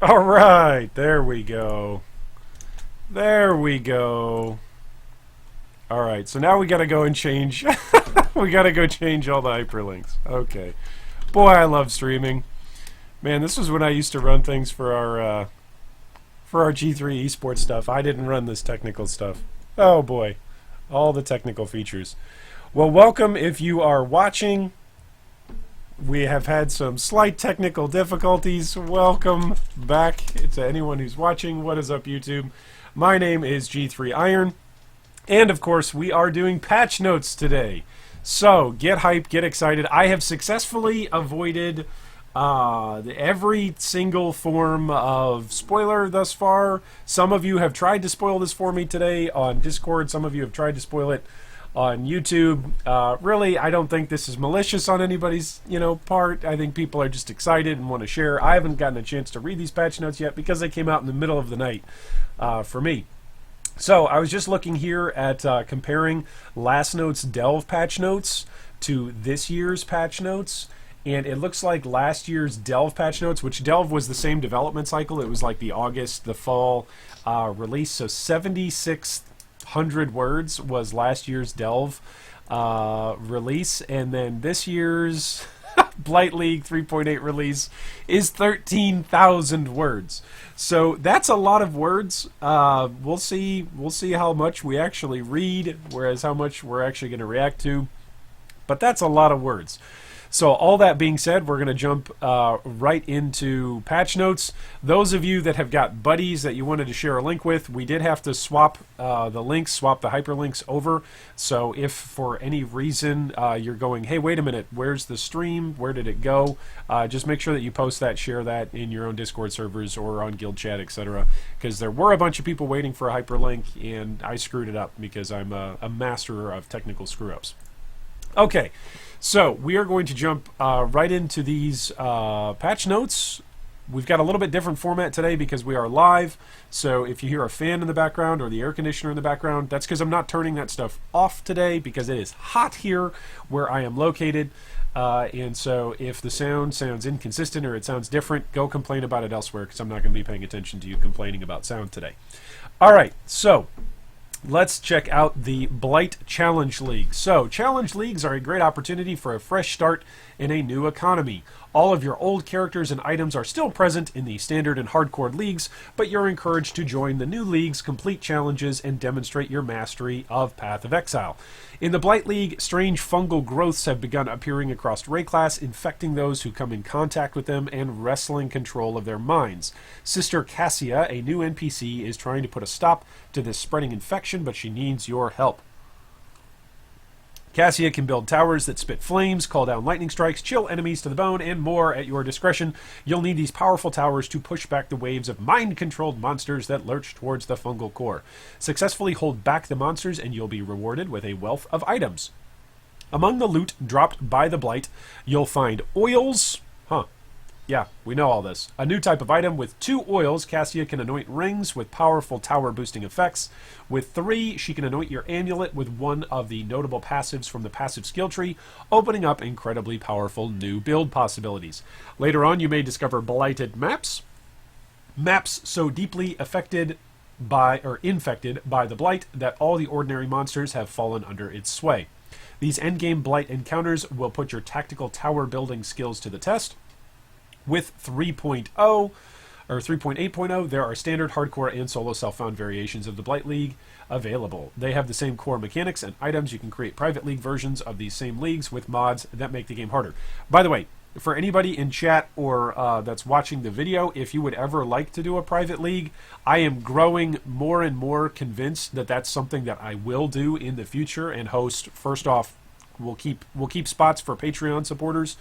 All right, there we go. There we go. All right, so now we gotta go and change. We gotta go change all the hyperlinks. Okay. Boy, I love streaming. Man, this was when I used to run things for our G3 esports stuff. I didn't run this technical stuff. Oh boy, all the technical features. Well, welcome if you are watching. We have had some slight technical difficulties. Welcome back to anyone who's watching. What is up, YouTube? My name is G3 Iron, and of course, we are doing patch notes today. So get hyped, get excited. I have successfully avoided every single form of spoiler thus far. Some of you have tried to spoil this for me today on Discord. Some of you have tried to spoil it on YouTube. Really, I don't think this is malicious on anybody's, part. I think people are just excited and want to share. I haven't gotten a chance to read these patch notes yet because they came out in the middle of the night for me. So I was just looking here at comparing last note's Delve patch notes to this year's patch notes. And it looks like last year's Delve patch notes, which Delve was the same development cycle. It was like the August, the fall release. So 7,600 words was last year's Delve release. And then this year's Blight League 3.8 release is 13,000 words. So that's a lot of words. We'll see how much we actually read, whereas how much we're actually going to react to. But that's a lot of words. So all that being said, we're going to jump right into patch notes. Those of you that have got buddies that you wanted to share a link with, we did have to swap the links, swap the hyperlinks over. So if for any reason you're going, hey, wait a minute, where's the stream? Where did it go? Just make sure that you post that, share that in your own Discord servers or on Guild Chat, etc. Because there were a bunch of people waiting for a hyperlink, and I screwed it up because I'm a master of technical screw-ups. Okay. So we are going to jump right into these patch notes. We've got a little bit different format today because we are live. So if you hear a fan in the background or the air conditioner in the background, that's because I'm not turning that stuff off today because it is hot here where I am located. And so if the sound sounds inconsistent or it sounds different, go complain about it elsewhere because I'm not going to be paying attention to you complaining about sound today. All right, so let's check out the Blight Challenge League. So, Challenge Leagues are a great opportunity for a fresh start in a new economy. All of your old characters and items are still present in the standard and hardcore leagues, but you're encouraged to join the new leagues, complete challenges, and demonstrate your mastery of Path of Exile. In the Blight League, strange fungal growths have begun appearing across Ray class, infecting those who come in contact with them and wresting control of their minds. Sister Cassia, a new NPC, is trying to put a stop to this spreading infection, but she needs your help. Cassia can build towers that spit flames, call down lightning strikes, chill enemies to the bone, and more at your discretion. You'll need these powerful towers to push back the waves of mind-controlled monsters that lurch towards the fungal core. Successfully hold back the monsters and you'll be rewarded with a wealth of items. Among the loot dropped by the Blight, you'll find oils. Yeah, we know all this. A new type of item. With 2 oils, Cassia can anoint rings with powerful tower boosting effects. With 3, she can anoint your amulet with one of the notable passives from the passive skill tree, opening up incredibly powerful new build possibilities. Later on, you may discover blighted maps. Maps so deeply infected by the Blight that all the ordinary monsters have fallen under its sway. These endgame Blight encounters will put your tactical tower building skills to the test. With 3.0 or 3.8.0, there are standard, hardcore, and solo self-found variations of the Blight League available. They have the same core mechanics and items. You can create private league versions of these same leagues with mods that make the game harder. By the way, for anybody in chat or that's watching the video, if you would ever like to do a private league, I am growing more and more convinced that that's something that I will do in the future and host. First off, we'll keep spots for Patreon supporters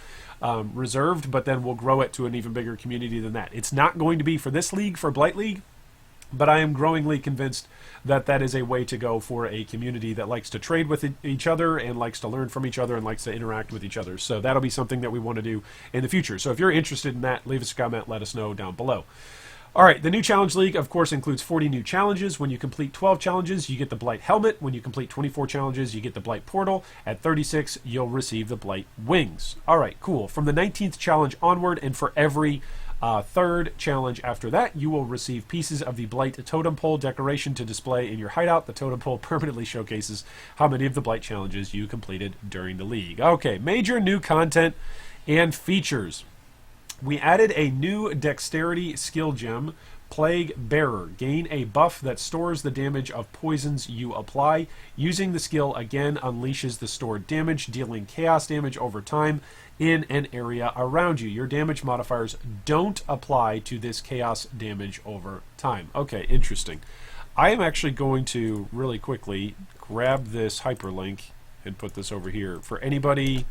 reserved, but then we'll grow it to an even bigger community than that. It's not going to be for this league, for Blight League, but I am growingly convinced that that is a way to go for a community that likes to trade with each other and likes to learn from each other and likes to interact with each other. So that'll be something that we want to do in the future. So if you're interested in that, leave us a comment, let us know down below. All right, the new Challenge League, of course, includes 40 new challenges. When you complete 12 challenges, you get the Blight Helmet. When you complete 24 challenges, you get the Blight Portal. At 36, you'll receive the Blight Wings. All right, cool. From the 19th challenge onward, and for every Third challenge after that, you will receive pieces of the Blight totem pole decoration to display in your hideout. The totem pole permanently showcases how many of the Blight challenges you completed during the league. Okay, major new content and features. We added a new dexterity skill gem, Plague Bearer. Gain a buff that stores the damage of poisons you apply. Using the skill again unleashes the stored damage, dealing chaos damage over time in an area around you. Your damage modifiers don't apply to this chaos damage over time. Okay, interesting. I am actually going to really quickly grab this hyperlink and put this over here. For anybody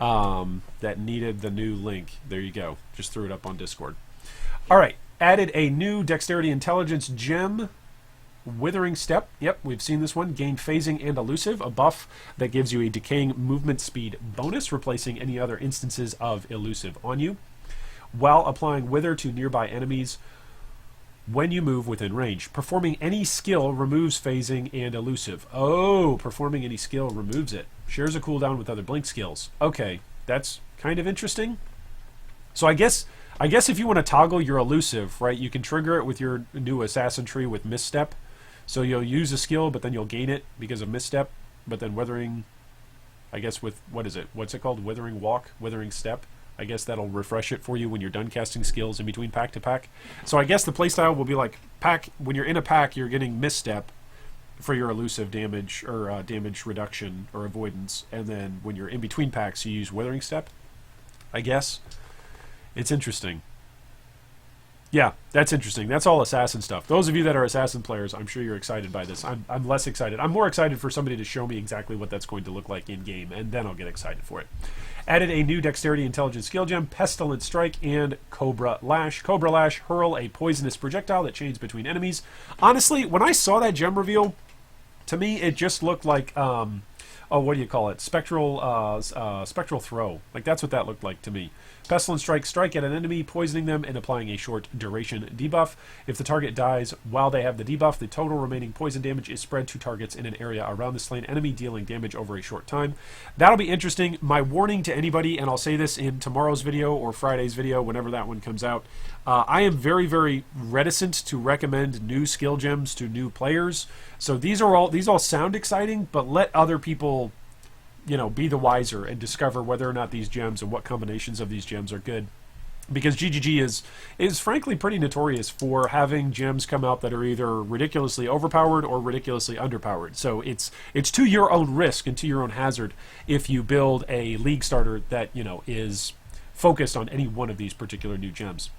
that needed the new link, there you go. Just threw it up on Discord. All right. Added a new Dexterity Intelligence gem, Withering Step. Yep, we've seen this one. Gain Phasing and Elusive, a buff that gives you a decaying movement speed bonus, replacing any other instances of Elusive on you, while applying Wither to nearby enemies when you move within range. Performing any skill removes Phasing and Elusive. Oh, performing any skill removes it. Shares a cooldown with other blink skills. Okay, that's kind of interesting. So I guess if you want to toggle your elusive, right, you can trigger it with your new assassin tree with misstep. So you'll use a skill, but then you'll gain it because of misstep. But then withering, I guess with, what is it? What's it called? Withering walk? Withering step? I guess that'll refresh it for you when you're done casting skills in between pack to pack. So I guess the playstyle will be like, when you're in a pack, you're getting misstep for your elusive damage or damage reduction or avoidance. And then when you're in between packs, you use withering step, I guess. It's interesting. Yeah, that's interesting. That's all assassin stuff. Those of you that are assassin players, I'm sure you're excited by this. I'm less excited. I'm more excited for somebody to show me exactly what that's going to look like in game, and then I'll get excited for it. Added a new Dexterity Intelligence skill gem, Pestilent Strike and Cobra Lash. Cobra Lash, hurl a poisonous projectile that chains between enemies. Honestly, when I saw that gem reveal, to me it just looked like what do you call it? Spectral throw. Like, that's what that looked like to me. Pestilent Strike, strike at an enemy, poisoning them and applying a short duration debuff. If the target dies while they have the debuff, the total remaining poison damage is spread to targets in an area around the slain enemy, dealing damage over a short time. That'll be interesting. My warning to anybody, and I'll say this in tomorrow's video or Friday's video, whenever that one comes out, I am very, very reticent to recommend new skill gems to new players. So these all sound exciting, but let other people, you know, be the wiser and discover whether or not these gems and what combinations of these gems are good. Because GGG is frankly pretty notorious for having gems come out that are either ridiculously overpowered or ridiculously underpowered. So it's to your own risk and to your own hazard if you build a league starter that, you know, is focused on any one of these particular new gems.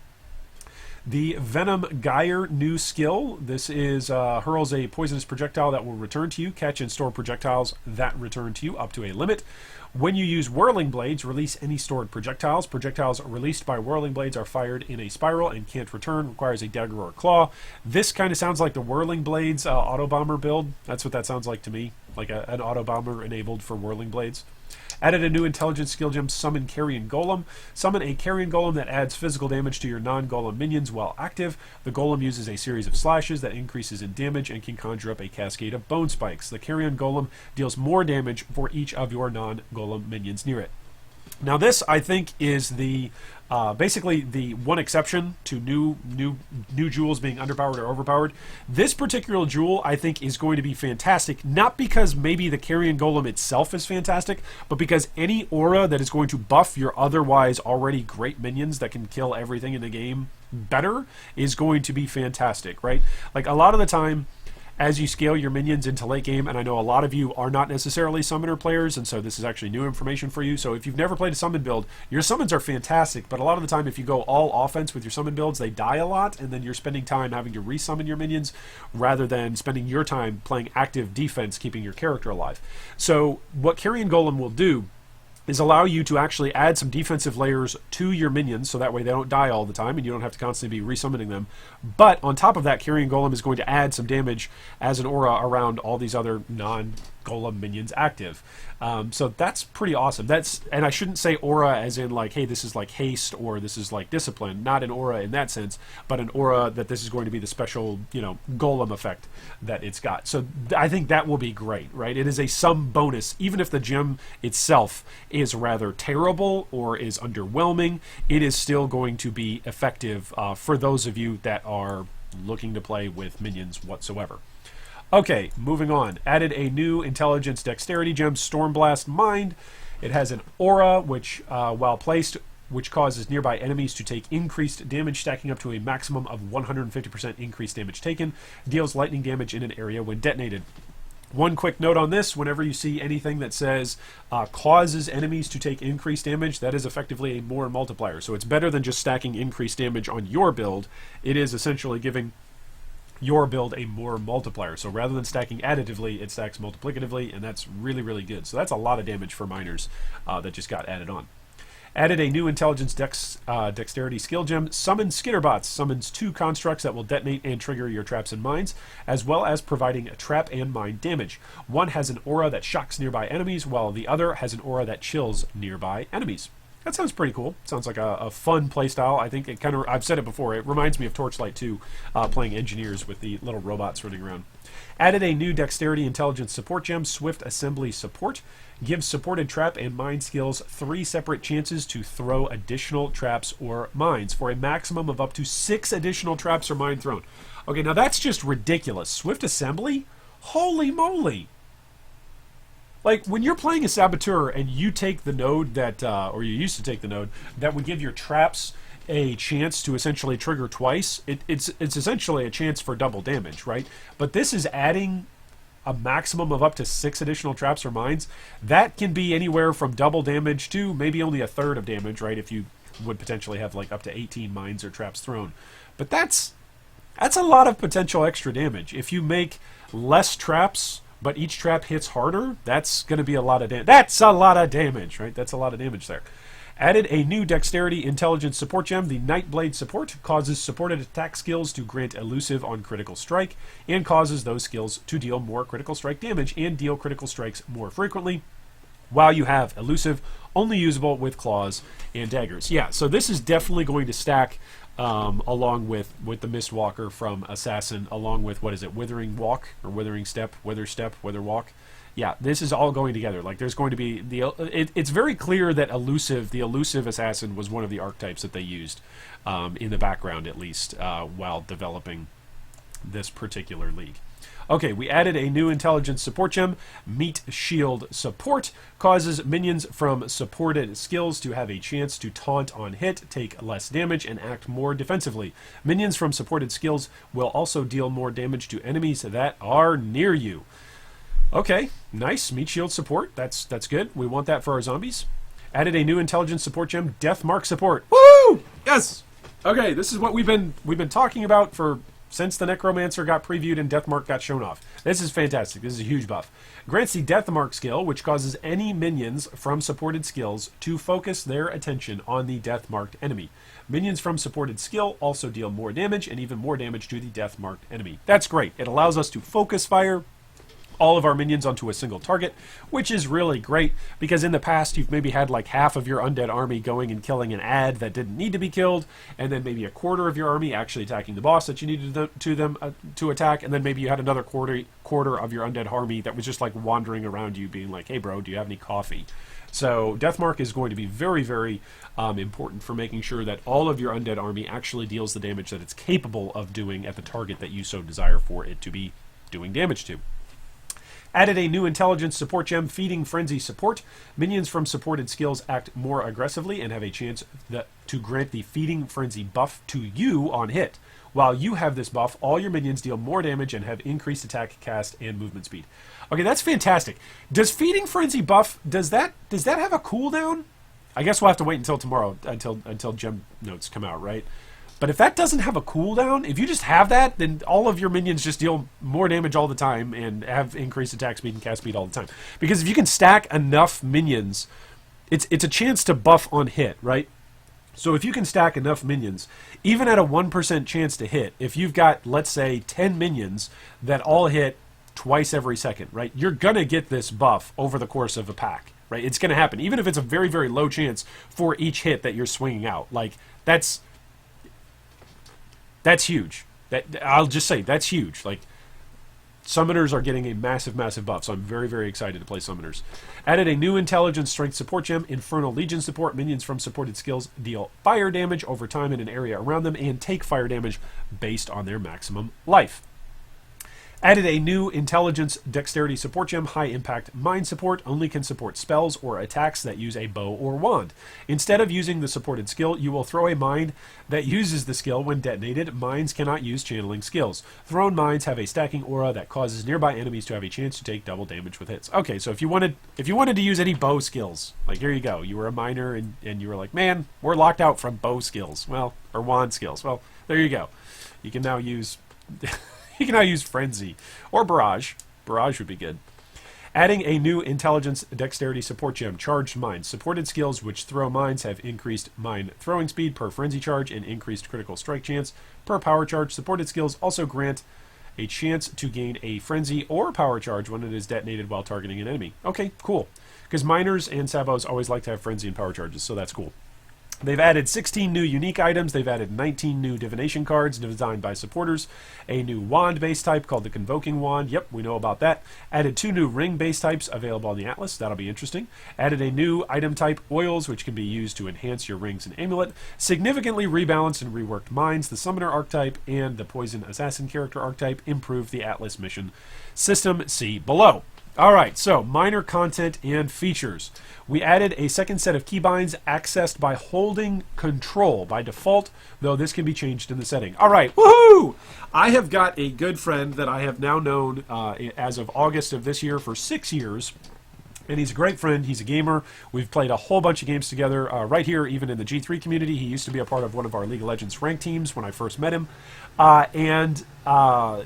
The Venom Gyre new skill. This is hurls a poisonous projectile that will return to you. Catch and store projectiles that return to you up to a limit. When you use Whirling Blades, release any stored projectiles. Projectiles released by Whirling Blades are fired in a spiral and can't return. Requires a dagger or a claw. This kind of sounds like the Whirling Blades auto bomber build. That's what that sounds like to me. Like an auto bomber enabled for Whirling Blades. Added a new intelligence skill gem, Summon Carrion Golem. Summon a Carrion Golem that adds physical damage to your non-golem minions while active. The golem uses a series of slashes that increases in damage and can conjure up a cascade of bone spikes. The Carrion Golem deals more damage for each of your non-golem minions near it. Now this, I think, is the basically the one exception to new jewels being underpowered or overpowered. This particular jewel, I think, is going to be fantastic, not because maybe the Carrion Golem itself is fantastic, but because any aura that is going to buff your otherwise already great minions that can kill everything in the game better is going to be fantastic, right? Like, a lot of the time, as you scale your minions into late game, and I know a lot of you are not necessarily summoner players, and so this is actually new information for you. So if you've never played a summon build, your summons are fantastic, but a lot of the time if you go all offense with your summon builds, they die a lot, and then you're spending time having to resummon your minions rather than spending your time playing active defense, keeping your character alive. So what Carrion Golem will do is allow you to actually add some defensive layers to your minions, so that way they don't die all the time and you don't have to constantly be resummoning them. But on top of that, Carrion Golem is going to add some damage as an aura around all these other golem minions active. So that's pretty awesome. And I shouldn't say aura as in like, hey, this is like haste or this is like discipline. Not an aura in that sense, but an aura that this is going to be the special, golem effect that it's got. So I think that will be great, right? It is a some bonus, even if the gem itself is rather terrible or is underwhelming. It is still going to be effective for those of you that are looking to play with minions whatsoever. Okay, moving on. Added a new intelligence dexterity gem, Stormblast Mind. It has an aura which, while placed, which causes nearby enemies to take increased damage, stacking up to a maximum of 150% increased damage taken. Deals lightning damage in an area when detonated. One quick note on this, whenever you see anything that says causes enemies to take increased damage, that is effectively a more multiplier. So it's better than just stacking increased damage on your build. It is essentially giving your build a more multiplier. So rather than stacking additively, it stacks multiplicatively, and that's really, really good. So that's a lot of damage for miners that just got added on. Added a new intelligence dexterity skill gem, Summon Skitterbots. Summons 2 constructs that will detonate and trigger your traps and mines, as well as providing a trap and mine damage. One has an aura that shocks nearby enemies, while the other has an aura that chills nearby enemies. That sounds pretty cool. Sounds like a fun playstyle. I think it kind of, I've said it before, it reminds me of Torchlight 2, playing engineers with the little robots running around. Added a new dexterity intelligence support gem, Swift Assembly Support. Gives supported trap and mine skills 3 separate chances to throw additional traps or mines for a maximum of up to 6 additional traps or mine thrown. Okay, now that's just ridiculous. Swift Assembly? Holy moly! Like, when you're playing a Saboteur and you take the node that, or you used to take the node, that would give your traps a chance to essentially trigger twice, it's essentially a chance for double damage, right? But this is adding a maximum of up to 6 additional traps or mines. That can be anywhere from double damage to maybe only a third of damage, right? If you would potentially have like up to 18 mines or traps thrown. But that's a lot of potential extra damage. If you make less traps, but each trap hits harder, that's going to be a lot of damage. That's a lot of damage, right? That's a lot of damage there. Added a new dexterity intelligence support gem, the Nightblade Support. Causes supported attack skills to grant elusive on critical strike, and causes those skills to deal more critical strike damage and deal critical strikes more frequently, while you have elusive, only usable with claws and daggers. Yeah, so this is definitely going to stack along with the Mistwalker from Assassin, along with, what is it, Withering Walk, or Withering Step, Wither Step, Wither Walk. Yeah, this is all going together. Like, there's going to be it's very clear that the elusive assassin was one of the archetypes that they used in the background, at least, while developing this particular league. Okay, we added a new intelligence support gem, Meat Shield Support. Causes minions from supported skills to have a chance to taunt on hit, take less damage, and act more defensively. Minions from supported skills will also deal more damage to enemies that are near you. Okay, nice. Meat Shield Support. That's good. We want that for our zombies. Added a new intelligence support gem, Deathmark Support. Woo! Yes! Okay, this is what we've been talking about since the Necromancer got previewed and Deathmark got shown off. This is fantastic. This is a huge buff. Grants the Deathmark skill, which causes any minions from supported skills to focus their attention on the Deathmarked enemy. Minions from supported skill also deal more damage and even more damage to the Deathmarked enemy. That's great. It allows us to focus fire all of our minions onto a single target, which is really great, because in the past you've maybe had like half of your undead army going and killing an ad that didn't need to be killed, and then maybe a quarter of your army actually attacking the boss that you needed to attack, and then maybe you had another quarter of your undead army that was just like wandering around you being like, hey bro, do you have any coffee? So Deathmark is going to be very, very important for making sure that all of your undead army actually deals the damage that it's capable of doing at the target that you so desire for it to be doing damage to. Added a new intelligence support gem, Feeding Frenzy Support. Minions from supported skills act more aggressively and have a chance to grant the Feeding Frenzy buff to you on hit. While you have this buff, all your minions deal more damage and have increased attack, cast, and movement speed. Okay, that's fantastic. Does Feeding Frenzy buff, does that have a cooldown? I guess we'll have to wait until tomorrow, until gem notes come out, right? But if that doesn't have a cooldown, if you just have that, then all of your minions just deal more damage all the time and have increased attack speed and cast speed all the time. Because if you can stack enough minions, it's a chance to buff on hit, right? So if you can stack enough minions, even at a 1% chance to hit, if you've got, let's say, 10 minions that all hit twice every second, right? You're going to get this buff over the course of a pack, right? It's going to happen, even if it's a very, very low chance for each hit that you're swinging out. Like, that's huge. I'll just say, that's huge. Like, summoners are getting a massive, massive buff, so I'm very, very excited to play summoners. Added a new intelligence strength support gem, Infernal Legion support. Minions from supported skills deal fire damage over time in an area around them and take fire damage based on their maximum life. Added a new intelligence dexterity support gem, high impact mind support. Only can support spells or attacks that use a bow or wand. Instead of using the supported skill, you will throw a mine that uses the skill when detonated. Mines cannot use channeling skills. Thrown mines have a stacking aura that causes nearby enemies to have a chance to take double damage with hits. Okay, so if you wanted to use any bow skills, like here you go. You were a miner and you were like, man, we're locked out from bow skills. Well, or wand skills. Well, there you go. You can now use you can now use Frenzy or Barrage. Barrage would be good. Adding a new Intelligence Dexterity Support Gem, Charged Mines. Supported skills which throw mines have increased mine throwing speed per Frenzy charge and increased critical strike chance per power charge. Supported skills also grant a chance to gain a Frenzy or power charge when it is detonated while targeting an enemy. Okay, cool. Because miners and sabos always like to have Frenzy and power charges, so that's cool. They've added 16 new unique items. They've added 19 new divination cards designed by supporters. A new wand base type called the Convoking Wand. Yep, we know about that. Added 2 new ring base types available on the Atlas. That'll be interesting. Added a new item type, oils, which can be used to enhance your rings and amulet. Significantly rebalanced and reworked mines. The summoner archetype and the poison assassin character archetype improve the Atlas mission system. See below. Alright, so minor content and features. We added a second set of keybinds accessed by holding control by default, though this can be changed in the setting. Alright, woohoo! I have got a good friend that I have now known as of August of this year for 6 years. And he's a great friend. He's a gamer. We've played a whole bunch of games together right here, even in the G3 community. He used to be a part of one of our League of Legends ranked teams when I first met him. And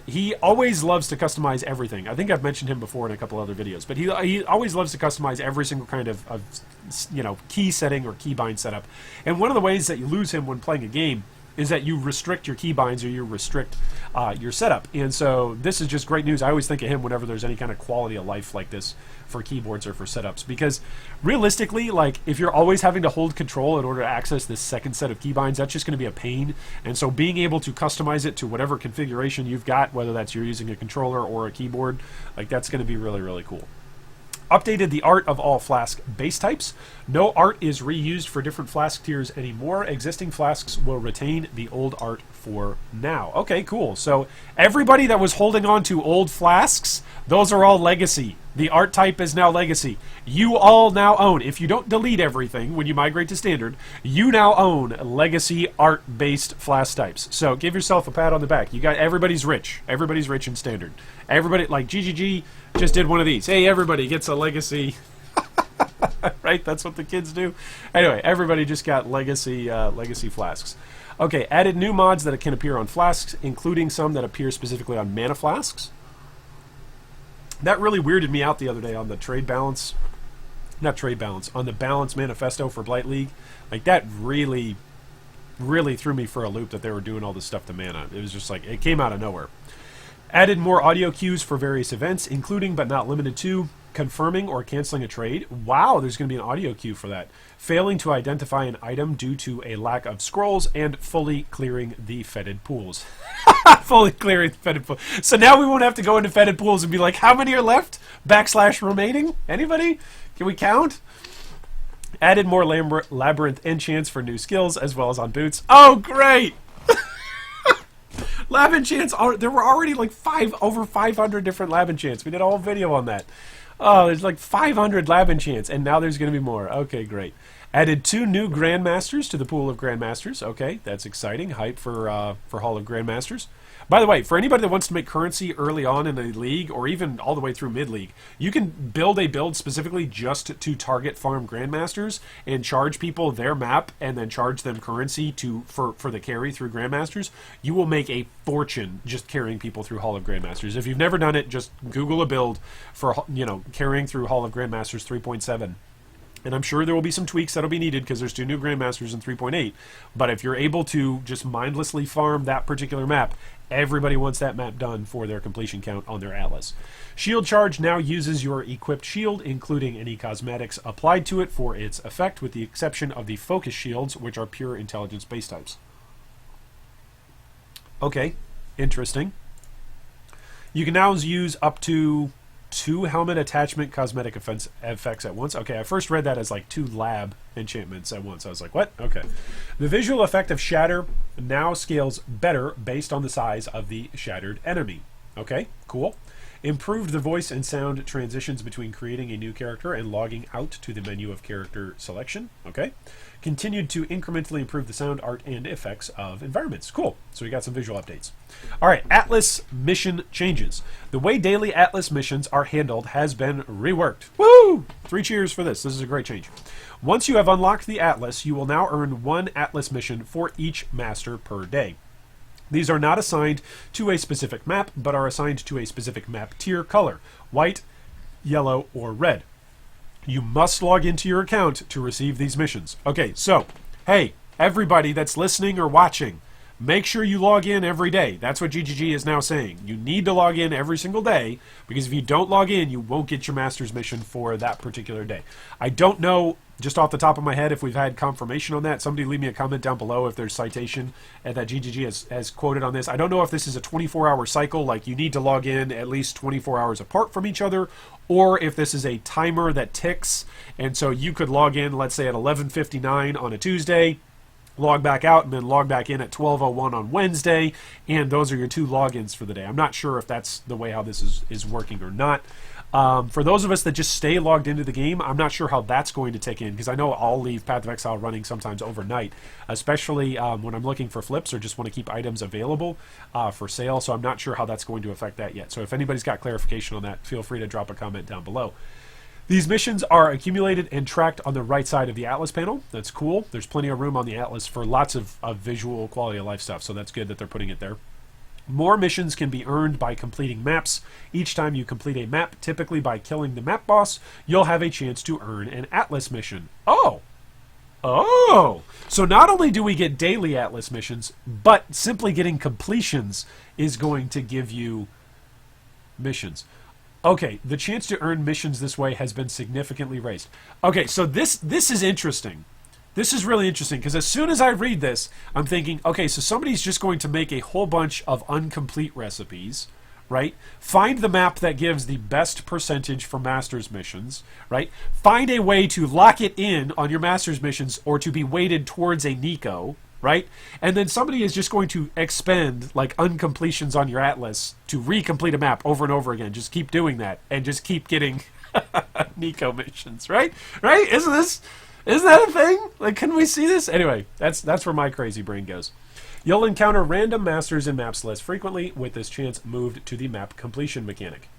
he always loves to customize everything. I think I've mentioned him before in a couple other videos. But he always loves to customize every single kind of key setting or keybind setup. And one of the ways that you lose him when playing a game is that you restrict your keybinds or you restrict your setup. And so this is just great news. I always think of him whenever there's any kind of quality of life like this for keyboards or for setups. Because realistically, like, if you're always having to hold control in order to access this second set of keybinds, that's just going to be a pain. And so being able to customize it to whatever configuration you've got, whether that's you're using a controller or a keyboard, like, that's going to be really, really cool. Updated the art of all flask base types. No art is reused for different flask tiers anymore. Existing flasks will retain the old art for now. Okay, cool. So everybody that was holding on to old flasks, those are all legacy. The art type is now legacy. You all now own, if you don't delete everything when you migrate to standard, you now own legacy art-based flask types. So give yourself a pat on the back. You got everybody's rich. Everybody's rich in standard. Everybody, like GGG just did one of these. Hey, everybody gets a legacy. Right? That's what the kids do. Anyway, everybody just got legacy flasks. Okay, added new mods that can appear on flasks, including some that appear specifically on mana flasks. That really weirded me out the other day on the on the balance manifesto for Blight League. Like, that really, really threw me for a loop that they were doing all this stuff to mana. It was just like, it came out of nowhere. Added more audio cues for various events, including but not limited to confirming or canceling a trade. Wow, there's going to be an audio cue for that. Failing to identify an item due to a lack of scrolls, and fully clearing the fetid pools. Fully clearing the fetid pools. So now we won't have to go into fetid pools and be like, how many are left? / remaining? Anybody? Can we count? Added more labyrinth enchants for new skills, as well as on boots. Oh, great! Lab enchants, there were already like over 500 different lab enchants. We did a whole video on that. Oh, there's like 500 lab enchants, and now there's going to be more. Okay, great. Added 2 new Grandmasters to the pool of Grandmasters. Okay, that's exciting. Hype for Hall of Grandmasters. By the way, for anybody that wants to make currency early on in the league, or even all the way through mid-league, you can build a build specifically just to target farm Grandmasters and charge people their map and then charge them currency for the carry through Grandmasters. You will make a fortune just carrying people through Hall of Grandmasters. If you've never done it, just Google a build for, carrying through Hall of Grandmasters 3.7. And I'm sure there will be some tweaks that'll be needed because there's 2 new Grandmasters in 3.8. But if you're able to just mindlessly farm that particular map Everybody wants that map done for their completion count on their Atlas. Shield Charge now uses your equipped shield, including any cosmetics applied to it for its effect, with the exception of the focus shields, which are pure intelligence base types. Okay, interesting. You can now use up to 2 helmet attachment cosmetic effects at once. Okay, I first read that as like 2 lab enchantments at once. I was like, what? Okay. The visual effect of Shatter now scales better based on the size of the shattered enemy. Okay, cool. Improved the voice and sound transitions between creating a new character and logging out to the menu of character selection. Okay. Continued to incrementally improve the sound, art, and effects of environments. Cool. So we got some visual updates. All right, Atlas mission changes. The way daily Atlas missions are handled has been reworked. Woo! 3 cheers for this. This is a great change. Once you have unlocked the Atlas, you will now earn 1 Atlas mission for each master per day. These are not assigned to a specific map, but are assigned to a specific map tier color: white, yellow, or red. You must log into your account to receive these missions. Okay, so, hey, everybody that's listening or watching, make sure you log in every day. That's what GGG is now saying. You need to log in every single day, because if you don't log in, you won't get your master's mission for that particular day. I don't know, just off the top of my head, if we've had confirmation on that. Somebody leave me a comment down below if there's citation that GGG has quoted on this. I don't know if this is a 24-hour cycle, like you need to log in at least 24 hours apart from each other, or if this is a timer that ticks, and so you could log in, let's say, at 11:59 on a Tuesday, log back out, and then log back in at 12:01 on Wednesday, and those are your 2 logins for the day. I'm not sure if that's the way how this is working or not. For those of us that just stay logged into the game, I'm not sure how that's going to take in, because I know I'll leave Path of Exile running sometimes overnight, especially when I'm looking for flips or just want to keep items available for sale, so I'm not sure how that's going to affect that yet. So if anybody's got clarification on that, feel free to drop a comment down below. These missions are accumulated and tracked on the right side of the Atlas panel. That's cool. There's plenty of room on the Atlas for lots of visual quality of life stuff, so that's good that they're putting it there. More missions can be earned by completing maps. Each time you complete a map, typically by killing the map boss, you'll have a chance to earn an Atlas mission. Oh! Oh! So not only do we get daily Atlas missions, but simply getting completions is going to give you missions. Okay, the chance to earn missions this way has been significantly raised. Okay, so this is interesting. This is really interesting, because as soon as I read this, I'm thinking, okay, so somebody's just going to make a whole bunch of incomplete recipes, right? Find the map that gives the best percentage for master's missions, right? Find a way to lock it in on your master's missions or to be weighted towards a Nico, right? And then somebody is just going to expend like uncompletions on your Atlas to recomplete a map over and over again. Just keep doing that and just keep getting Nico missions, right? Right? Isn't that a thing? Like, can we see this? Anyway, that's where my crazy brain goes. You'll encounter random masters in maps less frequently, with this chance moved to the map completion mechanic.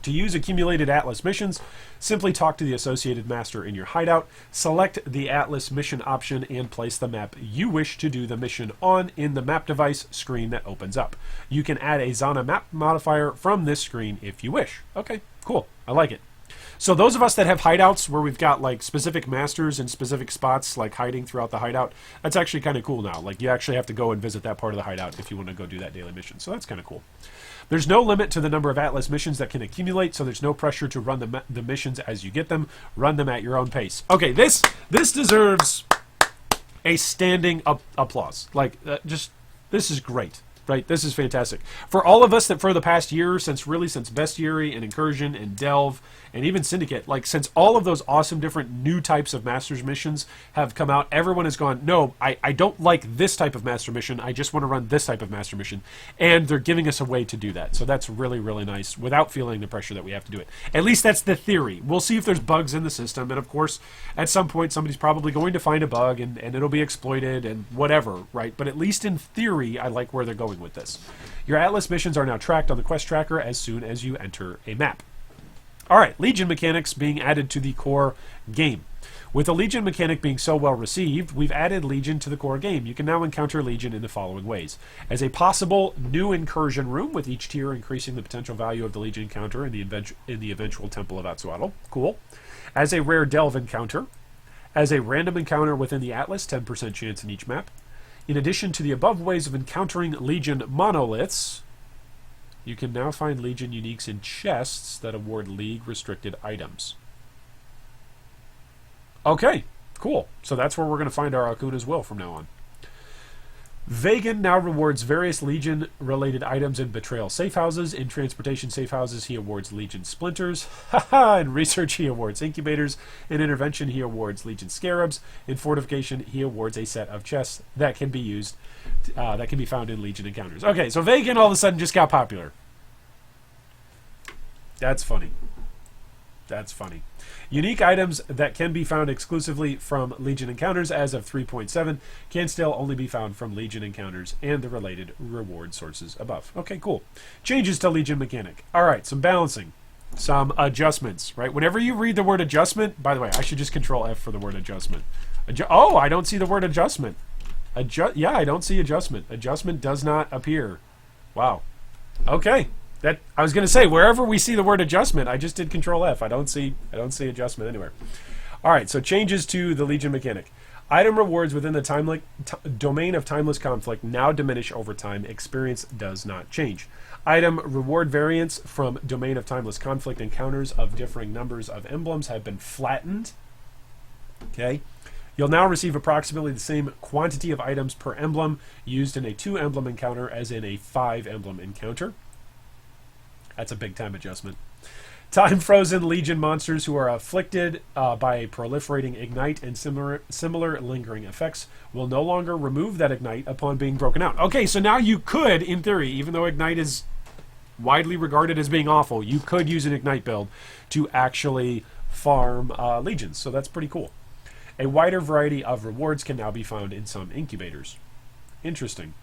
To use accumulated Atlas missions, simply talk to the associated master in your hideout, select the Atlas mission option, and place the map you wish to do the mission on in the map device screen that opens up. You can add a Zana map modifier from this screen if you wish. Okay, cool. I like it. So those of us that have hideouts where we've got like specific masters in specific spots, like hiding throughout the hideout, that's actually kind of cool now. Like, you actually have to go and visit that part of the hideout if you want to go do that daily mission. So that's kind of cool. There's no limit to the number of Atlas missions that can accumulate, so there's no pressure to run the missions as you get them. Run them at your own pace. Okay, this deserves a standing applause. Like, this is great. Right, this is fantastic. For all of us that for the past year, since Bestiary and Incursion and Delve and even Syndicate, like since all of those awesome different new types of Master's missions have come out, everyone has gone, no, I don't like this type of Master mission, I just want to run this type of Master mission. And they're giving us a way to do that. So that's really, really nice without feeling the pressure that we have to do it. At least that's the theory. We'll see if there's bugs in the system. And of course, at some point, somebody's probably going to find a bug and it'll be exploited and whatever, right? But at least in theory, I like where they're going with this. Your Atlas missions are now tracked on the quest tracker as soon as you enter a map. All right, Legion mechanics being added to the core game. With the Legion mechanic being so well received, we've added Legion to the core game. You can now encounter Legion in the following ways. As a possible new incursion room, with each tier increasing the potential value of the Legion encounter in the eventual Temple of Atsuatl. Cool. As a rare Delve encounter. As a random encounter within the Atlas, 10% chance in each map. In addition to the above ways of encountering Legion monoliths, you can now find Legion uniques in chests that award League-restricted items. Okay, cool. So that's where we're going to find our Akuna's Will from now on. Vagan now rewards various Legion-related items in Betrayal safe houses. In Transportation safe houses, he awards Legion Splinters. In Research, he awards Incubators. In Intervention, he awards Legion Scarabs. In Fortification, he awards a set of chests that can be used, that can be found in Legion encounters. Okay, so Vagan all of a sudden just got popular. That's funny. That's funny. Unique items that can be found exclusively from Legion encounters as of 3.7 can still only be found from Legion encounters and the related reward sources above. Okay, cool. Changes to Legion mechanic. All right, some balancing, some adjustments, right? Whenever you read the word adjustment, by the way, I should just control F for the word adjustment. Oh, I don't see the word adjustment. Yeah, I don't see adjustment. Adjustment does not appear. Wow. Okay. That I was going to say, wherever we see the word adjustment, I just did Control F. I don't see adjustment anywhere. All right, so changes to the Legion mechanic. Item rewards within the domain of timeless conflict now diminish over time. Experience does not change. Item reward variants from domain of timeless conflict encounters of differing numbers of emblems have been flattened. Okay. You'll now receive approximately the same quantity of items per emblem used in a 2-emblem encounter as in a 5-emblem encounter. That's a big-time adjustment. Time-frozen Legion monsters who are afflicted by a proliferating ignite and similar lingering effects will no longer remove that ignite upon being broken out. Okay, so now you could, in theory, even though ignite is widely regarded as being awful, you could use an ignite build to actually farm legions. So that's pretty cool. A wider variety of rewards can now be found in some incubators. Interesting.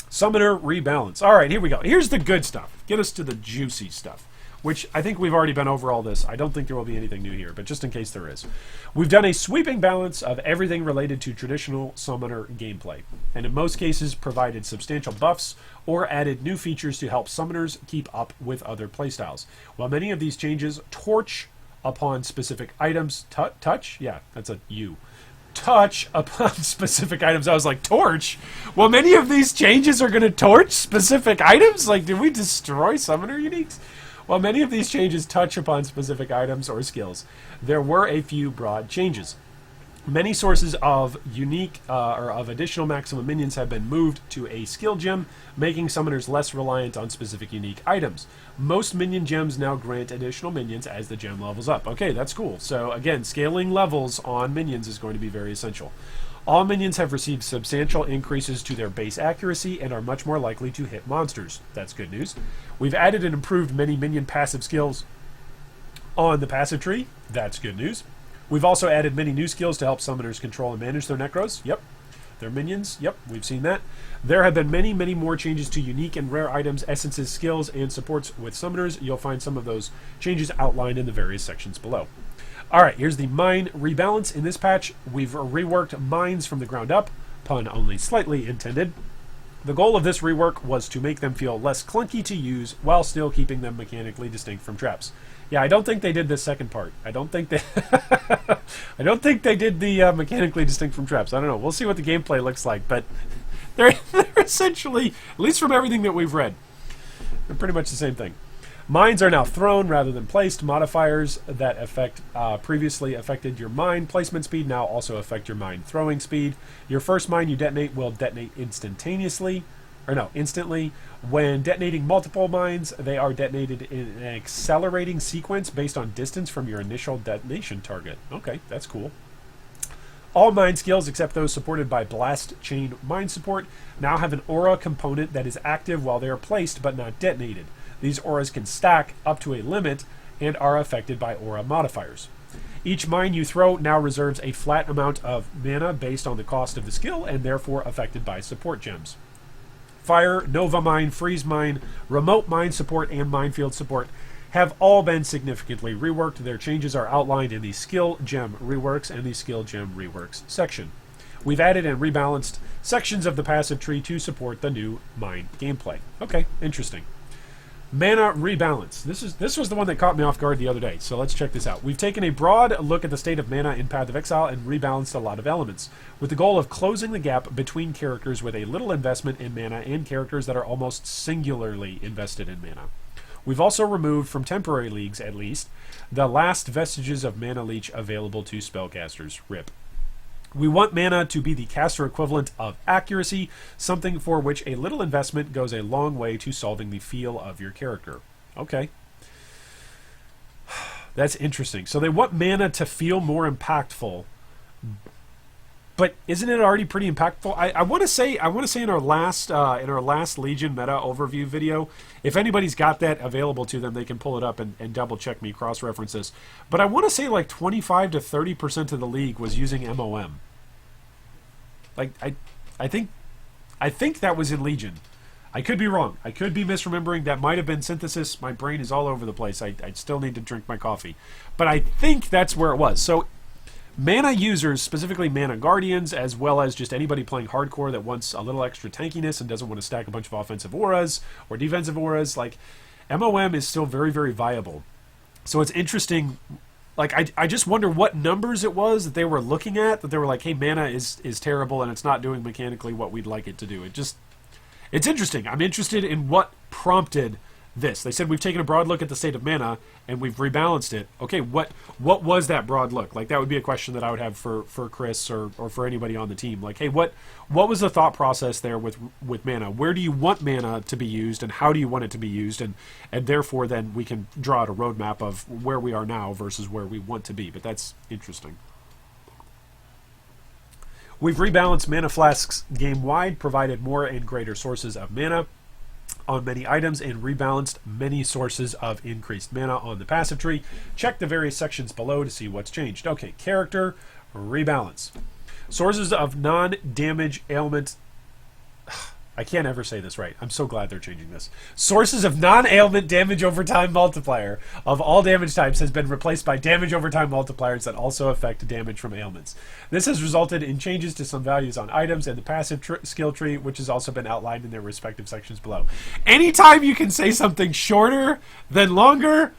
Summoner rebalance. All right, here we go. Here's the good stuff. Get us to the juicy stuff, which I think we've already been over all this. I don't think there will be anything new here, but just in case there is. We've done a sweeping balance of everything related to traditional summoner gameplay, and in most cases provided substantial buffs or added new features to help summoners keep up with other playstyles. While many of these changes torch upon specific items, touch? Yeah, that's a U. Touch upon specific items. I was like, torch? Well, many of these changes are going to torch specific items? Like, did we destroy summoner uniques? While many of these changes touch upon specific items or skills, there were a few broad changes. Many sources of unique or of additional maximum minions have been moved to a skill gem, making summoners less reliant on specific unique items. Most minion gems now grant additional minions as the gem levels up. Okay, that's cool. So again, scaling levels on minions is going to be very essential. All minions have received substantial increases to their base accuracy and are much more likely to hit monsters. That's good news. We've added and improved many minion passive skills on the passive tree. That's good news. We've also added many new skills to help summoners control and manage their necros. Yep. Their minions. Yep, we've seen that. There have been many, many more changes to unique and rare items, essences, skills, and supports with summoners. You'll find some of those changes outlined in the various sections below. All right, here's the mine rebalance. In this patch, we've reworked mines from the ground up, pun only slightly intended. The goal of this rework was to make them feel less clunky to use while still keeping them mechanically distinct from traps. Yeah, I don't think they did this second part. I don't think they I don't think they did the mechanically distinct from traps. I don't know. We'll see what the gameplay looks like, but they're essentially, at least from everything that we've read, they're pretty much the same thing. Mines are now thrown rather than placed. Modifiers that previously affected your mine placement speed now also affect your mine throwing speed. Your first mine you detonate will detonate instantly. When detonating multiple mines, they are detonated in an accelerating sequence based on distance from your initial detonation target. Okay, that's cool. All mine skills, except those supported by Blast Chain Mine Support, now have an aura component that is active while they are placed but not detonated. These auras can stack up to a limit and are affected by aura modifiers. Each mine you throw now reserves a flat amount of mana based on the cost of the skill and therefore affected by support gems. Fire, Nova Mine, Freeze Mine, Remote Mine Support, and Minefield Support have all been significantly reworked. Their changes are outlined in the Skill Gem Reworks and the Skill Gem Reworks section. We've added and rebalanced sections of the passive tree to support the new mine gameplay. Okay, interesting. Mana rebalance. This was the one that caught me off guard the other day, so let's check this out. We've taken a broad look at the state of mana in Path of Exile and rebalanced a lot of elements, with the goal of closing the gap between characters with a little investment in mana and characters that are almost singularly invested in mana. We've also removed, from temporary leagues at least, the last vestiges of mana leech available to spellcasters. RIP. We want mana to be the caster equivalent of accuracy, something for which a little investment goes a long way to solving the feel of your character. Okay. That's interesting. So they want mana to feel more impactful, but isn't it already pretty impactful? I want to say in our last Legion meta overview video, if anybody's got that available to them, they can pull it up and double check me, cross reference this. But I want to say like 25 to 30% of the league was using MOM. Like I think that was in Legion. I could be wrong. I could be misremembering. That might have been Synthesis. My brain is all over the place. I still need to drink my coffee, but I think that's where it was. So mana users, specifically mana guardians, as well as just anybody playing hardcore that wants a little extra tankiness and doesn't want to stack a bunch of offensive auras or defensive auras, like MOM is still very, very viable. So it's interesting. Like I just wonder what numbers it was that they were looking at, that they were like, hey, mana is terrible and it's not doing mechanically what we'd like it to do. It's interesting. I'm interested in what prompted this. They said we've taken a broad look at the state of mana and we've rebalanced it. Okay, what was that broad look? Like that would be a question that I would have for Chris or for anybody on the team. Like, hey, what was the thought process there with mana? Where do you want mana to be used and how do you want it to be used? And therefore then we can draw out a roadmap of where we are now versus where we want to be. But that's interesting. We've rebalanced mana flasks game-wide, provided more and greater sources of mana on many items, and rebalanced many sources of increased mana on the passive tree. Check the various sections below to see what's changed. Okay, character rebalance. Sources of non-damage ailment. I can't ever say this right. I'm so glad they're changing this. Sources of non-ailment damage over time multiplier of all damage types has been replaced by damage over time multipliers that also affect damage from ailments. This has resulted in changes to some values on items and the passive skill tree, which has also been outlined in their respective sections below. Anytime you can say something shorter than longer,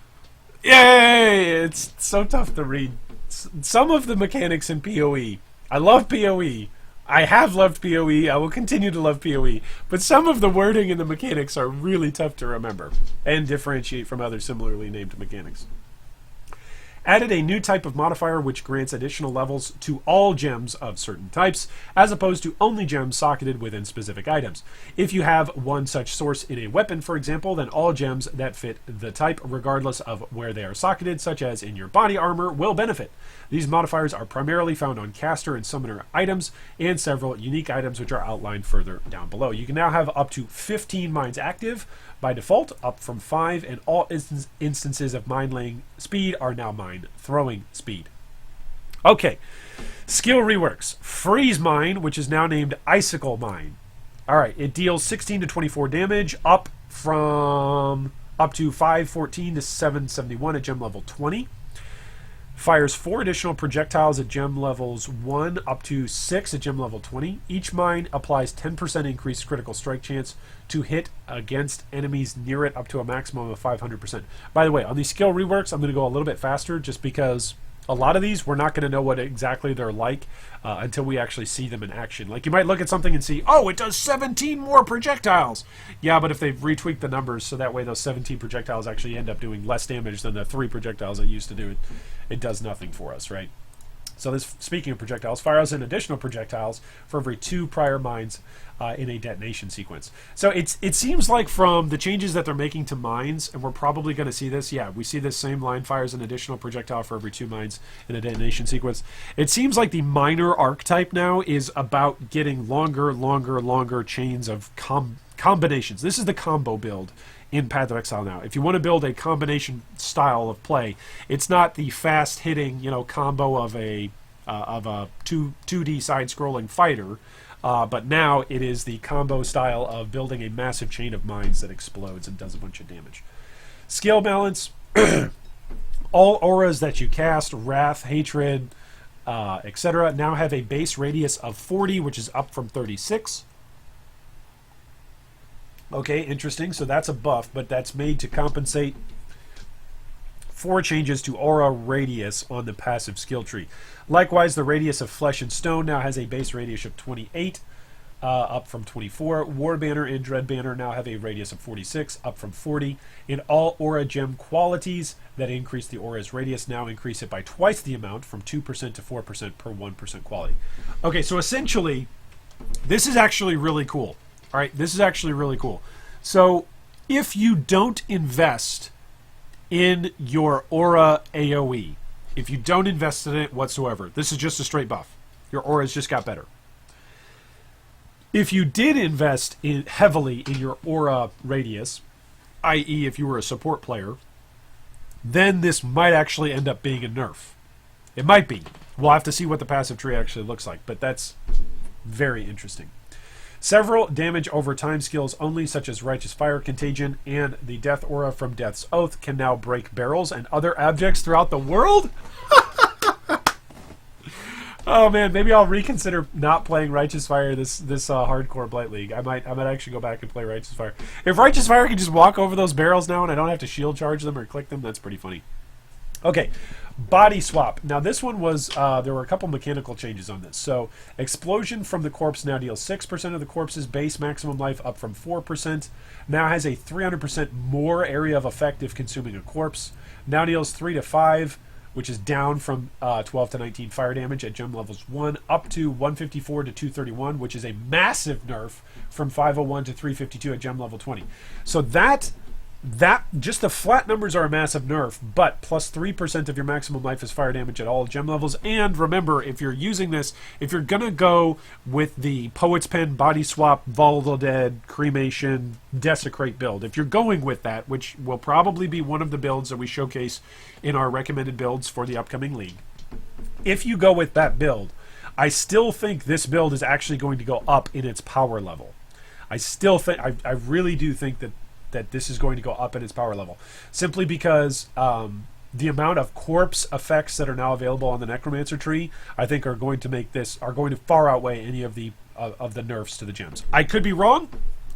yay! It's so tough to read. Some of the mechanics in PoE. I love PoE. I have loved PoE. I will continue to love PoE. But some of the wording and the mechanics are really tough to remember and differentiate from other similarly named mechanics. Added a new type of modifier which grants additional levels to all gems of certain types, as opposed to only gems socketed within specific items. If you have one such source in a weapon, for example, then all gems that fit the type, regardless of where they are socketed, such as in your body armor, will benefit. These modifiers are primarily found on caster and summoner items, and several unique items which are outlined further down below. You can now have up to 15 mines active by default, up from 5, and all instances of mine laying speed are now mine throwing speed. Okay, skill reworks. Freeze Mine, which is now named Icicle Mine. Alright, it deals 16 to 24 damage, up to 514 to 771 at gem level 20. Fires 4 additional projectiles at gem levels 1 up to 6 at gem level 20. Each mine applies 10% increased critical strike chance to hit against enemies near it up to a maximum of 500%. By the way, on these skill reworks, I'm going to go a little bit faster just because a lot of these we're not going to know what exactly they're like until we actually see them in action. Like you might look at something and see, oh, it does 17 more projectiles. Yeah, but if they've retweaked the numbers so that way those 17 projectiles actually end up doing less damage than the 3 projectiles it used to do, it does nothing for us, right? So this, speaking of projectiles, fires in additional projectiles for every 2 prior mines in a detonation sequence. So it seems like from the changes that they're making to mines, and we're probably going to see this, yeah, we see this same line, fires an additional projectile for every 2 mines in a detonation sequence. It seems like the miner archetype now is about getting longer chains of combinations. This is the combo build in Path of Exile now. If you want to build a combination style of play, it's not the fast hitting, combo of a 2D side scrolling fighter, but now it is the combo style of building a massive chain of mines that explodes and does a bunch of damage. Skill balance. All auras that you cast, Wrath, Hatred, etc., now have a base radius of 40, which is up from 36. Okay, interesting. So that's a buff, but that's made to compensate for changes to aura radius on the passive skill tree. Likewise, the radius of Flesh and Stone now has a base radius of 28, up from 24. War Banner and Dread Banner now have a radius of 46, up from 40. And all aura gem qualities that increase the aura's radius now increase it by twice the amount, from 2% to 4% per 1% quality. Okay, so essentially, this is actually really cool. All right, this is actually really cool. So if you don't invest in your aura AoE, if you don't invest in it whatsoever, this is just a straight buff. Your aura's just got better. If you did invest heavily in your aura radius, i.e. if you were a support player, then this might actually end up being a nerf. It might be. We'll have to see what the passive tree actually looks like, but that's very interesting. Several damage over time skills only, such as Righteous Fire, Contagion, and the Death Aura from Death's Oath, can now break barrels and other objects throughout the world? Oh man, maybe I'll reconsider not playing Righteous Fire this hardcore Blight League. I might actually go back and play Righteous Fire. If Righteous Fire can just walk over those barrels now and I don't have to shield charge them or click them, that's pretty funny. Okay, body swap. Now this one was, there were a couple mechanical changes on this. So, Explosion from the Corpse now deals 6% of the corpse's base maximum life, up from 4%. Now has a 300% more area of effect if consuming a corpse. Now deals 3 to 5, which is down from 12 to 19 fire damage at gem levels 1, up to 154 to 231, which is a massive nerf from 501 to 352 at gem level 20. So that just the flat numbers are a massive nerf, but plus 3% of your maximum life is fire damage at all gem levels. And remember, if you're using this, if you're gonna go with the Poet's Pen, Body Swap, Volatile Dead, Cremation, Desecrate build, if you're going with that, which will probably be one of the builds that we showcase in our recommended builds for the upcoming league, if you go with that build, I still think this build is actually going to go up in its power level. I still think, I really do think that this is going to go up in its power level, simply because the amount of corpse effects that are now available on the Necromancer tree, I think are going to far outweigh any of the nerfs to the gems. I could be wrong.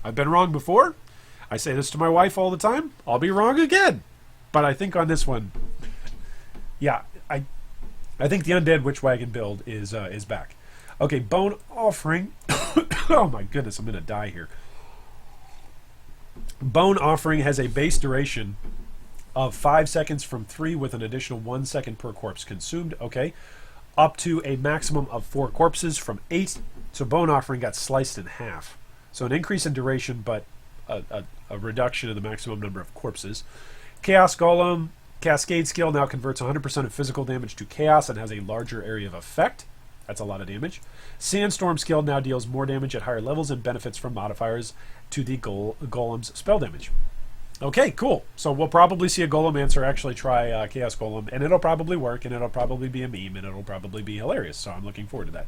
I've been wrong before. I say this to my wife all the time. I'll be wrong again. But I think on this one, yeah, I think the Undead Witchwagon build is back. Okay, Bone Offering. Oh my goodness, I'm gonna die here. Bone Offering has a base duration of 5 seconds from 3 with an additional 1 second per corpse consumed. Okay. Up to a maximum of 4 corpses from 8. So Bone Offering got sliced in half. So an increase in duration, but a reduction in the maximum number of corpses. Chaos Golem Cascade skill now converts 100% of physical damage to chaos and has a larger area of effect. That's a lot of damage. Sandstorm skill now deals more damage at higher levels and benefits from modifiers to the Golem's spell damage. Okay, cool. So we'll probably see a Golemancer actually try Chaos Golem, and it'll probably work, and it'll probably be a meme, and it'll probably be hilarious, so I'm looking forward to that.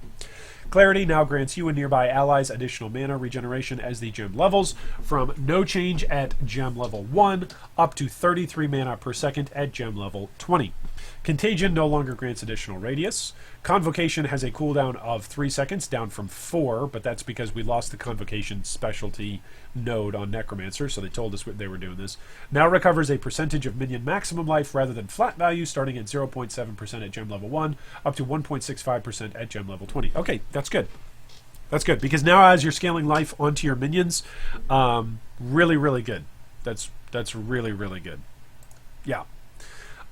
Clarity now grants you and nearby allies additional mana regeneration as the gem levels, from no change at gem level 1 up to 33 mana per second at gem level 20. Contagion no longer grants additional radius. Convocation has a cooldown of 3 seconds, down from 4, but that's because we lost the Convocation specialty node on Necromancer, so they told us they were doing this. Now recovers a percentage of minion maximum life rather than flat value, starting at 0.7% at gem level 1, up to 1.65% at gem level 20. Okay, that's good. That's good, because now as you're scaling life onto your minions, really, really good. That's really, really good. Yeah.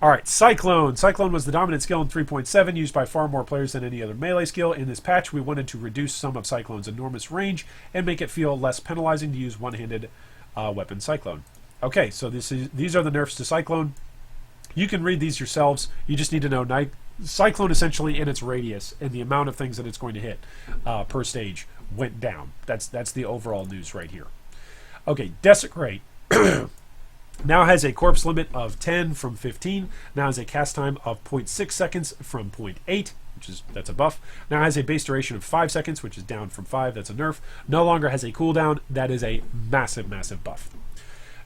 All right, Cyclone. Cyclone was the dominant skill in 3.7, used by far more players than any other melee skill. In this patch, we wanted to reduce some of Cyclone's enormous range and make it feel less penalizing to use one-handed weapon Cyclone. Okay, so these are the nerfs to Cyclone. You can read these yourselves. You just need to know Cyclone essentially in its radius and the amount of things that it's going to hit per stage went down. That's the overall news right here. Okay, Desecrate. Now has a corpse limit of 10 from 15. Now has a cast time of 0.6 seconds from 0.8, that's a buff. Now has a base duration of 5 seconds, which is down from 5. That's a nerf. No longer has a cooldown. That is a massive, massive buff.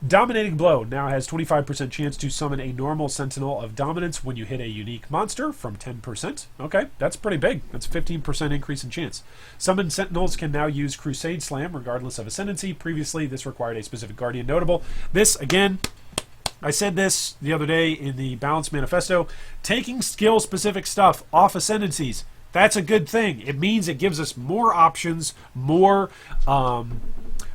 Dominating Blow now has 25% chance to summon a normal Sentinel of Dominance when you hit a unique monster from 10%. Okay, that's pretty big. That's a 15% increase in chance. Summoned Sentinels can now use Crusade Slam regardless of Ascendancy. Previously, this required a specific Guardian. Notable. This, again, I said this the other day in the Balance Manifesto. Taking skill-specific stuff off Ascendancies, that's a good thing. It means it gives us more options, more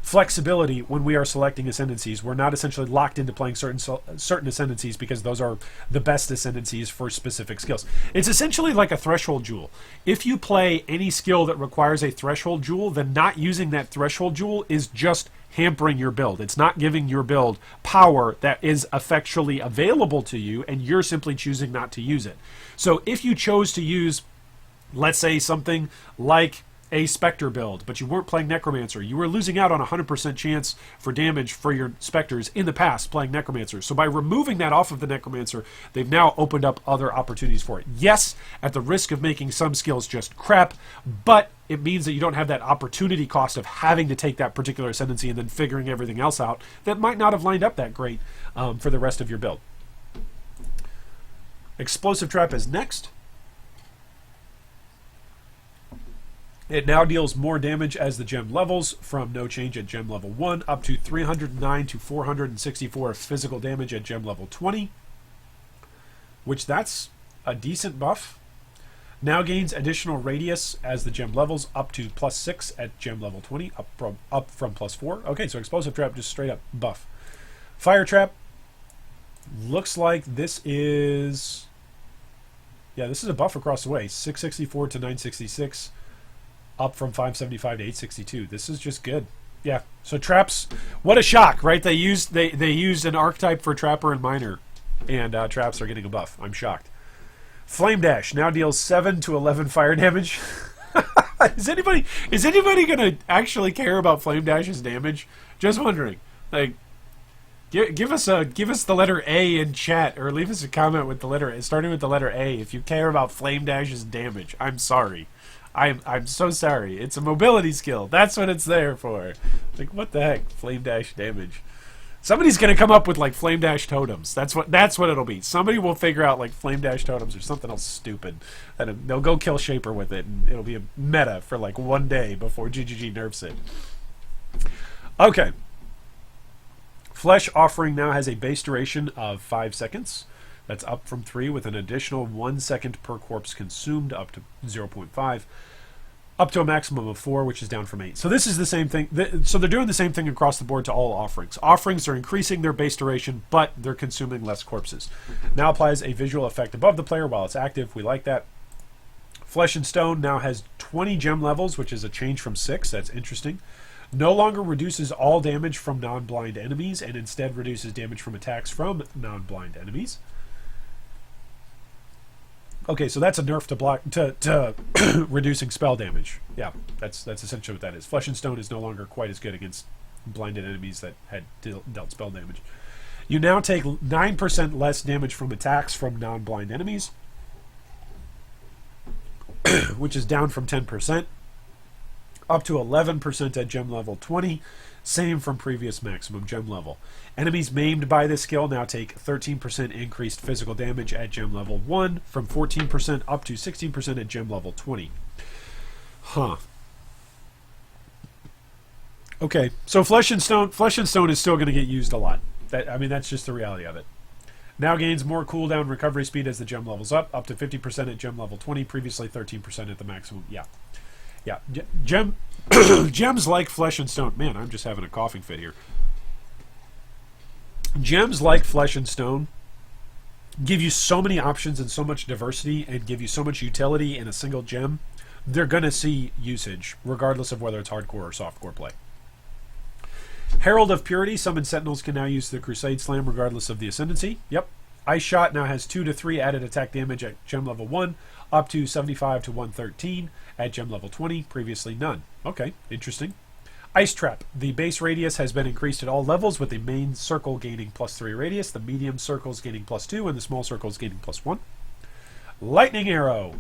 flexibility when we are selecting Ascendancies. We're not essentially locked into playing certain Ascendancies because those are the best Ascendancies for specific skills. It's essentially like a Threshold Jewel. If you play any skill that requires a Threshold Jewel, then not using that Threshold Jewel is just hampering your build. It's not giving your build power that is effectually available to you, and you're simply choosing not to use it. So if you chose to use, let's say, something like a Spectre build, but you weren't playing Necromancer, you were losing out on 100% chance for damage for your Spectres in the past playing Necromancer. So by removing that off of the Necromancer, they've now opened up other opportunities for it. Yes, at the risk of making some skills just crap, but it means that you don't have that opportunity cost of having to take that particular Ascendancy and then figuring everything else out that might not have lined up that great for the rest of your build. Explosive Trap is next. It now deals more damage as the gem levels, from no change at gem level 1 up to 309 to 464 physical damage at gem level 20, which that's a decent buff. Now gains additional radius as the gem levels, up to +6 at gem level 20, up from +4. Okay, so Explosive Trap just straight up buff. Fire Trap looks like this is, yeah, this is a buff across the way, 664 to 966. Up from 575 to 862. This is just good. Yeah. So traps, what a shock, right? They used an archetype for Trapper and Miner, and traps are getting a buff. I'm shocked. Flame Dash now deals 7 to 11 fire damage. Is anybody gonna actually care about Flame Dash's damage? Just wondering. Like, give us the letter A in chat, or leave us a comment with the letter A, starting with the letter A, if you care about Flame Dash's damage. I'm sorry. I'm so sorry. It's a mobility skill. That's what it's there for. Like, what the heck? Flame Dash damage. Somebody's gonna come up with like Flame Dash totems. That's what it'll be. Somebody will figure out like Flame Dash totems or something else stupid. And they'll go kill Shaper with it, and it'll be a meta for like one day before GGG nerfs it. Okay. Flesh Offering now has a base duration of 5 seconds. That's up from 3 with an additional 1 second per corpse consumed, up to 0.5. Up to a maximum of 4, which is down from 8. So this is the same thing. So they're doing the same thing across the board to all offerings. Offerings are increasing their base duration, but they're consuming less corpses. Now applies a visual effect above the player while it's active. We like that. Flesh and Stone now has 20 gem levels, which is a change from 6. That's interesting. No longer reduces all damage from non-blind enemies, and instead reduces damage from attacks from non-blind enemies. Okay, so that's a nerf to block to reducing spell damage. Yeah, that's essentially what that is. Flesh and Stone is no longer quite as good against blinded enemies that had dealt spell damage. You now take 9% less damage from attacks from non-blind enemies, which is down from 10%, up to 11% at gem level 20, same from previous maximum gem level. Enemies maimed by this skill now take 13% increased physical damage at gem level 1, from 14% up to 16% at gem level 20. Huh. Okay, so Flesh and Stone is still going to get used a lot. That's just the reality of it. Now gains more cooldown recovery speed as the gem levels up to 50% at gem level 20, previously 13% at the maximum. Yeah. Gems like Flesh and Stone. Man, I'm just having a coughing fit here. Gems like Flesh and Stone give you so many options and so much diversity and give you so much utility in a single gem. They're going to see usage, regardless of whether it's hardcore or softcore play. Herald of Purity. Summoned Sentinels can now use the Crusade Slam regardless of the Ascendancy. Yep. Ice Shot now has 2 to 3 added attack damage at gem level 1, up to 75 to 113 at gem level 20, previously none. Okay, interesting. Ice Trap. The base radius has been increased at all levels, with the main circle gaining +3 radius, the medium circles gaining +2, and the small circles gaining +1. Lightning Arrow.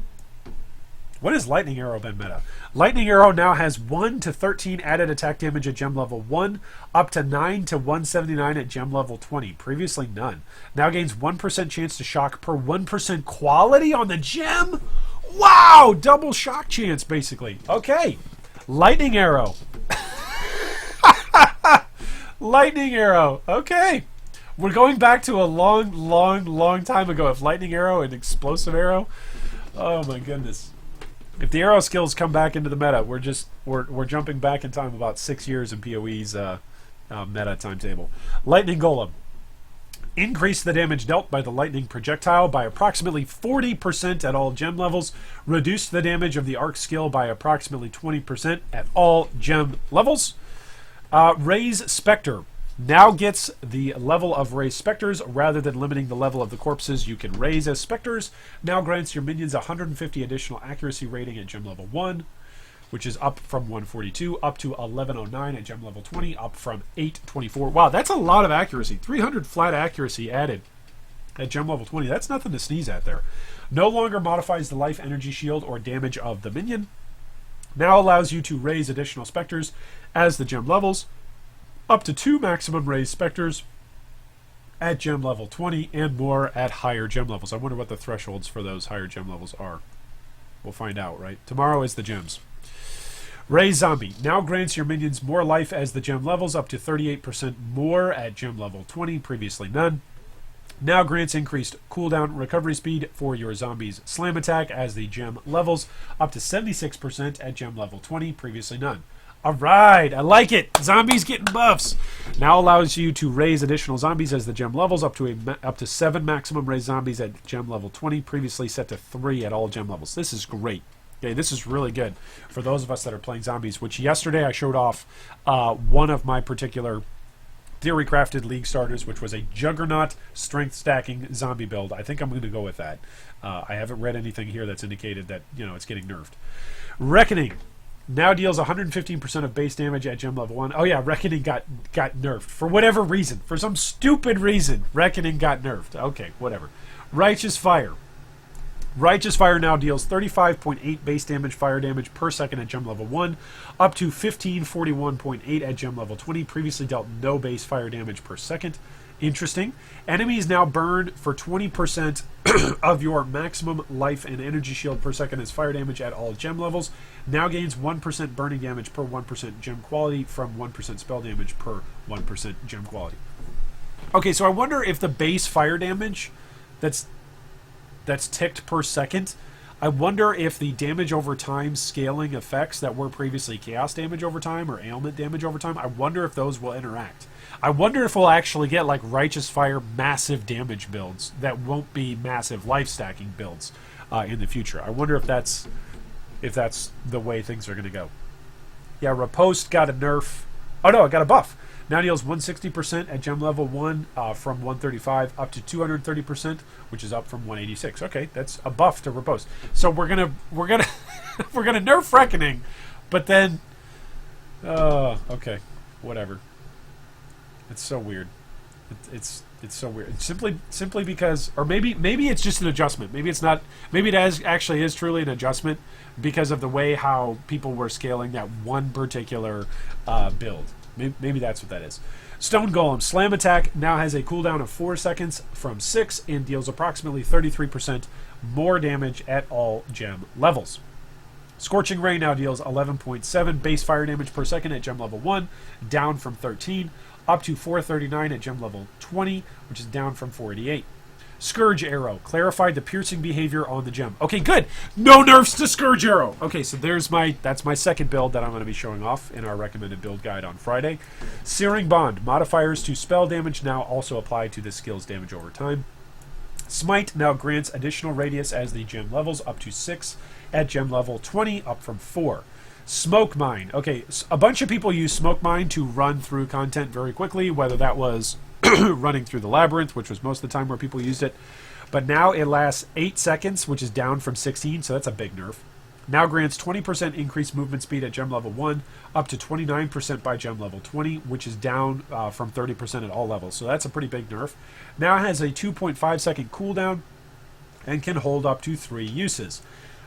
What has Lightning Arrow been meta? Lightning Arrow now has 1 to 13 added attack damage at gem level 1, up to 9 to 179 at gem level 20. Previously none. Now gains 1% chance to shock per 1% quality on the gem? Wow! Double shock chance, basically. Okay. Lightning Arrow. Lightning Arrow. Okay. We're going back to a long time ago. If Lightning Arrow and Explosive Arrow. Oh my goodness. If the arrow skills come back into the meta, we're jumping back in time about 6 years in PoE's meta timetable. Lightning Golem. Increase the damage dealt by the lightning projectile by approximately 40% at all gem levels. Reduce the damage of the arc skill by approximately 20% at all gem levels. Raise Spectre. Now gets the level of raised specters rather than limiting the level of the corpses you can raise as specters. Now grants your minions 150 additional accuracy rating at gem level 1, which is up from 142, up to 1109 at gem level 20, up from 824. Wow, that's a lot of accuracy. 300 flat accuracy added at gem level 20. That's nothing to sneeze at there. No longer modifies the life, energy, shield, or damage of the minion. Now allows you to raise additional specters as the gem levels. Up to 2 maximum raised specters at gem level 20 and more at higher gem levels. I wonder what the thresholds for those higher gem levels are. We'll find out, right? Tomorrow is the gems. Raise Zombie. Now grants your minions more life as the gem levels, up to 38% more at gem level 20, previously none. Now grants increased cooldown recovery speed for your zombies' slam attack as the gem levels, up to 76% at gem level 20, previously none. Alright, I like it. Zombies getting buffs. Now allows you to raise additional zombies as the gem levels, up to 7 maximum raised zombies at gem level 20, previously set to 3 at all gem levels. This is great. Okay, this is really good for those of us that are playing zombies, which yesterday I showed off one of my particular theory crafted league starters, which was a juggernaut strength stacking zombie build. I think I'm going to go with that. I haven't read anything here that's indicated that, it's getting nerfed. Reckoning. Now deals 115% of base damage at gem level 1. Oh yeah, Reckoning got nerfed. For whatever reason. For some stupid reason, Reckoning got nerfed. Okay, whatever. Righteous Fire. Righteous Fire now deals 35.8 base damage fire damage per second at gem level 1, up to 1541.8 at gem level 20. Previously dealt no base fire damage per second. Interesting. Enemies now burn for 20% of your maximum life and energy shield per second as fire damage at all gem levels. Now gains 1% burning damage per 1% gem quality from 1% spell damage per 1% gem quality. Okay, so I wonder if the base fire damage that's ticked per second, I wonder if the damage over time scaling effects that were previously chaos damage over time or ailment damage over time, I wonder if those will interact. I wonder if we'll actually get like Righteous Fire massive damage builds that won't be massive life stacking builds in the future. I wonder if that's the way things are going to go. Yeah, Riposte got a nerf. Oh no, it got a buff. Now deals 160% at gem level 1 from 135 up to 230%, which is up from 186. Okay, that's a buff to Riposte. So we're gonna we're gonna nerf Reckoning, but then okay, whatever. It's so weird. It's so weird. Simply because, or maybe it's just an adjustment. Maybe it's not. Maybe it actually is truly an adjustment because of the way how people were scaling that one particular build. Maybe that's what that is. Stone Golem. Slam attack now has a cooldown of 4 seconds from 6 and deals approximately 33% more damage at all gem levels. Scorching Ray now deals 11.7 base fire damage per second at gem level 1, down from 13, up to 439 at gem level 20, which is down from 488. Scourge Arrow. Clarified the piercing behavior on the gem. Okay, good. No nerfs to Scourge Arrow. Okay, so that's my second build that I'm going to be showing off in our recommended build guide on Friday. Searing Bond. Modifiers to spell damage now also apply to the skill's damage over time. Smite now grants additional radius as the gem levels, up to 6 at gem level 20, up from 4. Smoke Mine. Okay, a bunch of people use Smoke Mine to run through content very quickly, whether that was running through the labyrinth, which was most of the time where people used it. But now it lasts 8 seconds, which is down from 16, so that's a big nerf. Now grants 20% increased movement speed at gem level 1, up to 29% by gem level 20, which is down from 30% at all levels. So that's a pretty big nerf. Now has a 2.5 second cooldown and can hold up to 3 uses.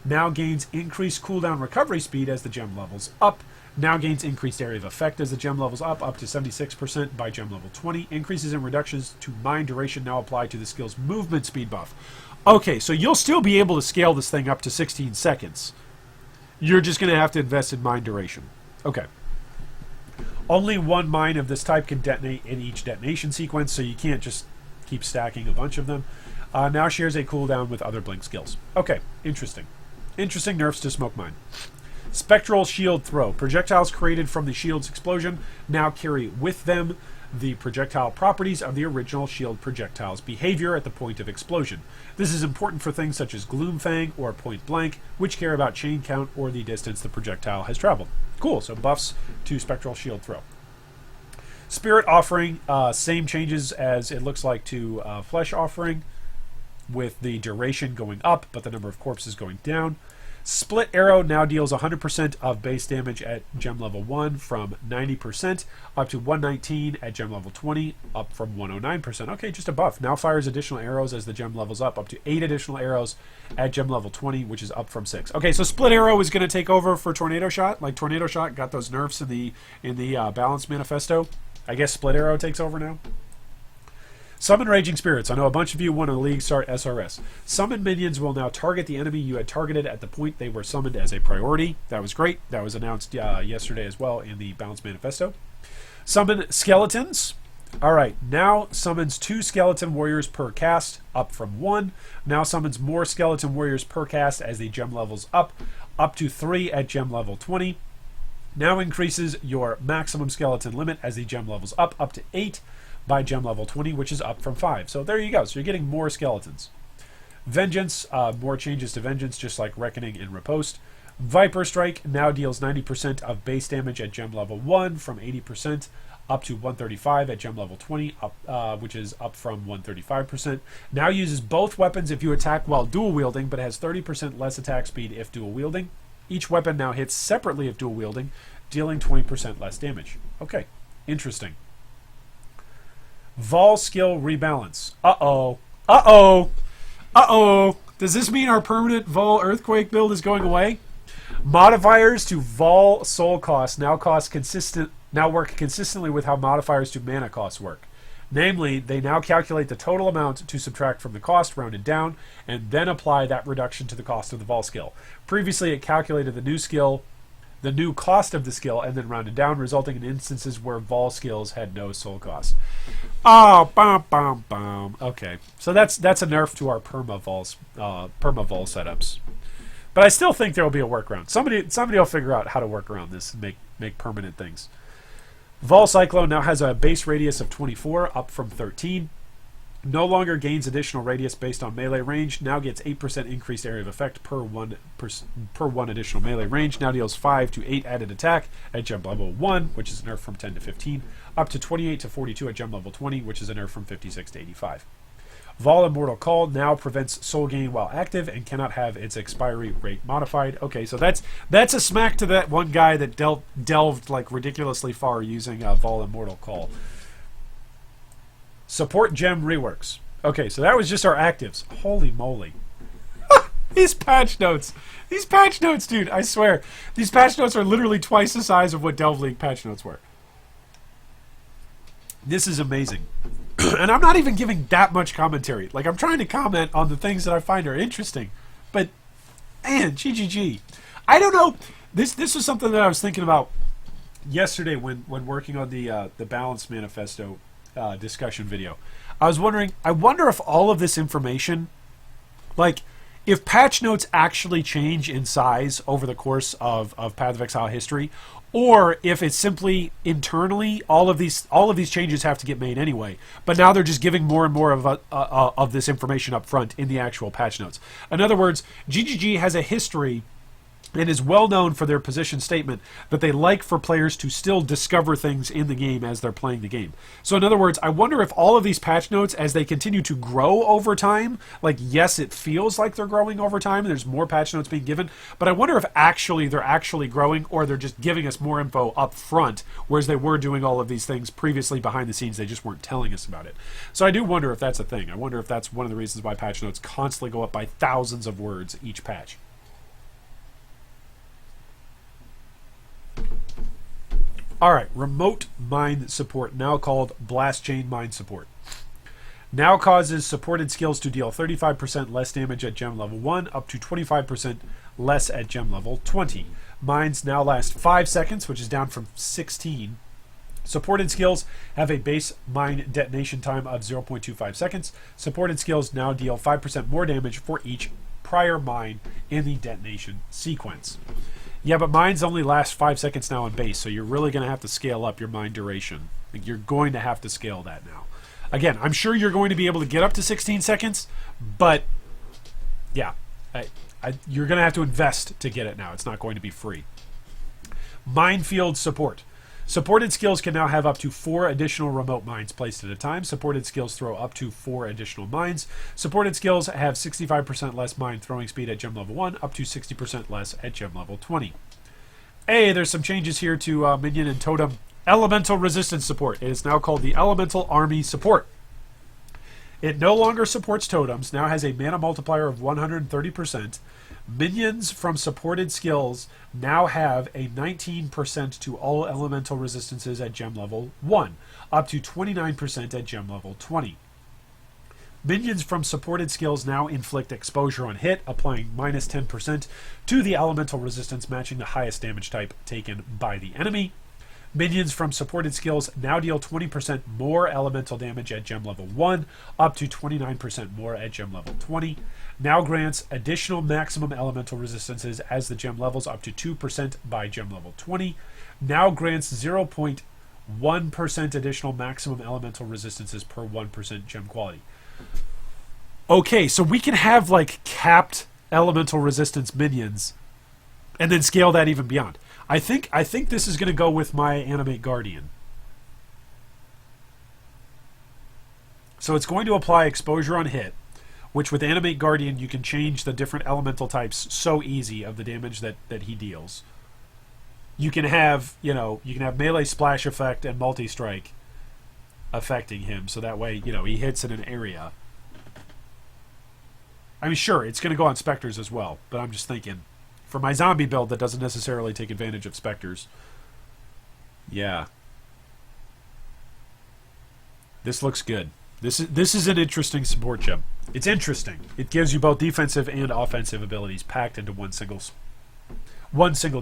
Now gains increased cooldown recovery speed as the gem levels up. Now gains increased area of effect as the gem levels up to 76% by gem level 20. Increases and reductions to mine duration now apply to the skill's movement speed buff. Okay, so you'll still be able to scale this thing up to 16 seconds. You're just going to have to invest in mine duration. Okay. Only one mine of this type can detonate in each detonation sequence, so you can't just keep stacking a bunch of them. Now shares a cooldown with other blink skills. Okay, interesting. Interesting nerfs to smoke mine. Spectral shield throw. Projectiles created from the shield's explosion now carry with them the projectile properties of the original shield projectile's behavior at the point of explosion. This is important for things such as Gloomfang or Point Blank, which care about chain count or the distance the projectile has traveled. Cool, so buffs to Spectral Shield Throw. Spirit Offering, same changes as it looks like to Flesh Offering, with the duration going up, but the number of corpses going down. Split Arrow now deals 100% of base damage at gem level 1 from 90% up to 119 at gem level 20, up from 109%. Okay, just a buff. Now fires additional arrows as the gem levels up to 8 additional arrows at gem level 20, which is up from 6. Okay, so Split Arrow is going to take over for Tornado Shot. Like Tornado Shot got those nerfs in the Balance Manifesto. I guess Split Arrow takes over now. Summon Raging Spirits. I know a bunch of you want a League Start SRS. Summon minions will now target the enemy you had targeted at the point they were summoned as a priority. That was great. That was announced yesterday as well in the Balance Manifesto. Summon Skeletons. Alright, now summons 2 Skeleton Warriors per cast, up from 1. Now summons more Skeleton Warriors per cast as the gem levels up to 3 at gem level 20. Now increases your maximum skeleton limit as the gem levels up to 8. By gem level 20, which is up from 5. So there you go. So you're getting more skeletons. Vengeance, more changes to Vengeance, just like Reckoning and Riposte. Viper Strike now deals 90% of base damage at gem level 1 from 80% up to 135 at gem level 20, which is up from 135%. Now uses both weapons if you attack while dual wielding, but has 30% less attack speed if dual wielding. Each weapon now hits separately if dual wielding, dealing 20% less damage. Okay, interesting. Vol skill rebalance. Uh-oh. Uh-oh. Uh-oh. Does this mean our permanent Vol Earthquake build is going away? Modifiers to Vol soul cost now work consistently with how modifiers to mana costs work. Namely, they now calculate the total amount to subtract from the cost, rounded down, and then apply that reduction to the cost of the Vol skill. Previously, it calculated the new cost of the skill, and then rounded down, resulting in instances where Vol skills had no soul cost. Oh, bum, bum, bum. Okay, so that's a nerf to our perma-Vol setups. But I still think there will be a workaround. Somebody will figure out how to work around this and make permanent things. Vol Cyclone now has a base radius of 24, up from 13. No longer gains additional radius based on melee range. Now gets 8% increased area of effect per one additional melee range. Now deals 5 to 8 added attack at gem level 1, which is a nerf from 10 to 15. Up to 28 to 42 at gem level 20, which is a nerf from 56 to 85. Vol Immortal Call now prevents soul gain while active and cannot have its expiry rate modified. Okay, so that's a smack to that one guy that delved like ridiculously far using Vol Immortal Call. Support gem reworks. Okay, so that was just our actives. Holy moly. These patch notes. These patch notes, dude, I swear. These patch notes are literally twice the size of what Delve League patch notes were. This is amazing. And I'm not even giving that much commentary. Like, I'm trying to comment on the things that I find are interesting. But, man, GGG. I don't know. This was something that I was thinking about yesterday when working on the Balance Manifesto discussion video. I was wondering, I wonder if all of this information, like, if patch notes actually change in size over the course of Path of Exile history, or if it's simply internally all of these changes have to get made anyway, but now they're just giving more and more of this information up front in the actual patch notes. In other words, GGG has a history and is well known for their position statement that they like for players to still discover things in the game as they're playing the game. So in other words, I wonder if all of these patch notes, as they continue to grow over time, like, yes, it feels like they're growing over time, and there's more patch notes being given, but I wonder if they're actually growing, or they're just giving us more info up front, whereas they were doing all of these things previously behind the scenes, they just weren't telling us about it. So I do wonder if that's a thing. I wonder if that's one of the reasons why patch notes constantly go up by thousands of words each patch. All right, remote mine support, now called blast chain mine support. Now causes supported skills to deal 35% less damage at gem level 1, up to 25% less at gem level 20. Mines now last 5 seconds, which is down from 16. Supported skills have a base mine detonation time of 0.25 seconds. Supported skills now deal 5% more damage for each prior mine in the detonation sequence. Yeah, but mines only last 5 seconds now on base, so you're really going to have to scale up your mine duration. Like, you're going to have to scale that now. Again, I'm sure you're going to be able to get up to 16 seconds, but yeah, you're going to have to invest to get it now. It's not going to be free. Minefield support. Supported skills can now have up to 4 additional remote mines placed at a time. Supported skills throw up to 4 additional mines. Supported skills have 65% less mine throwing speed at gem level 1, up to 60% less at gem level 20. Hey, there's some changes here to minion and totem elemental resistance support. It is now called the Elemental Army Support. It no longer supports totems, now has a mana multiplier of 130%. Minions from supported skills now have a 19% to all elemental resistances at gem level 1, up to 29% at gem level 20. Minions from supported skills now inflict exposure on hit, applying minus 10% to the elemental resistance, matching the highest damage type taken by the enemy. Minions from supported skills now deal 20% more elemental damage at gem level 1, up to 29% more at gem level 20. Now grants additional maximum elemental resistances as the gem levels up to 2% by gem level 20. Now grants 0.1% additional maximum elemental resistances per 1% gem quality. Okay, so we can have like capped elemental resistance minions and then scale that even beyond. I think this is going to go with my Animate Guardian. So it's going to apply exposure on hit, which with Animate Guardian you can change the different elemental types so easy of the damage that he deals. You can have, melee splash effect and multi-strike affecting him, so that way, he hits in an area. I mean, sure, it's going to go on specters as well, but I'm just thinking, for my zombie build that doesn't necessarily take advantage of specters. Yeah. This looks good. This is an interesting support gem. It's interesting. It gives you both defensive and offensive abilities packed into one single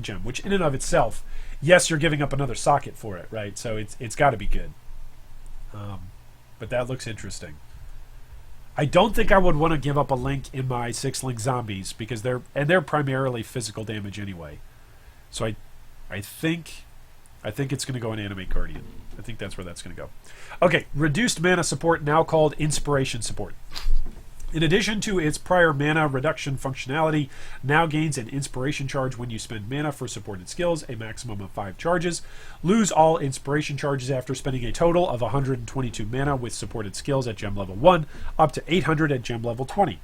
gem, which in and of itself, yes, you're giving up another socket for it, right? So it's got to be good. But that looks interesting. I don't think I would want to give up a link in my 6-link zombies because they're primarily physical damage anyway. So I think it's going to go in Animate Guardian. I think that's where that's going to go. Okay, reduced mana support, now called Inspiration support. In addition to its prior mana reduction functionality, now gains an inspiration charge when you spend mana for supported skills, a maximum of 5 charges. Lose all inspiration charges after spending a total of 122 mana with supported skills at gem level 1, up to 800 at gem level 20.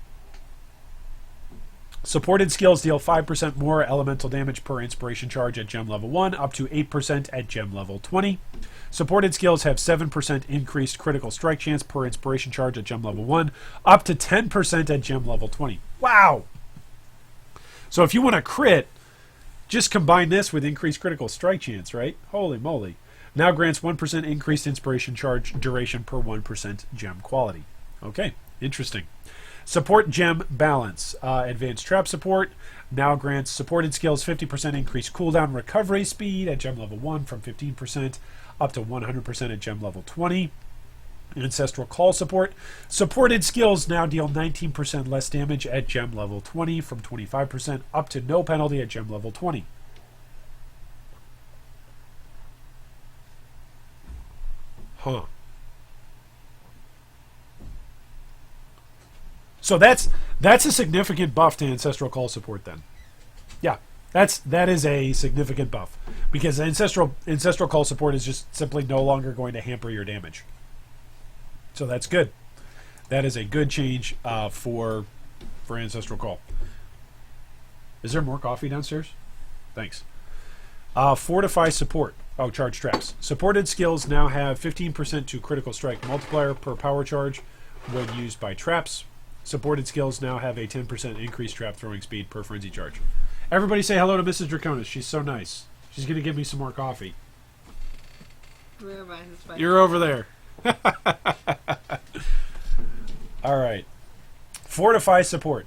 Supported skills deal 5% more elemental damage per inspiration charge at gem level 1, up to 8% at gem level 20. Supported skills have 7% increased critical strike chance per inspiration charge at gem level 1, up to 10% at gem level 20. Wow! So if you want to crit, just combine this with increased critical strike chance, right? Holy moly. Now grants 1% increased inspiration charge duration per 1% gem quality. Okay, interesting. Support gem balance. Advanced trap support now grants supported skills 50% increased cooldown recovery speed at gem level 1 from 15% up to 100% at gem level 20. Ancestral call support. Supported skills now deal 19% less damage at gem level 20 from 25% up to no penalty at gem level 20. Huh. So that's a significant buff to Ancestral Call support then. Yeah, that is a significant buff. Because Ancestral Call support is just simply no longer going to hamper your damage. So that's good. That is a good change for Ancestral Call. Is there more coffee downstairs? Thanks. Fortify support. Oh, charge traps. Supported skills now have 15% to critical strike multiplier per power charge when used by traps. Supported skills now have a 10% increased trap throwing speed per frenzy charge. Everybody say hello to Mrs. Draconis. She's so nice. She's going to give me some more coffee. Where am I? It's fine. You're over there. All right. Fortify support.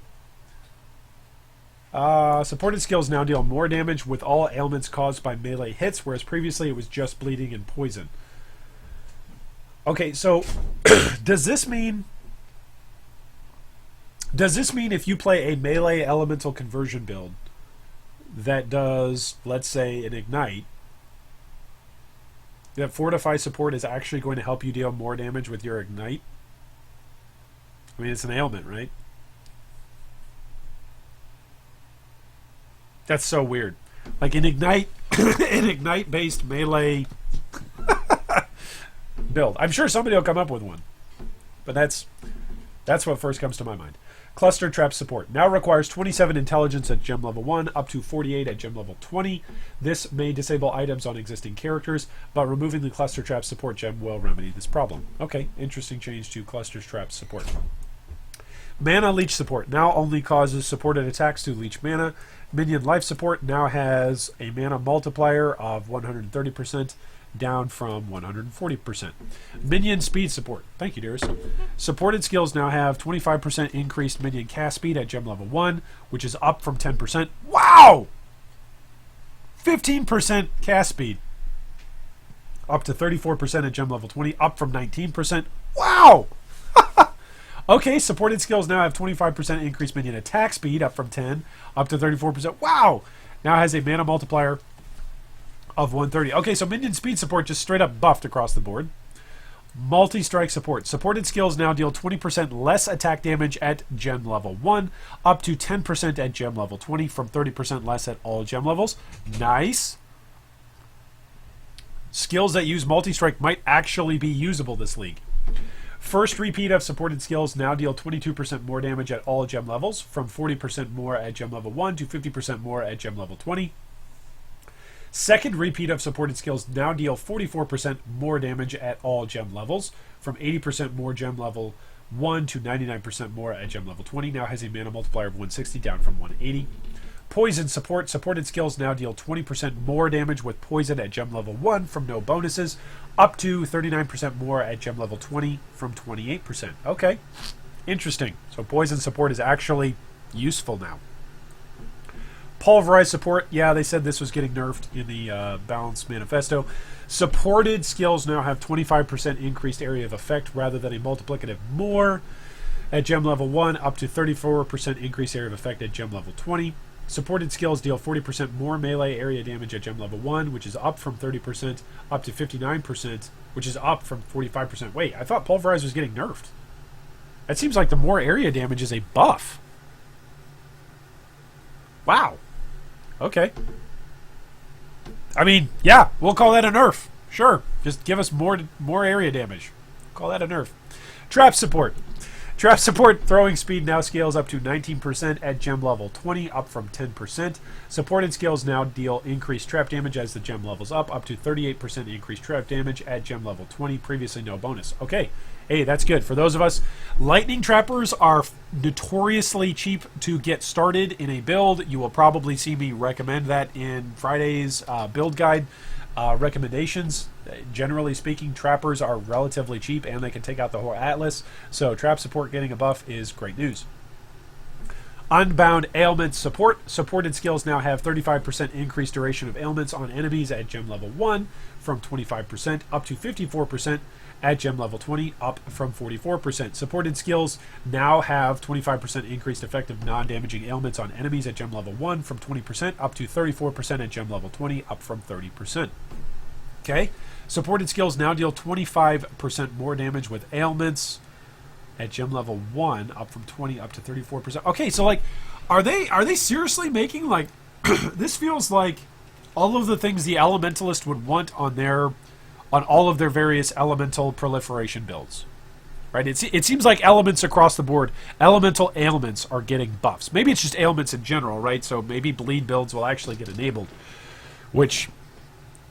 Supported skills now deal more damage with all ailments caused by melee hits, whereas previously it was just bleeding and poison. Okay, so does this mean if you play a melee elemental conversion build that does, let's say, an ignite, that fortify support is actually going to help you deal more damage with your ignite? I mean, it's an ailment, right? That's so weird. Like an ignite, an ignite-based melee build. I'm sure somebody will come up with one, but that's what first comes to my mind. Cluster trap support now requires 27 intelligence at gem level 1, up to 48 at gem level 20. This may disable items on existing characters, but removing the cluster trap support gem will remedy this problem. Okay, interesting change to cluster trap support. Mana leech support now only causes supported attacks to leech mana. Minion life support now has a mana multiplier of 130%, down from 140%. Minion speed support. Thank you, dearest. Supported skills now have 25% increased minion cast speed at gem level 1, which is up from 10%. Wow! 15% cast speed. Up to 34% at gem level 20, up from 19%. Wow! Okay, supported skills now have 25% increased minion attack speed, up from 10, up to 34%. Wow! Now has a mana multiplier of 130. Okay, so minion speed support just straight up buffed across the board. Multi-strike support. Supported skills now deal 20% less attack damage at gem level 1, up to 10% at gem level 20, from 30% less at all gem levels. Nice. Skills that use multi-strike might actually be usable this league. First repeat of supported skills now deal 22% more damage at all gem levels, from 40% more at gem level 1 to 50% more at gem level 20. Second repeat of supported skills now deal 44% more damage at all gem levels, from 80% more gem level 1 to 99% more at gem level 20. Now has a mana multiplier of 160, down from 180. Poison support. Supported skills now deal 20% more damage with poison at gem level 1 from no bonuses, up to 39% more at gem level 20 from 28%. Okay, interesting. So poison support is actually useful now. Pulverize support. Yeah, they said this was getting nerfed in the balance manifesto. Supported skills now have 25% increased area of effect rather than a multiplicative more at gem level 1, up to 34% increased area of effect at gem level 20. Supported skills deal 40% more melee area damage at gem level 1, which is up from 30%, up to 59%, which is up from 45%. Wait, I thought Pulverize was getting nerfed. That seems like the more area damage is a buff. Wow. Okay. I mean, yeah, we'll call that a nerf. Sure. Just give us more area damage. Call that a nerf. Trap support. Trap support throwing speed now scales up to 19% at gem level 20, up from 10%. Supported skills now deal increased trap damage as the gem levels up to 38% increased trap damage at gem level 20, previously no bonus. Okay, hey, that's good. For those of us, lightning trappers are notoriously cheap to get started in a build. You will probably see me recommend that in Friday's build guide recommendations. Generally speaking, trappers are relatively cheap and they can take out the whole atlas, so trap support getting a buff is great news. Unbound ailment support. Supported skills now have 35% increased duration of ailments on enemies at gem level 1, from 25% up to 54% at gem level 20, up from 44%. Supported skills now have 25% increased effective non-damaging ailments on enemies at gem level 1, from 20% up to 34% at gem level 20, up from 30%. Okay, supported skills now deal 25% more damage with ailments at gem level 1, up from 20 up to 34%. Okay, so like, are they seriously making like this feels like all of the things the elementalist would want on all of their various elemental proliferation builds, right? It seems like elements across the board, elemental ailments are getting buffs. Maybe it's just ailments in general, right? So maybe bleed builds will actually get enabled, which,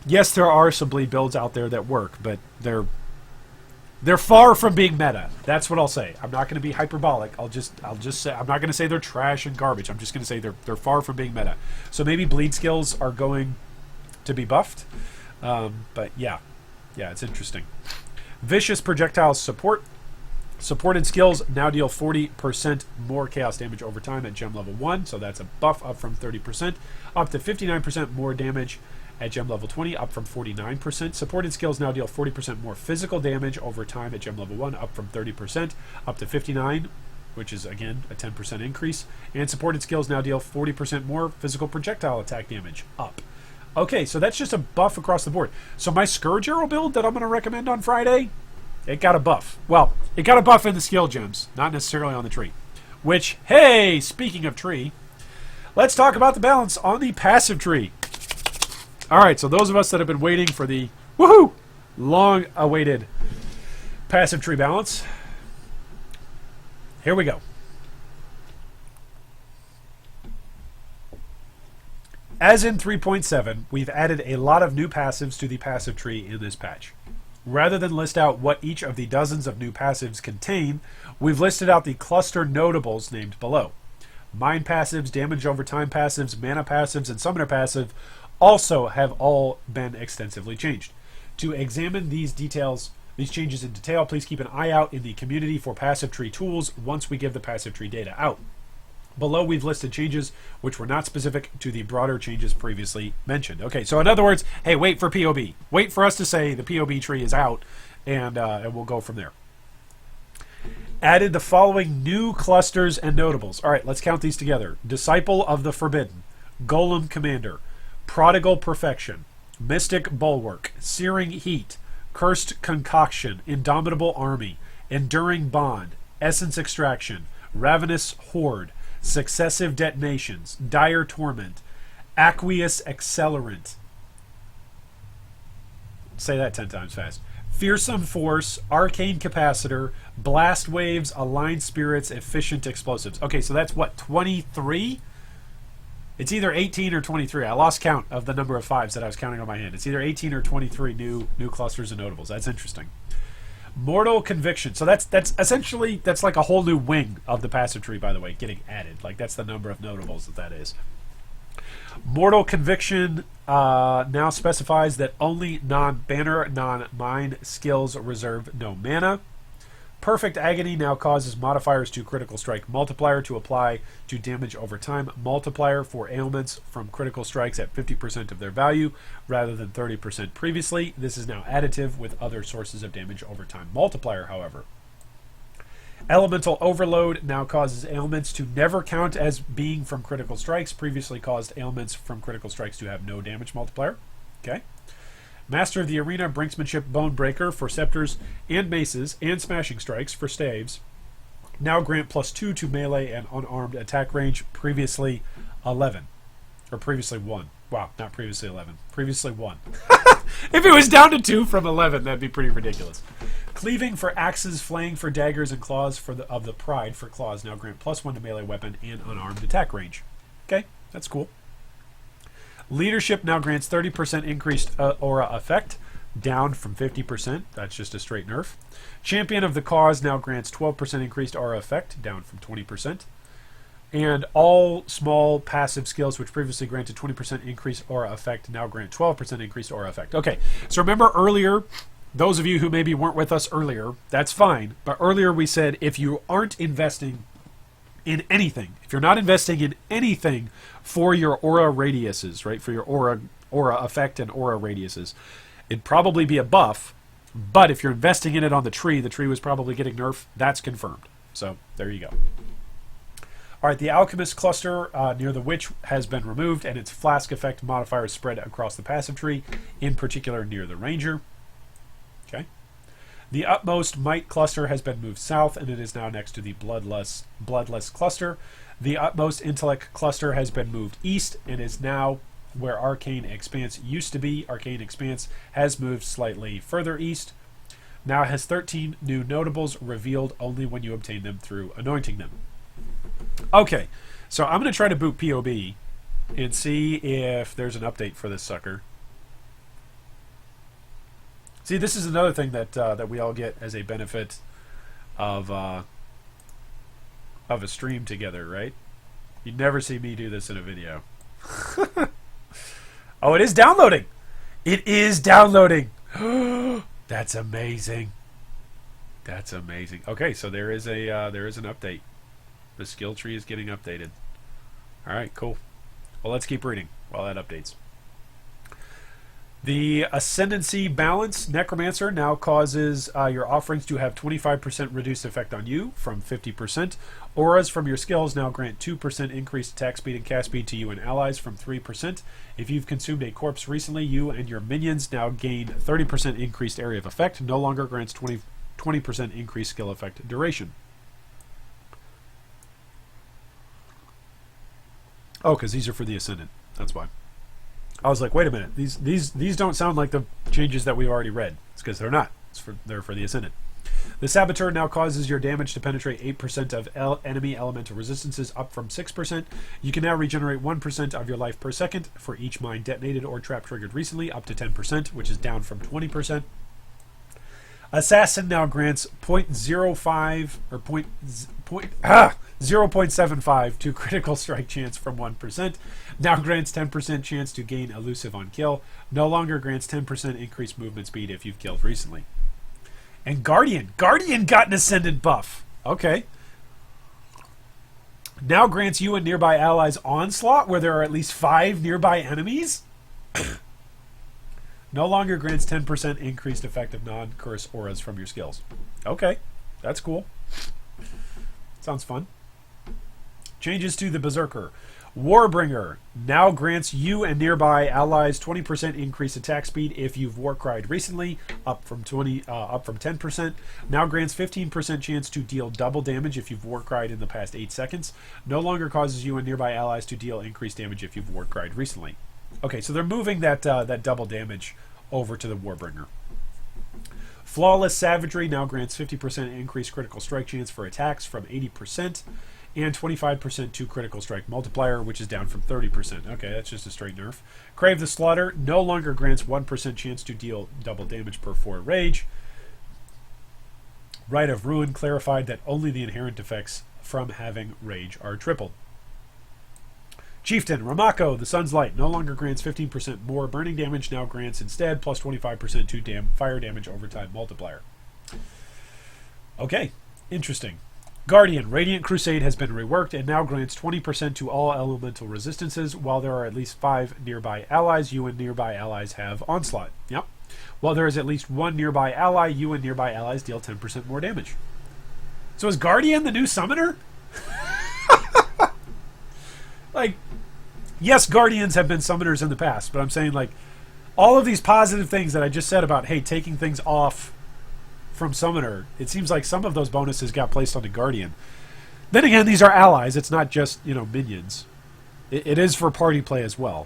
yes, there are some bleed builds out there that work, but they're far from being meta. That's what I'll say. I'm not going to be hyperbolic. I'll just say I'm not going to say they're trash and garbage. I'm just going to say they're far from being meta. So maybe bleed skills are going to be buffed, but yeah. Yeah, it's interesting. Vicious projectile support. Supported skills now deal 40% more chaos damage over time at gem level 1, so that's a buff up from 30%, up to 59% more damage at gem level 20, up from 49%. Supported skills now deal 40% more physical damage over time at gem level 1, up from 30%, up to 59, which is, again, a 10% increase. And supported skills now deal 40% more physical projectile attack damage, up. Okay, so that's just a buff across the board. So my Scourge Arrow build that I'm going to recommend on Friday, it got a buff. Well, it got a buff in the skill gems, not necessarily on the tree. Which, hey, speaking of tree, let's talk about the balance on the passive tree. All right, so those of us that have been waiting for the, woohoo, long-awaited passive tree balance, here we go. As in 3.7, we've added a lot of new passives to the passive tree in this patch. Rather than list out what each of the dozens of new passives contain, we've listed out the cluster notables named below. Mind passives, damage over time passives, mana passives, and summoner passive also have all been extensively changed. To examine these changes in detail, please keep an eye out in the community for passive tree tools once we give the passive tree data out. Below, we've listed changes which were not specific to the broader changes previously mentioned. Okay, so in other words, hey, wait for POB. Wait for us to say the POB tree is out, and we'll go from there. Added the following new clusters and notables. All right, let's count these together. Disciple of the Forbidden, Golem Commander, Prodigal Perfection, Mystic Bulwark, Searing Heat, Cursed Concoction, Indomitable Army, Enduring Bond, Essence Extraction, Ravenous Horde, Successive Detonations, Dire Torment, Aqueous Accelerant. Say that 10 times fast. Fearsome Force, Arcane Capacitor, Blast Waves, Aligned Spirits, Efficient Explosives. Okay, so that's what, 23? It's either 18 or 23. I lost count of the number of fives that I was counting on my hand. It's either 18 or 23 new clusters and notables. That's interesting. Mortal Conviction. So that's essentially, that's like a whole new wing of the passive tree, by the way, getting added. Like, that's the number of notables that is. Mortal Conviction now specifies that only non-banner, non-mind skills reserve no mana. Perfect Agony now causes modifiers to Critical Strike Multiplier to apply to damage over time multiplier for ailments from critical strikes at 50% of their value rather than 30% previously. This is now additive with other sources of damage over time multiplier, however. Elemental Overload now causes ailments to never count as being from critical strikes. Previously caused ailments from critical strikes to have no damage multiplier. Okay. Master of the Arena, Brinksmanship Bonebreaker for scepters and maces and smashing strikes for staves. Now grant +2 to melee and unarmed attack range. Previously 11. Or previously 1. Wow, not previously 11. Previously 1. If it was down to 2 from 11, that'd be pretty ridiculous. Cleaving for axes, flaying for daggers, and claws of the pride for claws. Now grant +1 to melee weapon and unarmed attack range. Okay, that's cool. Leadership now grants 30% increased aura effect, down from 50%. That's just a straight nerf. Champion of the Cause now grants 12% increased aura effect, down from 20%. And all small passive skills, which previously granted 20% increased aura effect, now grant 12% increased aura effect. Okay, so remember earlier, those of you who maybe weren't with us earlier, that's fine. But earlier we said if you aren't investing in anything, if you're not investing in anything for your aura radiuses, right, for your aura effect and aura radiuses, it'd probably be a buff. But if you're investing in it on the tree was probably getting nerfed. That's confirmed. So there you go. All right, the Alchemist cluster near the Witch has been removed, and its flask effect modifier is spread across the passive tree, in particular near the Ranger. Okay. The Utmost Might cluster has been moved south, and it is now next to the Bloodless cluster. The Utmost Intellect cluster has been moved east, and is now where Arcane Expanse used to be. Arcane Expanse has moved slightly further east. Now it has 13 new notables revealed only when you obtain them through anointing them. Okay, so I'm going to try to boot POB and see if there's an update for this sucker. See, this is another thing that we all get as a benefit of a stream together, right? You'd never see me do this in a video. Oh, it is downloading! It is downloading! That's amazing. That's amazing. Okay, so there is an update. The skill tree is getting updated. All right, cool. Well, let's keep reading while that updates. The Ascendancy balance Necromancer now causes your offerings to have 25% reduced effect on you from 50%. Auras from your skills now grant 2% increased attack speed and cast speed to you and allies from 3%. If you've consumed a corpse recently, you and your minions now gain 30% increased area of effect. No longer grants 20% increased skill effect duration. Oh, because these are for the Ascendant. That's why. I was like, wait a minute. These don't sound like the changes that we've already read. It's because they're not. They're for the Ascendant. The Saboteur now causes your damage to penetrate 8% of enemy elemental resistances, up from 6%. You can now regenerate 1% of your life per second for each mine detonated or trap triggered recently, up to 10%, which is down from 20%. Assassin now grants 0.05 or 0.75 to critical strike chance from 1%. Now grants 10% chance to gain elusive on kill. No longer grants 10% increased movement speed if you've killed recently. And Guardian got an Ascendant buff. Okay. Now grants you and nearby allies onslaught where there are at least 5 nearby enemies. No longer grants 10% increased effect of non-curse auras from your skills. Okay, that's cool. Sounds fun. Changes to the Berserker. Warbringer now grants you and nearby allies 20% increased attack speed if you've warcried recently, up from 10%. Now grants 15% chance to deal double damage if you've warcried in the past 8 seconds. No longer causes you and nearby allies to deal increased damage if you've warcried recently. Okay, so they're moving that double damage over to the Warbringer. Flawless Savagery now grants 50% increased critical strike chance for attacks from 80%, and 25% to critical strike multiplier, which is down from 30%. Okay, that's just a straight nerf. Crave the Slaughter no longer grants 1% chance to deal double damage per 4 rage. Rite of Ruin clarified that only the inherent effects from having rage are tripled. Chieftain Ramako, the Sun's Light, no longer grants 15% more burning damage, now grants instead plus 25% to fire damage overtime multiplier. Okay, interesting. Guardian, Radiant Crusade has been reworked and now grants 20% to all elemental resistances. While there are at least 5 nearby allies, you and nearby allies have Onslaught. Yep. While there is at least 1 nearby ally, you and nearby allies deal 10% more damage. So is Guardian the new summoner? Like, yes, Guardians have been summoners in the past, but I'm saying, like, all of these positive things that I just said about, hey, taking things off from summoner, it seems like some of those bonuses got placed on the Guardian. Then again, these are allies. It's not just, minions. It is for party play as well.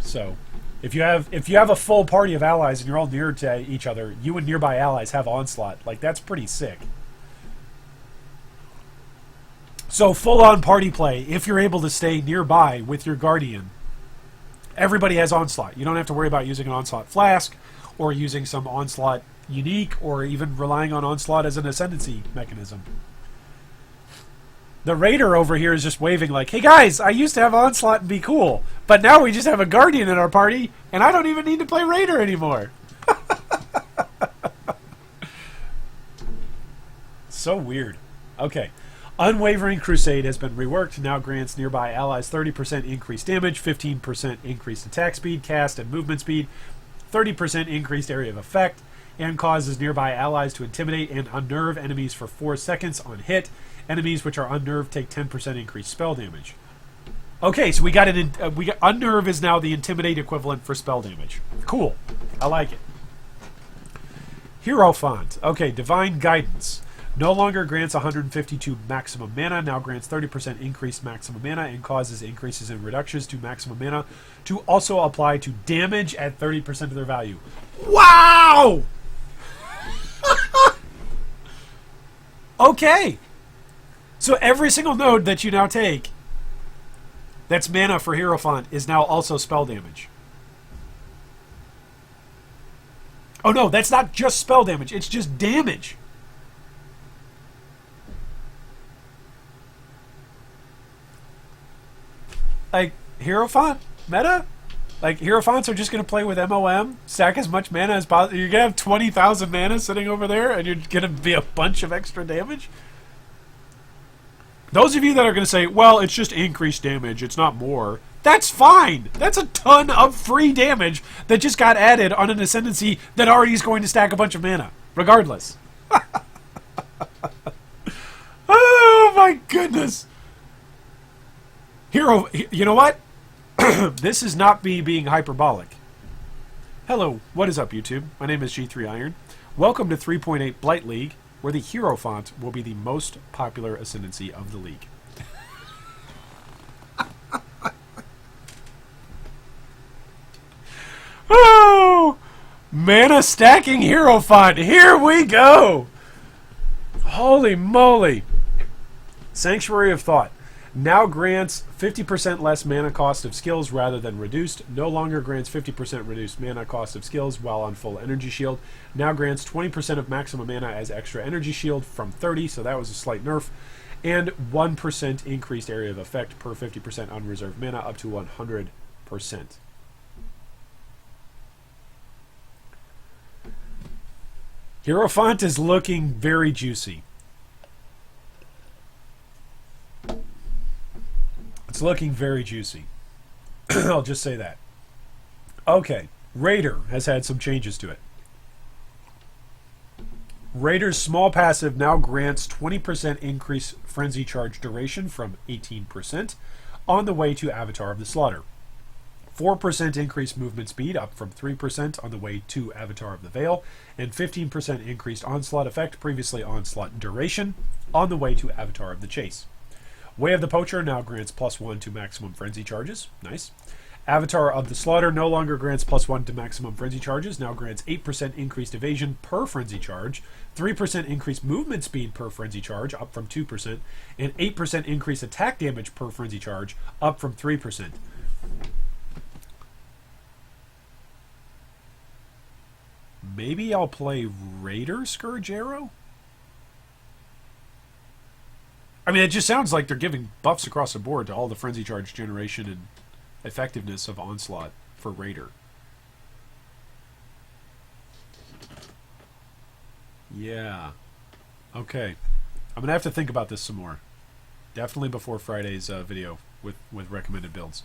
So, if you have a full party of allies and you're all near to each other, you and nearby allies have Onslaught. Like, that's pretty sick. So full-on party play, if you're able to stay nearby with your Guardian, everybody has Onslaught. You don't have to worry about using an Onslaught Flask or using some Onslaught Unique or even relying on Onslaught as an Ascendancy mechanism. The Raider over here is just waving like, hey guys, I used to have Onslaught and be cool, but now we just have a Guardian in our party, and I don't even need to play Raider anymore. So weird. Okay. Unwavering Crusade has been reworked, now grants nearby allies 30% increased damage, 15% increased attack speed, cast and movement speed, 30% increased area of effect, and causes nearby allies to intimidate and unnerve enemies for 4 seconds on hit. Enemies which are unnerved take 10% increased spell damage. Okay, so we got unnerve is now the intimidate equivalent for spell damage. Cool. I like it. Hierophant. Okay, Divine Guidance. No longer grants 152 maximum mana, now grants 30% increased maximum mana and causes increases and reductions to maximum mana to also apply to damage at 30% of their value. Wow! Okay. So every single node that you now take that's mana for Hierophant is now also spell damage. Oh no, that's not just spell damage, it's just damage. Like, Hierophant? Meta? Like, Hierophants are just going to play with MOM, stack as much mana as possible. You're going to have 20,000 mana sitting over there, and you're going to be a bunch of extra damage? Those of you that are going to say, well, it's just increased damage, it's not more. That's fine! That's a ton of free damage that just got added on an Ascendancy that already is going to stack a bunch of mana, regardless. Oh my goodness! Hero, you know what? This is not me being hyperbolic. Hello, what is up, YouTube? My name is G3Iron. Welcome to 3.8 Blight League, where the Hierophant will be the most popular Ascendancy of the league. Oh! Mana stacking Hierophant! Here we go! Holy moly! Sanctuary of Thought. Now grants 50% less mana cost of skills rather than reduced. No longer grants 50% reduced mana cost of skills while on full energy shield. Now grants 20% of maximum mana as extra energy shield from 30, so that was a slight nerf. And 1% increased area of effect per 50% unreserved mana up to 100%. Hierophant is looking very juicy. It's looking very juicy. I'll just say that. Okay, Raider has had some changes to it. Raider's small passive now grants 20% increase frenzy charge duration from 18% on the way to Avatar of the Slaughter. 4% increased movement speed up from 3% on the way to Avatar of the Veil, and 15% increased onslaught effect, previously onslaught duration, on the way to Avatar of the Chase. Way of the Poacher now grants +1 to maximum frenzy charges. Nice. Avatar of the Slaughter no longer grants +1 to maximum frenzy charges, now grants 8% increased evasion per frenzy charge, 3% increased movement speed per frenzy charge, up from 2%, and 8% increased attack damage per frenzy charge, up from 3%. Maybe I'll play Raider Scourge Arrow? I mean, it just sounds like they're giving buffs across the board to all the frenzy charge generation and effectiveness of Onslaught for Raider. Yeah. Okay. I'm going to have to think about this some more. Definitely before Friday's video with recommended builds.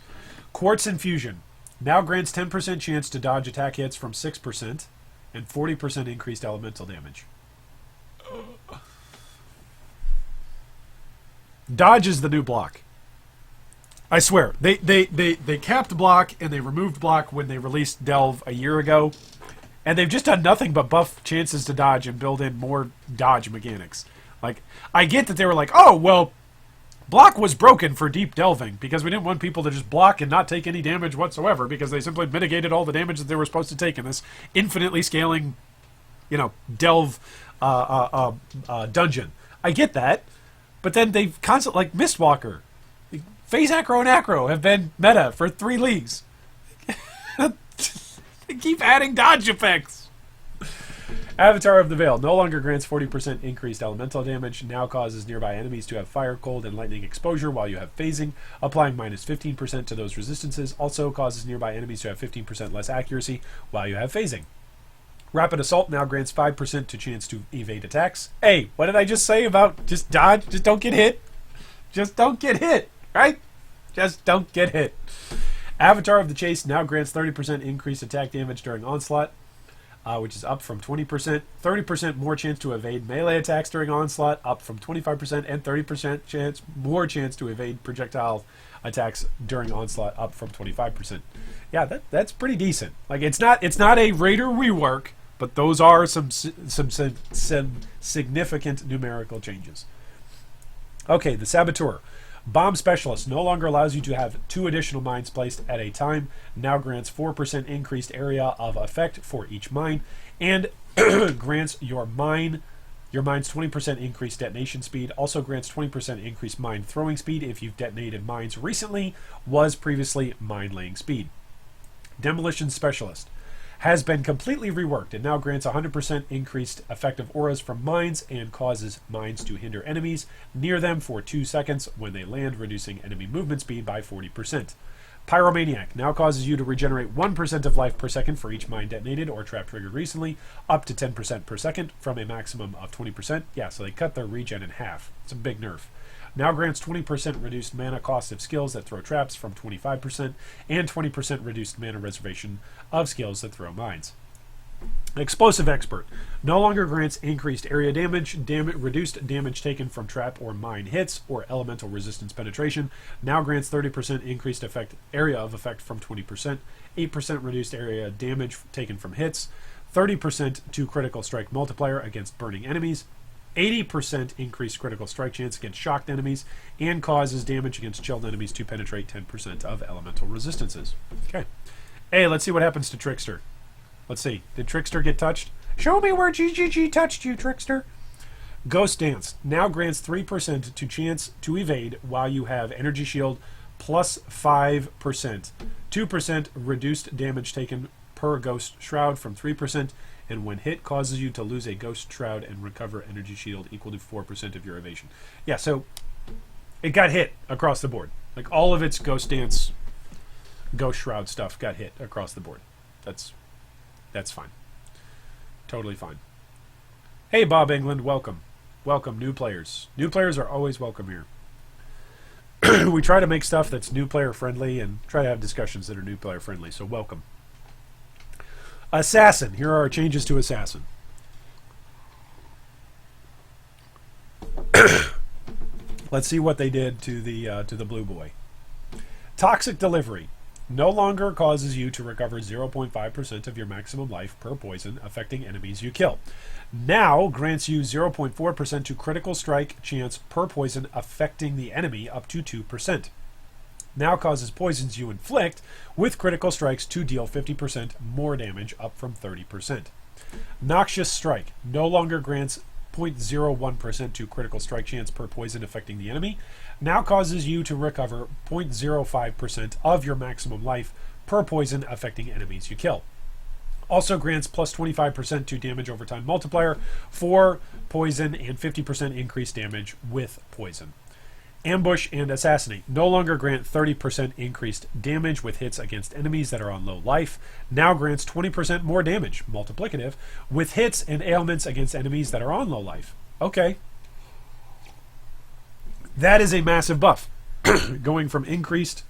Quartz Infusion now grants 10% chance to dodge attack hits from 6% and 40% increased elemental damage. Dodge is the new block. I swear. They capped block and they removed block when they released Delve a year ago. And they've just done nothing but buff chances to dodge and build in more dodge mechanics. Like, I get that they were like, oh, well, block was broken for deep delving because we didn't want people to just block and not take any damage whatsoever because they simply mitigated all the damage that they were supposed to take in this infinitely scaling, delve dungeon. I get that. But then they've constantly, like Mistwalker, Phase Acro and Acro have been meta for 3 leagues. They keep adding dodge effects. Avatar of the Veil no longer grants 40% increased elemental damage, now causes nearby enemies to have fire, cold, and lightning exposure while you have phasing, applying minus 15% to those resistances, also causes nearby enemies to have 15% less accuracy while you have phasing. Rapid Assault now grants 5% to chance to evade attacks. Hey, what did I just say about just dodge? Just don't get hit. Just don't get hit, right? Just don't get hit. Avatar of the Chase now grants 30% increased attack damage during Onslaught, which is up from 20%. 30% more chance to evade melee attacks during Onslaught, up from 25%, and 30% more chance to evade projectile attacks during Onslaught, up from 25%. Yeah, that's pretty decent. Like, it's not a Raider rework, but those are some significant numerical changes. Okay, the Saboteur. Bomb Specialist no longer allows you to have 2 additional mines placed at a time. Now grants 4% increased area of effect for each mine, and grants your mine's 20% increased detonation speed. Also grants 20% increased mine throwing speed if you've detonated mines recently, was previously mine laying speed. Demolition Specialist has been completely reworked and now grants 100% increased effective auras from mines and causes mines to hinder enemies near them for 2 seconds when they land, reducing enemy movement speed by 40%. Pyromaniac now causes you to regenerate 1% of life per second for each mine detonated or trap triggered recently, up to 10% per second from a maximum of 20%. Yeah, so they cut their regen in half. It's a big nerf. Now grants 20% reduced mana cost of skills that throw traps from 25%, and 20% reduced mana reservation of skills that throw mines. Explosive Expert no longer grants increased area damage, reduced damage taken from trap or mine hits, or elemental resistance penetration. Now grants 30% increased area of effect from 20%, 8% reduced area damage taken from hits, 30% to critical strike multiplier against burning enemies, 80% increased critical strike chance against shocked enemies, and causes damage against chilled enemies to penetrate 10% of elemental resistances. Okay. Hey, let's see what happens to Trickster. Let's see. Did Trickster get touched? Show me where GGG touched you, Trickster. Ghost Dance now grants 3% to chance to evade while you have energy shield plus 5%. 2% reduced damage taken per ghost shroud from 3%, and when hit causes you to lose a ghost shroud and recover energy shield equal to 4% of your evasion. Yeah, so it got hit across the board. Like all of its Ghost Dance, Ghost Shroud stuff got hit across the board. That's fine. Totally fine. Hey, Bob England, welcome. Welcome, new players. New players are always welcome here. We try to make stuff that's new player friendly and try to have discussions that are new player friendly, so welcome. Assassin. Here are our changes to Assassin. Let's see what they did to the blue boy. Toxic Delivery no longer causes you to recover 0.5% of your maximum life per poison affecting enemies you kill. Now grants you 0.4% to critical strike chance per poison affecting the enemy up to 2%. Now causes poisons you inflict with critical strikes to deal 50% more damage, up from 30%. Noxious Strike no longer grants 0.01% to critical strike chance per poison affecting the enemy. Now causes you to recover 0.05% of your maximum life per poison affecting enemies you kill. Also grants plus 25% to damage over time multiplier for poison and 50% increased damage with poison. Ambush and Assassinate no longer grant 30% increased damage with hits against enemies that are on low life. Now grants 20% more damage, multiplicative, with hits and ailments against enemies that are on low life. Okay. That is a massive buff. Going from increased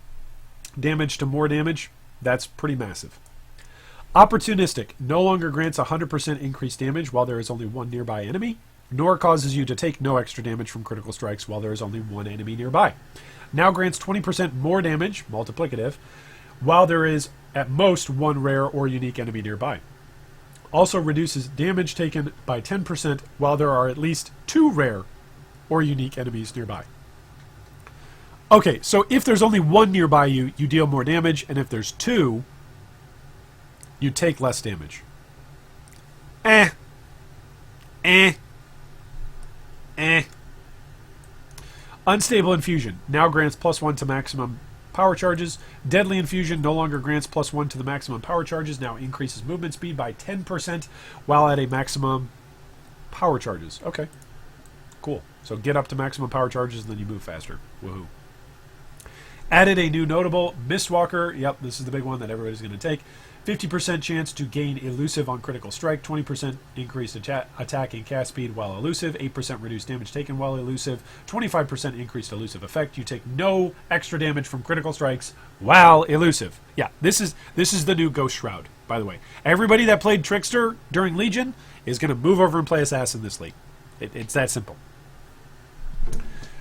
damage to more damage, that's pretty massive. Opportunistic no longer grants 100% increased damage while there is only one nearby enemy, nor causes you to take no extra damage from critical strikes while there is only one enemy nearby. Now grants 20% more damage, multiplicative, while there is at most one rare or unique enemy nearby. Also reduces damage taken by 10% while there are at least two rare or unique enemies nearby. Okay, so if there's only one nearby you, you deal more damage, and if there's two, you take less damage. Unstable Infusion now grants +1 to maximum power charges. Deadly Infusion no longer grants +1 to the maximum power charges, now increases movement speed by 10% while at a maximum power charges. Okay, cool. So get up to maximum power charges and then you move faster. Woohoo. Added a new notable, Mistwalker. Yep, this is the big one that everybody's going to take. 50% chance to gain elusive on critical strike, 20% increased attack and cast speed while elusive, 8% reduced damage taken while elusive, 25% increased elusive effect. You take no extra damage from critical strikes while elusive. Yeah, this is the new Ghost Shroud, by the way. Everybody that played Trickster during Legion is going to move over and play Assassin this league. It's that simple.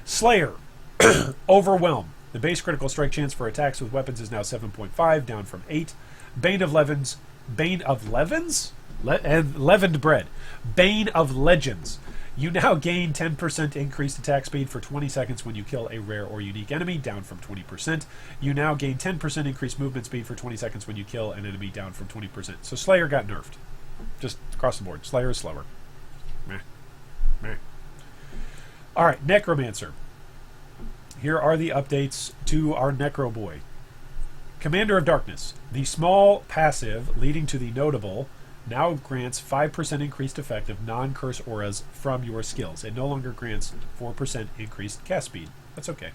Slayer. Overwhelm. The base critical strike chance for attacks with weapons is now 7.5, down from 8. Bane of Levens? And Leavened Bread. Bane of Legends. You now gain 10% increased attack speed for 20 seconds when you kill a rare or unique enemy, down from 20%. You now gain 10% increased movement speed for 20 seconds when you kill an enemy, down from 20%. So Slayer got nerfed. Just across the board. Slayer is slower. Meh. Meh. Alright, Necromancer. Here are the updates to our Necro Boy. Commander of Darkness. The small passive leading to the notable now grants 5% increased effect of non-curse auras from your skills. It no longer grants 4% increased cast speed. That's okay.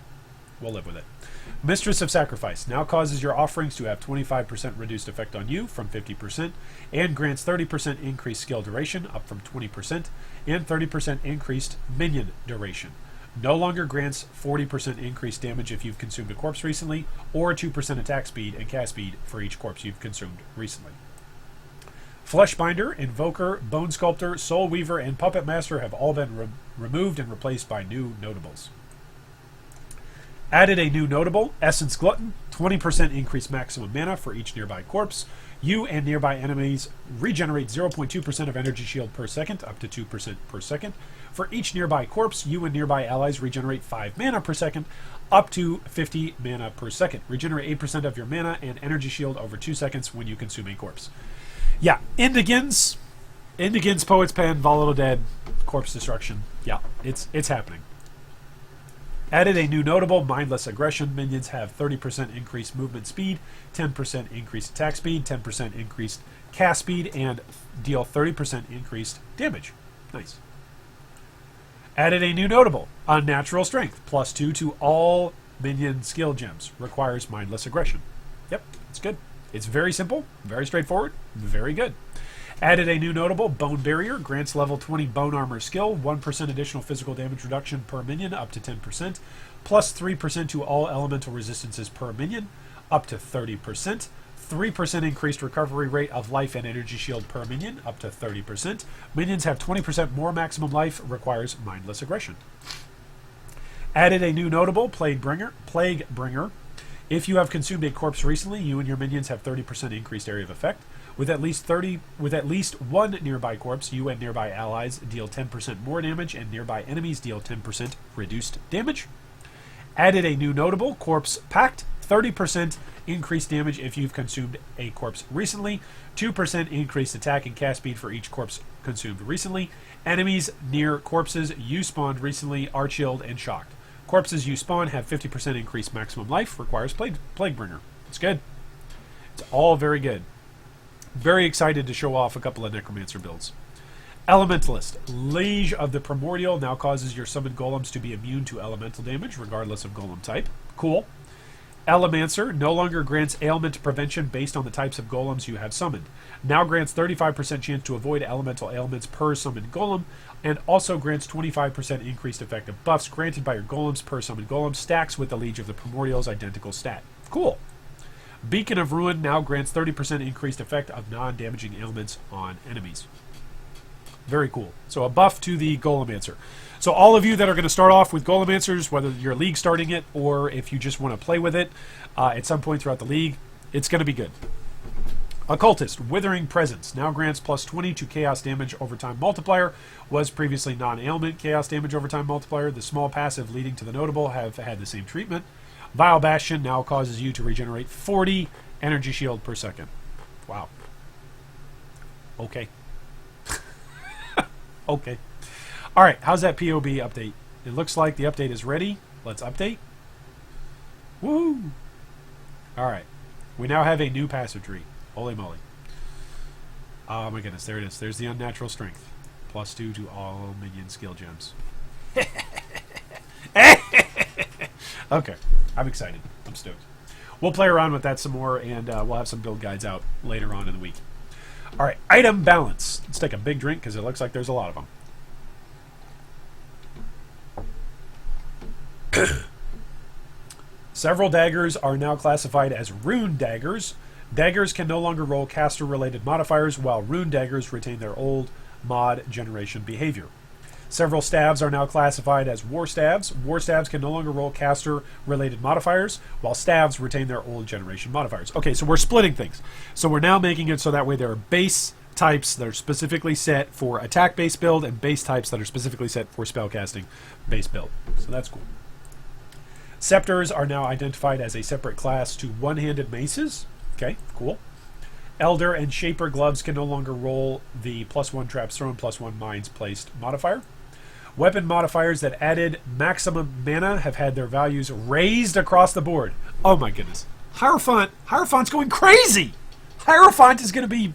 We'll live with it. Mistress of Sacrifice now causes your offerings to have 25% reduced effect on you from 50%, and grants 30% increased skill duration, up from 20%, and 30% increased minion duration. No longer grants 40% increased damage if you've consumed a corpse recently, or 2% attack speed and cast speed for each corpse you've consumed recently. Fleshbinder, Invoker, Bone Sculptor, Soul Weaver, and Puppet Master have all been removed and replaced by new notables. Added a new notable, Essence Glutton, 20% increased maximum mana for each nearby corpse. You and nearby enemies regenerate 0.2% of energy shield per second, up to 2% per second. For each nearby corpse, you and nearby allies regenerate 5 mana per second, up to 50 mana per second. Regenerate 8% of your mana and energy shield over 2 seconds when you consume a corpse. Yeah, Indigins, Poet's Pen, Volatile Dead, Corpse Destruction. Yeah, it's happening. Added a new notable, Mindless Aggression. Minions have 30% increased movement speed, 10% increased attack speed, 10% increased cast speed, and deal 30% increased damage. Nice. Added a new notable, Unnatural Strength, +2 to all minion skill gems. Requires Mindless Aggression. Yep, it's good. It's very simple, very straightforward, very good. Added a new notable, Bone Barrier, grants level 20 Bone Armor skill, 1% additional physical damage reduction per minion, up to 10%, plus 3% to all elemental resistances per minion, up to 30%, 3% increased recovery rate of life and energy shield per minion, up to 30%. Minions have 20% more maximum life, requires Mindless Aggression. Added a new notable, Plague Bringer. If you have consumed a corpse recently, you and your minions have 30% increased area of effect. With at least one nearby corpse, you and nearby allies deal 10% more damage, and nearby enemies deal 10% reduced damage. Added a new notable, Corpse Pact, 30% increased damage if you've consumed a corpse recently, 2% increased attack and cast speed for each corpse consumed recently. Enemies near corpses you spawned recently are chilled and shocked. Corpses you spawn have 50% increased maximum life, requires Plaguebringer. It's good. It's all very good. Very excited to show off a couple of Necromancer builds. Elementalist, Liege of the Primordial, now causes your summoned golems to be immune to elemental damage, regardless of golem type. Cool. Elemancer, no longer grants ailment prevention based on the types of golems you have summoned. Now grants 35% chance to avoid elemental ailments per summoned golem, and also grants 25% increased effective buffs granted by your golems per summoned golem, stacks with the Liege of the Primordial's identical stat. Cool. Beacon of Ruin now grants 30% increased effect of non-damaging ailments on enemies. Very cool. So a buff to the Golemancer. So all of you that are going to start off with Golemancers, whether you're league starting it or if you just want to play with it at some point throughout the league, it's going to be good. Occultist, Withering Presence, now grants +20 to Chaos Damage over time multiplier. Was previously non-ailment Chaos Damage over time multiplier. The small passive leading to the notable have had the same treatment. Vile Bastion now causes you to regenerate 40 energy shield per second. Wow. Okay. Okay. Alright, how's that POB update? It looks like the update is ready. Let's update. Woo! Alright. We now have a new passive tree. Holy moly. Oh my goodness, there it is. There's the Unnatural Strength. +2 to all minion skill gems. Okay. I'm excited. I'm stoked. We'll play around with that some more, and we'll have some build guides out later on in the week. All right, item balance. Let's take a big drink because it looks like there's a lot of them. Several daggers are now classified as rune daggers. Daggers can no longer roll caster-related modifiers, while rune daggers retain their old mod generation behavior. Several staves are now classified as war staves. War staves can no longer roll caster-related modifiers, while staves retain their old generation modifiers. Okay, so we're splitting things. So we're now making it so that way there are base types that are specifically set for attack-based build and base types that are specifically set for spellcasting-based build. So that's cool. Scepters are now identified as a separate class to one-handed maces. Okay, cool. Elder and Shaper gloves can no longer roll the +1 traps thrown, +1 mines placed modifier. Weapon modifiers that added maximum mana have had their values raised across the board. Oh my goodness. Hierophant's going crazy! Hierophant is going to be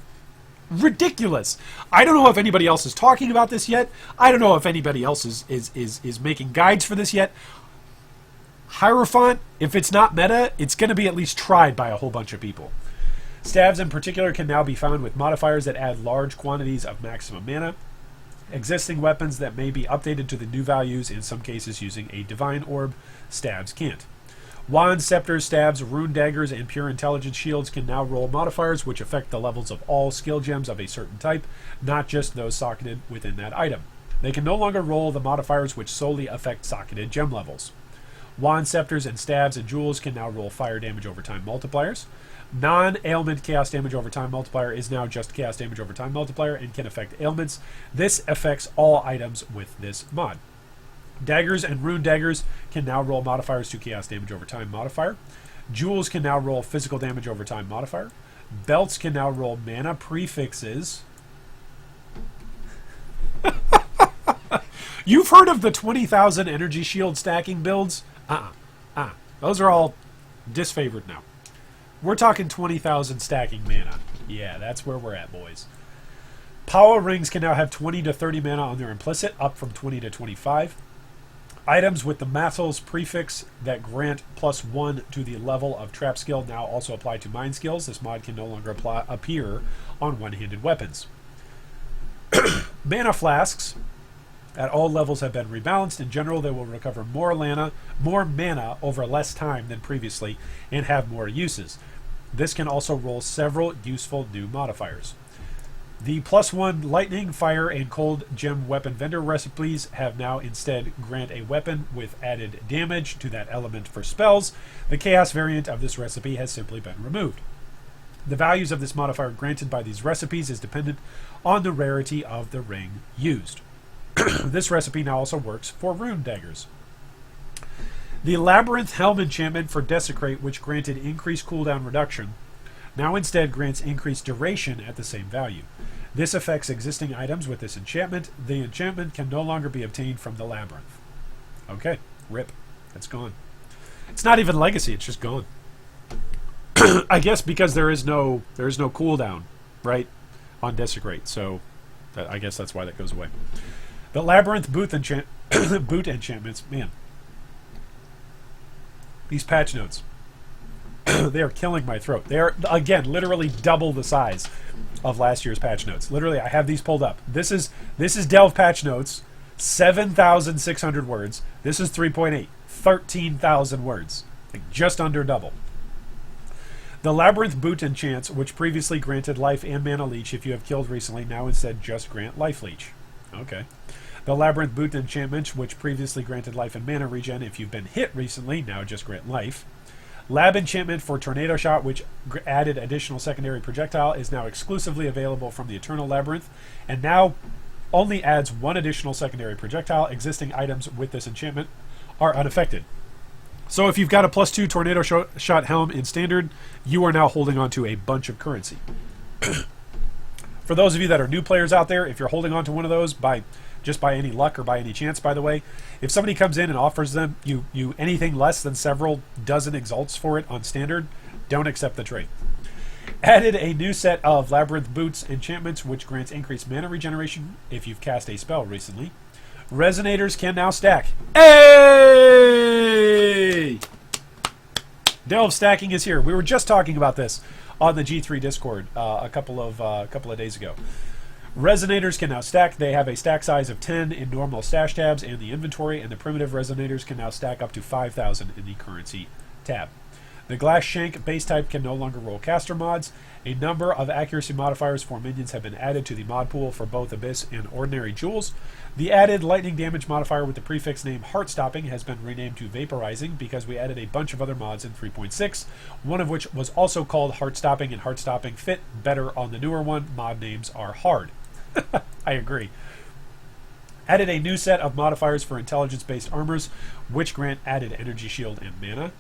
ridiculous. I don't know if anybody else is talking about this yet. I don't know if anybody else is making guides for this yet. Hierophant, if it's not meta, it's going to be at least tried by a whole bunch of people. Stabs in particular can now be found with modifiers that add large quantities of maximum mana. Existing weapons that may be updated to the new values, in some cases using a divine orb. Stabs can't. Wands, scepters, stabs, rune daggers, and pure intelligence shields can now roll modifiers which affect the levels of all skill gems of a certain type, not just those socketed within that item. They can no longer roll the modifiers which solely affect socketed gem levels. Wands, scepters, and stabs and jewels can now roll fire damage over time multipliers. Non-ailment chaos damage over time multiplier is now just chaos damage over time multiplier and can affect ailments. This affects all items with this mod. Daggers and rune daggers can now roll modifiers to chaos damage over time modifier. Jewels can now roll physical damage over time modifier. Belts can now roll mana prefixes. You've heard of the 20,000 energy shield stacking builds? Those are all disfavored now. We're talking 20,000 stacking mana. Yeah, that's where we're at, boys. Power rings can now have 20 to 30 mana on their implicit, up from 20 to 25. Items with the Mathos prefix that grant +1 to the level of trap skill now also apply to mind skills. This mod can no longer appear on one-handed weapons. Mana flasks at all levels have been rebalanced. In general, they will recover more mana over less time than previously and have more uses. This can also roll several useful new modifiers. The +1 lightning, fire, and cold gem weapon vendor recipes have now instead grant a weapon with added damage to that element for spells. The chaos variant of this recipe has simply been removed. The values of this modifier granted by these recipes is dependent on the rarity of the ring used. This recipe now also works for rune daggers. The Labyrinth Helm enchantment for Desecrate, which granted increased cooldown reduction, now instead grants increased duration at the same value. This affects existing items with this enchantment. The enchantment can no longer be obtained from the Labyrinth. Okay, rip. It's gone. It's not even legacy, it's just gone. I guess because there is no cooldown, right, on Desecrate, so I guess that's why that goes away. The Labyrinth boot enchantments, man. These patch notes. They are killing my throat. They are, again, literally double the size of last year's patch notes. Literally, I have these pulled up. This is Delve patch notes, 7,600 words. This is 3.8, 13,000 words. Like just under double. The Labyrinth boot enchants, which previously granted life and mana leech if you have killed recently, now instead just grant life leech. Okay. The Labyrinth boot enchantment, which previously granted life and mana regen if you've been hit recently, now just grant life. Lab enchantment for Tornado Shot, which added additional secondary projectile, is now exclusively available from the Eternal Labyrinth, and now only adds one additional secondary projectile. Existing items with this enchantment are unaffected. So if you've got a +2 Tornado Shot helm in Standard, you are now holding on to a bunch of currency. For those of you that are new players out there, if you're holding on to one of those just by any luck or by any chance, by the way, if somebody comes in and offers them you anything less than several dozen exalts for it on Standard, don't accept the trade. Added a new set of Labyrinth Boots enchantments, which grants increased mana regeneration if you've cast a spell recently. Resonators can now stack. Hey! Delve stacking is here. We were just talking about this on the G3 Discord a couple of days ago. Resonators can now stack. They have a stack size of 10 in normal stash tabs and the inventory, and the primitive resonators can now stack up to 5,000 in the currency tab. The Glass Shank base type can no longer roll caster mods. A number of accuracy modifiers for minions have been added to the mod pool for both Abyss and Ordinary Jewels. The added lightning damage modifier with the prefix name Heartstopping has been renamed to Vaporizing because we added a bunch of other mods in 3.6, one of which was also called Heartstopping, and Heartstopping fit better on the newer one. Mod names are hard. I agree. Added a new set of modifiers for intelligence-based armors, which grant added energy shield and mana.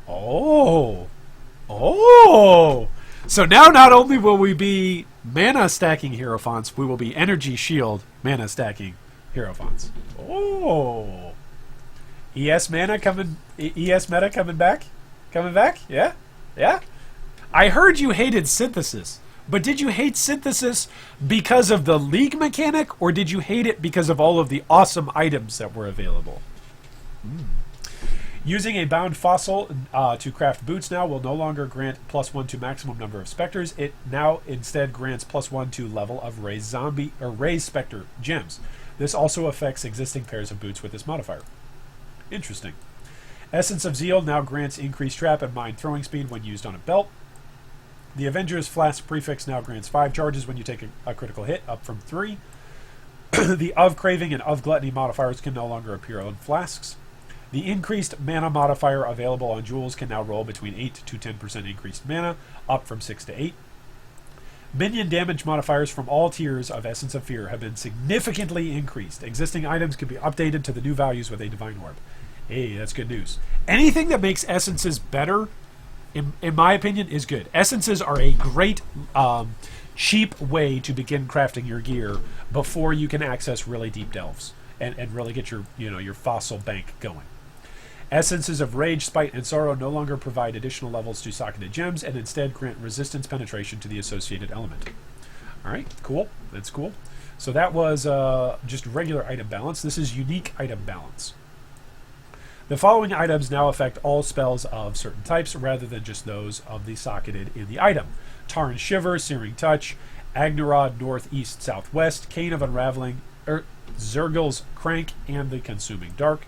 Oh! So now not only will we be mana stacking Hierophants, we will be energy shield mana stacking Hierophants. Oh! ES meta coming back? Coming back? Yeah? Yeah? I heard you hated synthesis. But did you hate synthesis because of the League mechanic, or did you hate it because of all of the awesome items that were available? Using a bound fossil to craft boots now will no longer grant +1 to maximum number of specters. It now instead grants +1 to level of raised zombie or raised specter gems. This also affects existing pairs of boots with this modifier. Interesting. Essence of Zeal now grants increased trap and mine throwing speed when used on a belt. The Avenger's Flask prefix now grants 5 charges when you take a critical hit, up from 3. The of Craving and of Gluttony modifiers can no longer appear on flasks. The increased mana modifier available on jewels can now roll between 8 to 10% increased mana, up from 6 to 8. Minion damage modifiers from all tiers of Essence of Fear have been significantly increased. Existing items can be updated to the new values with a Divine Orb. Hey, that's good news. Anything that makes essences better, in my opinion, is good. Essences are a great, cheap way to begin crafting your gear before you can access really deep delves and really get your fossil bank going. Essences of Rage, Spite, and Sorrow no longer provide additional levels to socketed gems and instead grant resistance penetration to the associated element. All right, cool. That's cool. So that was just regular item balance. This is unique item balance. The following items now affect all spells of certain types rather than just those of the socketed in the item. Tarn Shiver, Searing Touch, Agnerod Northeast Southwest, Cane of Unraveling, Zergil's Crank, and the Consuming Dark.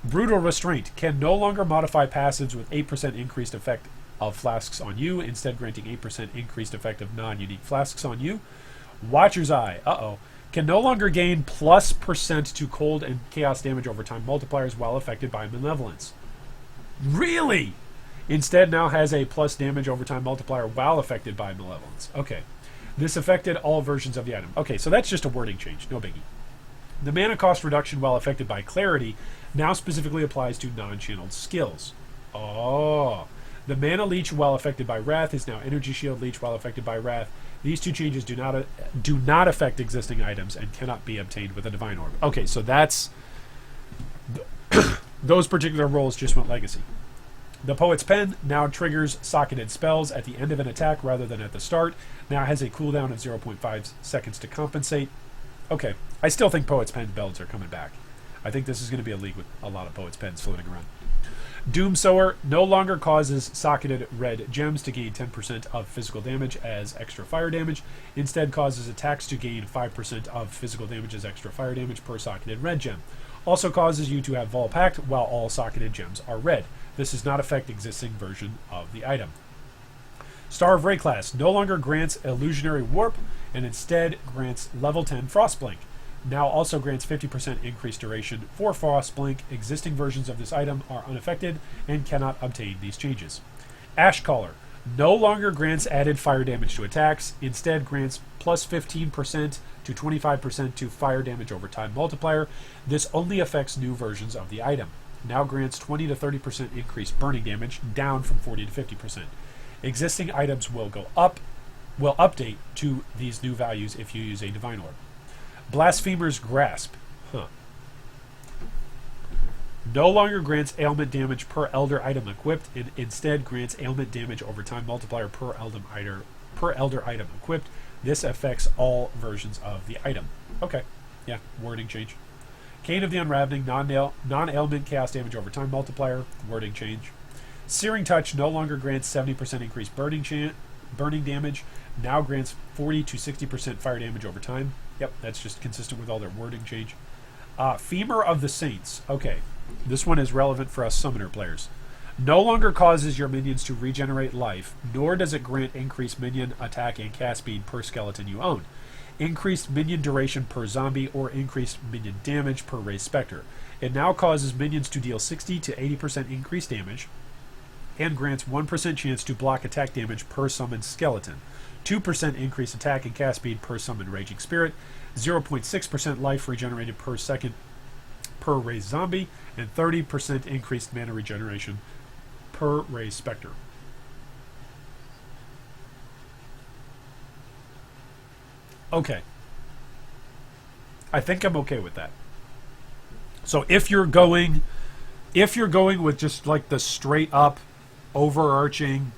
Brutal Restraint can no longer modify passives with 8% increased effect of flasks on you, instead granting 8% increased effect of non-unique flasks on you. Watcher's Eye, can no longer gain +% to cold and chaos damage over time multipliers while affected by malevolence. Really? Instead now has a plus damage over time multiplier while affected by malevolence. Okay. This affected all versions of the item. Okay, so that's just a wording change. No biggie. The mana cost reduction while affected by clarity now specifically applies to non-channeled skills. Oh. The mana leech while affected by wrath is now energy shield leech while affected by wrath. These two changes do not affect existing items and cannot be obtained with a divine orb. Okay, so that's those particular rolls just went legacy. The Poet's Pen now triggers socketed spells at the end of an attack rather than at the start. Now has a cooldown of 0.5 seconds to compensate. Okay, I still think Poet's Pen builds are coming back. I think this is going to be a league with a lot of Poet's Pens floating around. Doom Sower no longer causes socketed red gems to gain 10% of physical damage as extra fire damage. Instead causes attacks to gain 5% of physical damage as extra fire damage per socketed red gem. Also causes you to have Vol Pact while all socketed gems are red. This does not affect existing version of the item. Star of Rayclass no longer grants Illusionary Warp and instead grants level 10 Frostblink. Now also grants 50% increased duration for Frostblink. Existing versions of this item are unaffected and cannot obtain these changes. Ashcaller no longer grants added fire damage to attacks, instead grants plus 15% to 25% to fire damage over time multiplier. This only affects new versions of the item. Now grants 20 to 30% increased burning damage, down from 40 to 50%. Existing items will update to these new values if you use a Divine Orb. Blasphemer's Grasp. No longer grants ailment damage per elder item equipped, and instead grants ailment damage over time multiplier per elder item equipped. This affects all versions of the item. Okay, yeah, wording change. Cane of the Unraveling, non-ailment chaos damage over time multiplier, wording change. Searing Touch no longer grants 70% increased burning damage, now grants 40 to 60% fire damage over time. Yep, that's just consistent with all their wording change. Femur of the Saints. Okay, this one is relevant for us summoner players. No longer causes your minions to regenerate life, nor does it grant increased minion attack and cast speed per skeleton you own. Increased minion duration per zombie, or increased minion damage per raised specter. It now causes minions to deal 60 to 80% increased damage, and grants 1% chance to block attack damage per summoned skeleton. 2% increased attack and cast speed per summoned Raging Spirit, 0.6% life regenerated per second per raised zombie, and 30% increased mana regeneration per raised specter. Okay. I think I'm okay with that. So if you're going with just like the straight up overarching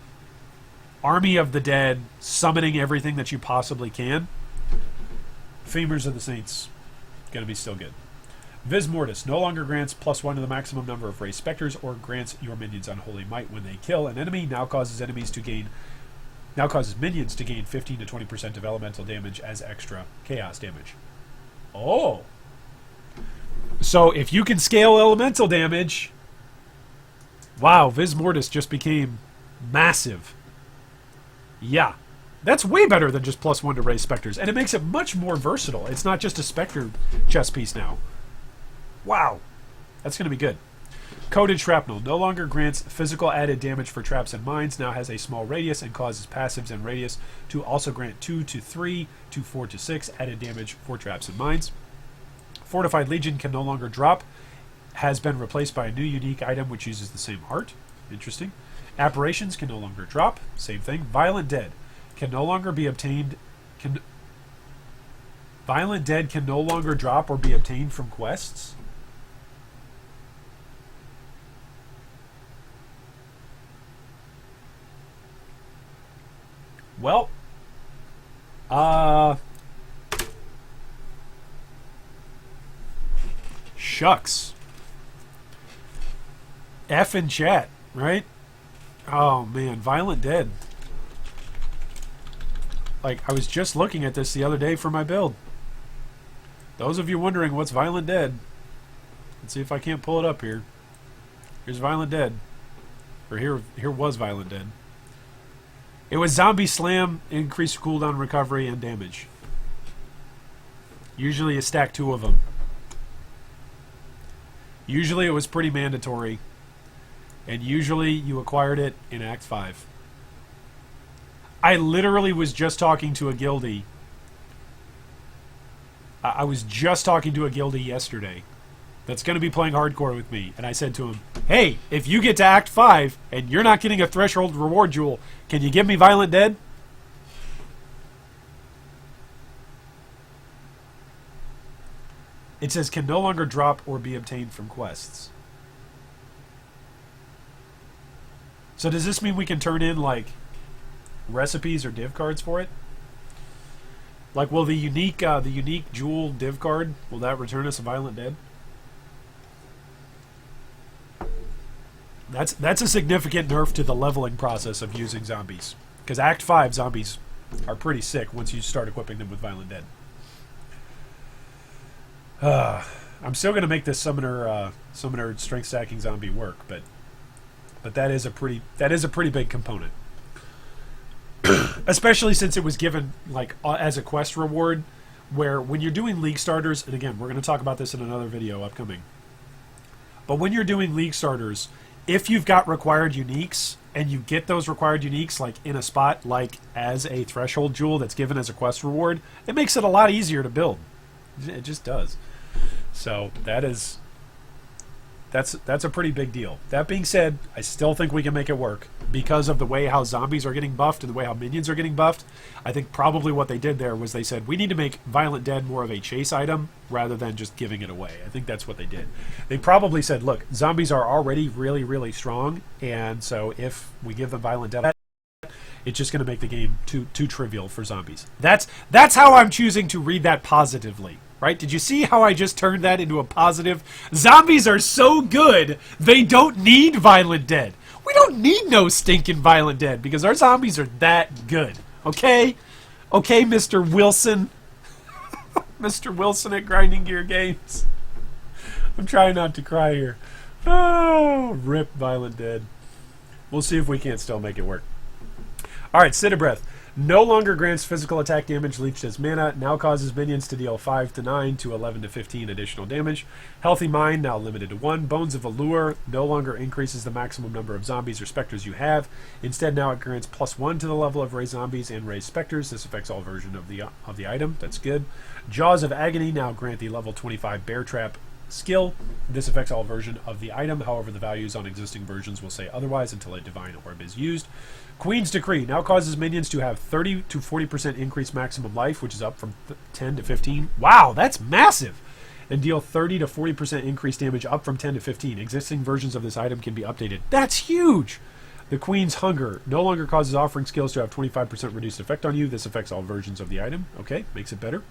Army of the Dead, summoning everything that you possibly can, Femurs of the Saints gonna be still good. Vis Mortis no longer grants +1 to the maximum number of raised specters or grants your minions Unholy Might when they kill an enemy. Now causes minions to gain 15 to 20% of elemental damage as extra chaos damage. Oh. So if you can scale elemental damage, wow, Vis Mortis just became massive. Yeah. That's way better than just +1 to raise specters, and it makes it much more versatile. It's not just a specter chess piece now. Wow. That's going to be good. Coated Shrapnel no longer grants physical added damage for traps and mines, now has a small radius and causes passives and radius to also grant 2 to 3 to 4 to 6 added damage for traps and mines. Fortified Legion can no longer drop, has been replaced by a new unique item which uses the same art. Interesting. Apparitions can no longer drop, same thing. Violent Dead can no longer be obtained. Violent Dead can no longer drop or be obtained from quests. Well, shucks. F in chat, right? Oh man, Violent Dead. Like, I was just looking at this the other day for my build. Those of you wondering what's Violent Dead, let's see if I can't pull it up here. Here's Violent Dead. Or here was Violent Dead. It was Zombie Slam, increased cooldown, recovery, and damage. Usually you stack 2 of them. Usually it was pretty mandatory. And usually you acquired it in Act 5. I literally was just talking to a guildie. I was just talking to a guildie yesterday that's going to be playing hardcore with me. And I said to him, hey, if you get to Act 5 and you're not getting a threshold reward jewel, can you give me Violent Dead? It says can no longer drop or be obtained from quests. So does this mean we can turn in, like, recipes or div cards for it? Like, will the unique jewel div card, will that return us a Violent Dead? That's a significant nerf to the leveling process of using zombies. Because Act 5 zombies are pretty sick once you start equipping them with Violent Dead. I'm still going to make this summoner strength stacking zombie work, but that is a pretty big component. Especially since it was given like as a quest reward, where when you're doing league starters, and again, we're going to talk about this in another video upcoming. But when you're doing league starters, if you've got required uniques and you get those required uniques like in a spot like as a threshold jewel that's given as a quest reward, it makes it a lot easier to build. It just does. So that's a pretty big deal. That being said, I still think we can make it work because of the way how zombies are getting buffed and the way how minions are getting buffed. I think probably what they did there was they said, we need to make Violent Dead more of a chase item rather than just giving it away. I think that's what they did. They probably said, look, zombies are already really, really strong, and so if we give them Violent Dead, it's just going to make the game too trivial for zombies. That's how I'm choosing to read that positively. Right? Did you see how I just turned that into a positive? Zombies are so good, they don't need Violent Dead. We don't need no stinking Violent Dead because our zombies are that good. Okay? Okay, Mr. Wilson. Mr. Wilson at Grinding Gear Games. I'm trying not to cry here. Oh, rip Violent Dead. We'll see if we can't still make it work. Alright, Sit of Breath. No longer grants physical attack damage leached as mana, now causes minions to deal 5 to 9 to 11 to 15 additional damage. Healthy Mind, now limited to 1. Bones of Allure, no longer increases the maximum number of zombies or specters you have. Instead, now it grants +1 to the level of raised zombies and raised specters. This affects all versions of the item. That's good. Jaws of Agony, now grant the level 25 Bear Trap skill. This affects all version of the item. However, the values on existing versions will say otherwise until a Divine Orb is used. Queen's Decree now causes minions to have 30 to 40% increased maximum life, which is up from 10 to 15. Wow, that's massive! And deal 30 to 40% increased damage, up from 10 to 15. Existing versions of this item can be updated. That's huge! The Queen's Hunger no longer causes offering skills to have 25% reduced effect on you. This affects all versions of the item. Okay, makes it better.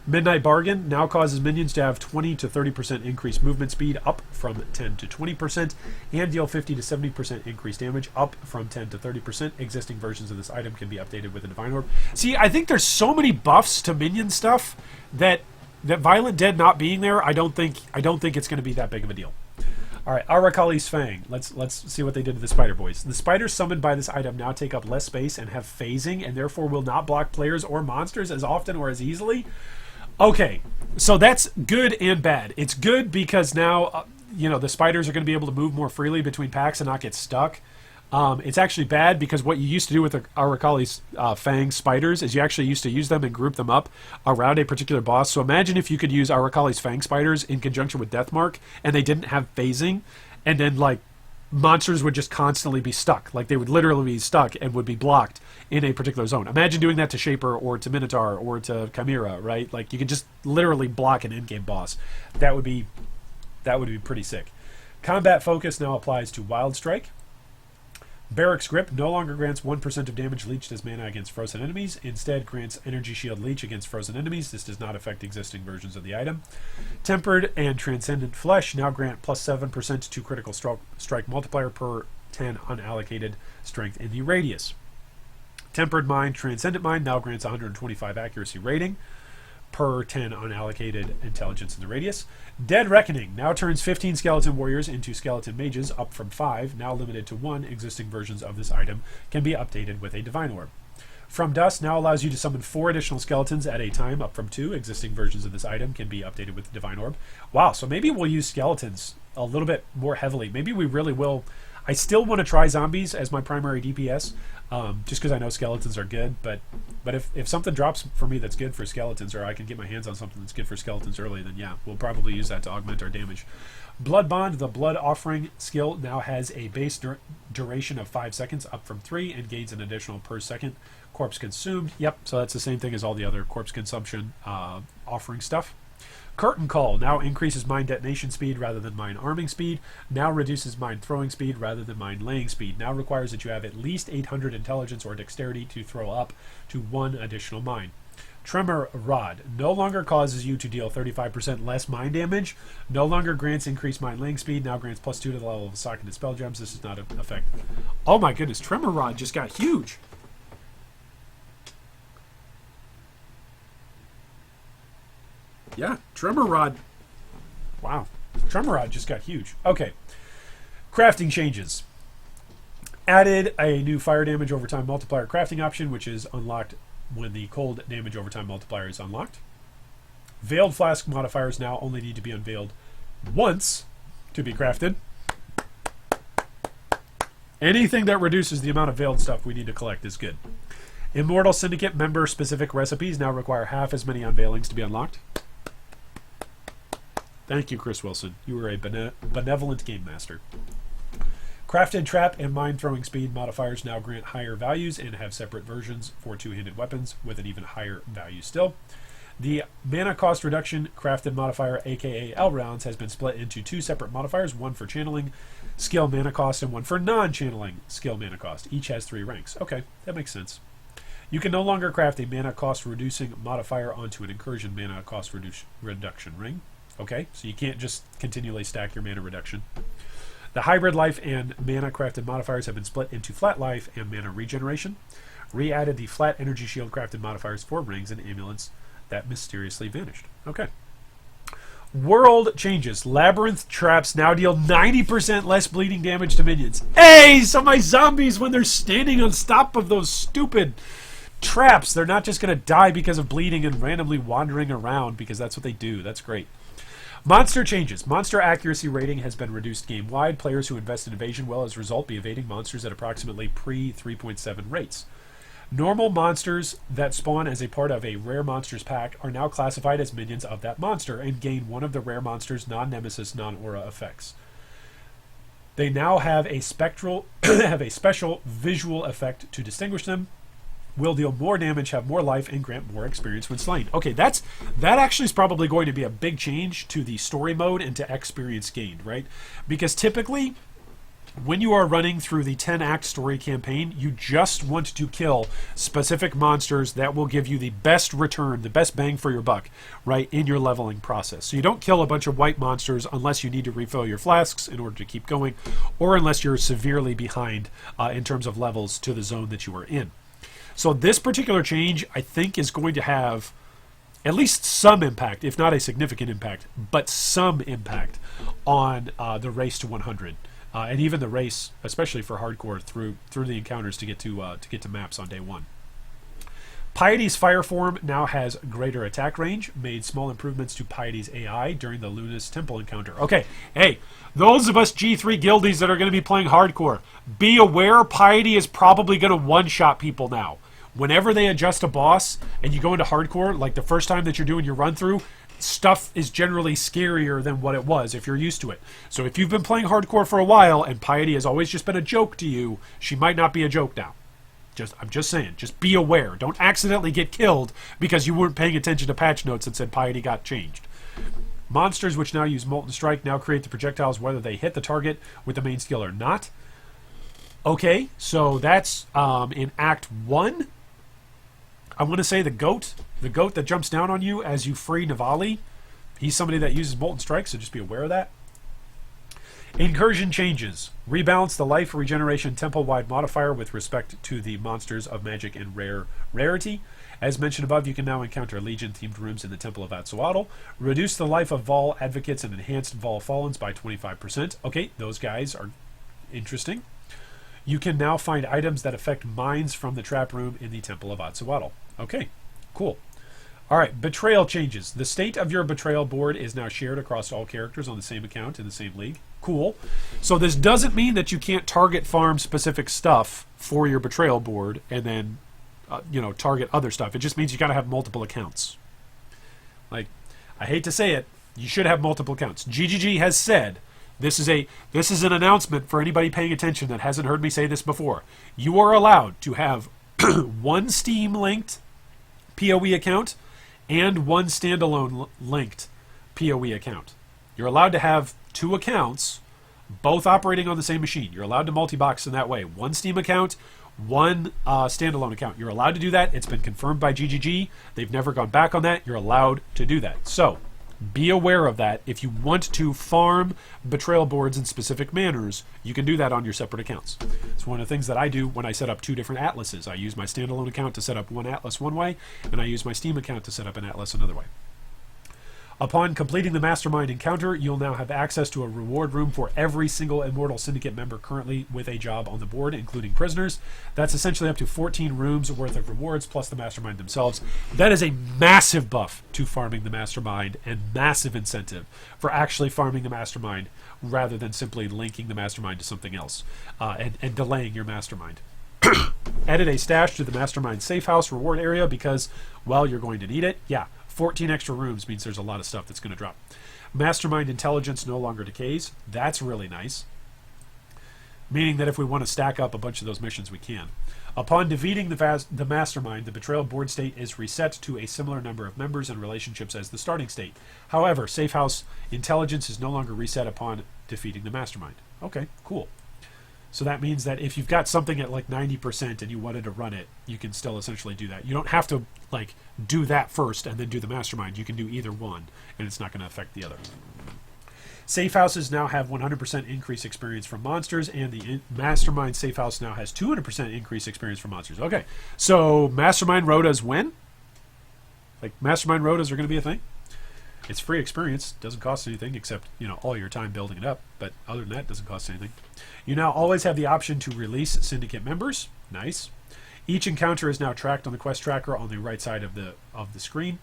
Midnight Bargain now causes minions to have 20 to 30% increased movement speed, up from 10 to 20%, and deal 50 to 70% increased damage, up from 10 to 30%. Existing versions of this item can be updated with a Divine Orb. See, I think there's so many buffs to minion stuff that Violent Dead not being there, I don't think it's going to be that big of a deal. All right, Arakali's Fang. Let's see what they did to the Spider Boys. The spiders summoned by this item now take up less space and have phasing, and therefore will not block players or monsters as often or as easily. Okay, so that's good and bad. It's good because now, the spiders are going to be able to move more freely between packs and not get stuck. It's actually bad because what you used to do with the Arakali's Fang spiders is you actually used to use them and group them up around a particular boss. So imagine if you could use Arakali's Fang spiders in conjunction with Deathmark and they didn't have phasing, and then, monsters would just constantly be stuck. They would literally be stuck and would be blocked in a particular zone. Imagine doing that to Shaper or to Minotaur or to Chimera, right? You can just literally block an endgame boss. That would be pretty sick. Combat Focus now applies to Wild Strike. Barrack's Grip no longer grants 1% of damage leached as mana against frozen enemies. Instead, grants Energy Shield Leech against frozen enemies. This does not affect existing versions of the item. Tempered and Transcendent Flesh now grant plus 7% to critical strike multiplier per 10 unallocated strength in the radius. Tempered Mind, Transcendent Mind now grants 125 accuracy rating per 10 unallocated intelligence in the radius. Dead Reckoning now turns 15 skeleton warriors into skeleton mages, up from 5, now limited to 1. Existing versions of this item can be updated with a Divine Orb. From Dust now allows you to summon 4 additional skeletons at a time, up from 2. Existing versions of this item can be updated with the Divine Orb. Wow, so maybe we'll use skeletons a little bit more heavily. Maybe we really will. I still want to try zombies as my primary DPS, just because I know skeletons are good, but if something drops for me that's good for skeletons, or I can get my hands on something that's good for skeletons early, then yeah, we'll probably use that to augment our damage. Blood Bond, the Blood Offering skill, now has a base duration of 5 seconds, up from 3, and gains an additional per second. Corpse Consumed, yep, so that's the same thing as all the other corpse consumption offering stuff. Curtain Call now increases mine detonation speed rather than mine arming speed, now reduces mine throwing speed rather than mine laying speed, now requires that you have at least 800 intelligence or dexterity to throw up to 1 additional mine. Tremor Rod no longer causes you to deal 35% less mine damage, no longer grants increased mine laying speed, now grants plus 2 to the level of socketed spell gems. This is not an effect. Oh my goodness, Tremor Rod just got huge. Yeah, Tremor Rod. Wow. Tremor Rod just got huge. Okay. Crafting changes. Added a new fire damage over time multiplier crafting option, which is unlocked when the cold damage over time multiplier is unlocked. Veiled Flask modifiers now only need to be unveiled once to be crafted. Anything that reduces the amount of veiled stuff we need to collect is good. Immortal Syndicate member-specific recipes now require half as many unveilings to be unlocked. Thank you, Chris Wilson. You were a benevolent game master. Crafted Trap and Mine Throwing Speed modifiers now grant higher values and have separate versions for two-handed weapons with an even higher value still. The Mana Cost Reduction Crafted modifier, aka L-Rounds, has been split into 2 separate modifiers, one for channeling skill mana cost and one for non-channeling skill mana cost. Each has 3 ranks. Okay, that makes sense. You can no longer craft a mana cost reducing modifier onto an incursion mana cost reduction ring. Okay, so you can't just continually stack your mana reduction. The Hybrid Life and Mana Crafted modifiers have been split into Flat Life and Mana Regeneration. Re-added the Flat Energy Shield Crafted modifiers for rings and amulets that mysteriously vanished. Okay. World changes. Labyrinth traps now deal 90% less bleeding damage to minions. Hey, so my zombies, when they're standing on top of those stupid traps, they're not just going to die because of bleeding and randomly wandering around, because that's what they do. That's great. Monster changes. Monster accuracy rating has been reduced game-wide. Players who invest in evasion will, as a result, be evading monsters at approximately pre-3.7 rates. Normal monsters that spawn as a part of a rare monsters pack are now classified as minions of that monster and gain one of the rare monster's non-nemesis, non-aura effects. They now have a special visual effect to distinguish them. Will deal more damage, have more life, and grant more experience when slain. Okay, that actually is probably going to be a big change to the story mode and to experience gained, right? Because typically, when you are running through the 10-act story campaign, you just want to kill specific monsters that will give you the best return, the best bang for your buck, right, in your leveling process. So you don't kill a bunch of white monsters unless you need to refill your flasks in order to keep going, or unless you're severely behind in terms of levels to the zone that you are in. So this particular change, I think, is going to have at least some impact, if not a significant impact, but some impact on the race to 100. And even the race, especially for hardcore, through the encounters to get to maps on day 1. Piety's fire form now has greater attack range, made small improvements to Piety's AI during the Luna's Temple encounter. Okay, hey, those of us G3 guildies that are going to be playing hardcore, be aware Piety is probably going to one-shot people now. Whenever they adjust a boss and you go into hardcore, like the first time that you're doing your run-through, stuff is generally scarier than what it was if you're used to it. So if you've been playing hardcore for a while and Piety has always just been a joke to you, she might not be a joke now. I'm just saying, just be aware. Don't accidentally get killed because you weren't paying attention to patch notes that said Piety got changed. Monsters which now use Molten Strike now create the projectiles whether they hit the target with the main skill or not. Okay, so that's in Act 1. I want to say the goat that jumps down on you as you free Navali, he's somebody that uses Molten Strike, so just be aware of that. Incursion changes. Rebalance the life regeneration temple-wide modifier with respect to the monsters of magic and rarity. As mentioned above, you can now encounter Legion-themed rooms in the Temple of Atsuatl. Reduce the life of Vol Advocates and enhanced Vol Fallens by 25%. Okay, those guys are interesting. You can now find items that affect mines from the trap room in the Temple of Atsuatl. Okay, cool. All right, betrayal changes. The state of your betrayal board is now shared across all characters on the same account in the same league. Cool. So this doesn't mean that you can't target farm specific stuff for your betrayal board and then, target other stuff. It just means you got to have multiple accounts. Like, I hate to say it, you should have multiple accounts. GGG has said, this is an announcement for anybody paying attention that hasn't heard me say this before. You are allowed to have one Steam-linked PoE account and one standalone linked PoE account. You're allowed to have 2 accounts, both operating on the same machine. You're allowed to multi-box in that way. One Steam account, one standalone account. You're allowed to do that. It's been confirmed by GGG. They've never gone back on that. You're allowed to do that. So be aware of that. If you want to farm betrayal boards in specific manners, you can do that on your separate accounts. It's one of the things that I do when I set up 2 different atlases. I use my standalone account to set up one atlas one way, and I use my Steam account to set up an atlas another way. Upon completing the Mastermind encounter, you'll now have access to a reward room for every single Immortal Syndicate member currently with a job on the board, including prisoners. That's essentially up to 14 rooms worth of rewards, plus the Mastermind themselves. That is a massive buff to farming the Mastermind and massive incentive for actually farming the Mastermind rather than simply linking the Mastermind to something else and delaying your Mastermind. Added a stash to the Mastermind safe house reward area because, well, you're going to need it. Yeah. 14 extra rooms means there's a lot of stuff that's going to drop. Mastermind intelligence no longer decays. That's really nice. Meaning that if we want to stack up a bunch of those missions, we can. Upon defeating the Mastermind, the Betrayal board state is reset to a similar number of members and relationships as the starting state. However, Safe House intelligence is no longer reset upon defeating the Mastermind. Okay, cool. So that means that if you've got something at like 90% and you wanted to run it, you can still essentially do that. You don't have to like do that first and then do the Mastermind. You can do either one, and it's not going to affect the other. Safe houses now have 100% increase experience from monsters, and the Mastermind safe house now has 200% increase experience from monsters. Okay, so Mastermind Rotas win? Like, Mastermind Rotas are going to be a thing? It's free experience, doesn't cost anything except, all your time building it up, but other than that, it doesn't cost anything. You now always have the option to release Syndicate members. Nice. Each encounter is now tracked on the quest tracker on the right side of the screen.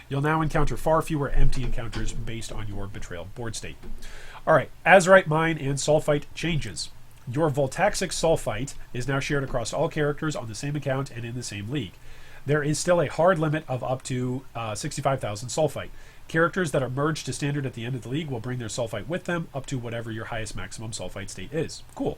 You'll now encounter far fewer empty encounters based on your Betrayal board state. Alright, Azurite Mine and Sulfite changes. Your Voltaxic Sulfite is now shared across all characters on the same account and in the same league. There is still a hard limit of up to 65,000 Sulfite. Characters that are merged to standard at the end of the league will bring their Sulfite with them up to whatever your highest maximum Sulfite state is. Cool.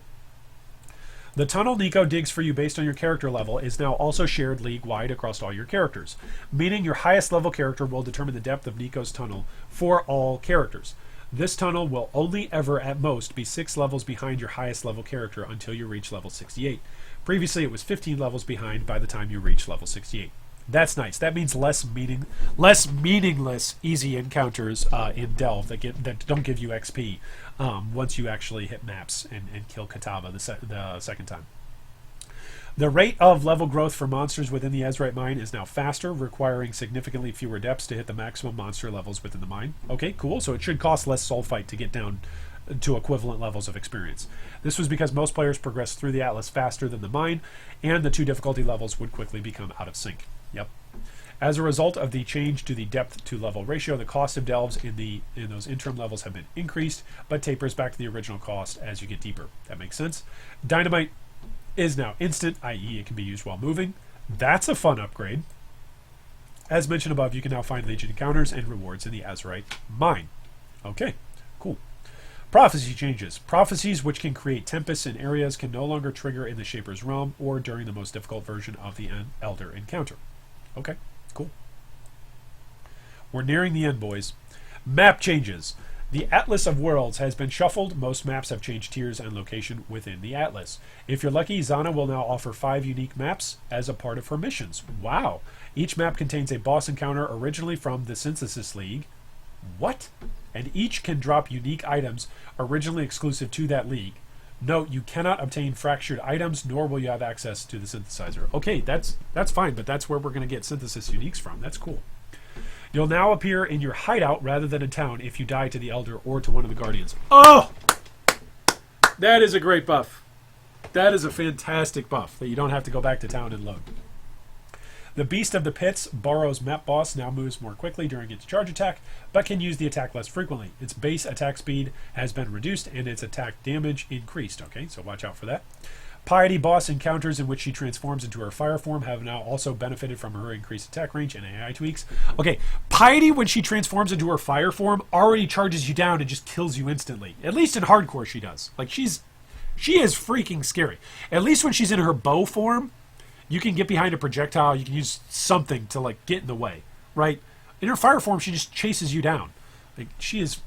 The tunnel Nico digs for you based on your character level is now also shared league-wide across all your characters, meaning your highest level character will determine the depth of Nico's tunnel for all characters. This tunnel will only ever at most be 6 levels behind your highest level character until you reach level 68. Previously, it was 15 levels behind by the time you reach level 68. That's nice. That means less meaningless easy encounters in Delve that don't give you XP once you actually hit maps and kill Katava the second time. The rate of level growth for monsters within the Azerite mine is now faster, requiring significantly fewer depths to hit the maximum monster levels within the mine. Okay, cool. So it should cost less soul fight to get down to equivalent levels of experience. This was because most players progressed through the Atlas faster than the mine, and the 2 difficulty levels would quickly become out of sync. Yep. As a result of the change to the depth to level ratio, the cost of delves in those interim levels have been increased, but tapers back to the original cost as you get deeper. That makes sense. Dynamite is now instant, i.e. it can be used while moving. That's a fun upgrade. As mentioned above, you can now find Legion encounters and rewards in the Azerite mine. Okay, cool. Prophecy changes. Prophecies which can create tempests in areas can no longer trigger in the Shaper's realm or during the most difficult version of the Elder encounter. Okay, cool. We're nearing the end, boys. Map changes. The Atlas of Worlds has been shuffled. Most maps have changed tiers and location within the Atlas. If you're lucky, Zana will now offer 5 unique maps as a part of her missions. Wow. Each map contains a boss encounter originally from the Synthesis League. What? And each can drop unique items originally exclusive to that league. Note, you cannot obtain fractured items, nor will you have access to the synthesizer. Okay, that's fine, but that's where we're going to get synthesis uniques from. That's cool. You'll now appear in your hideout rather than in town if you die to the Elder or to one of the Guardians. Oh! That is a great buff. That is a fantastic buff, that you don't have to go back to town and load. The Beast of the Pits, Borrow's map boss, now moves more quickly during its charge attack, but can use the attack less frequently. Its base attack speed has been reduced and its attack damage increased. Okay, so watch out for that. Piety boss encounters in which she transforms into her fire form have now also benefited from her increased attack range and AI tweaks. Okay, Piety, when she transforms into her fire form, already charges you down and just kills you instantly. At least in hardcore she does. Like, she is freaking scary. At least when she's in her bow form, you can get behind a projectile, you can use something to, like, get in the way, right? In her fire form, she just chases you down. Like, she is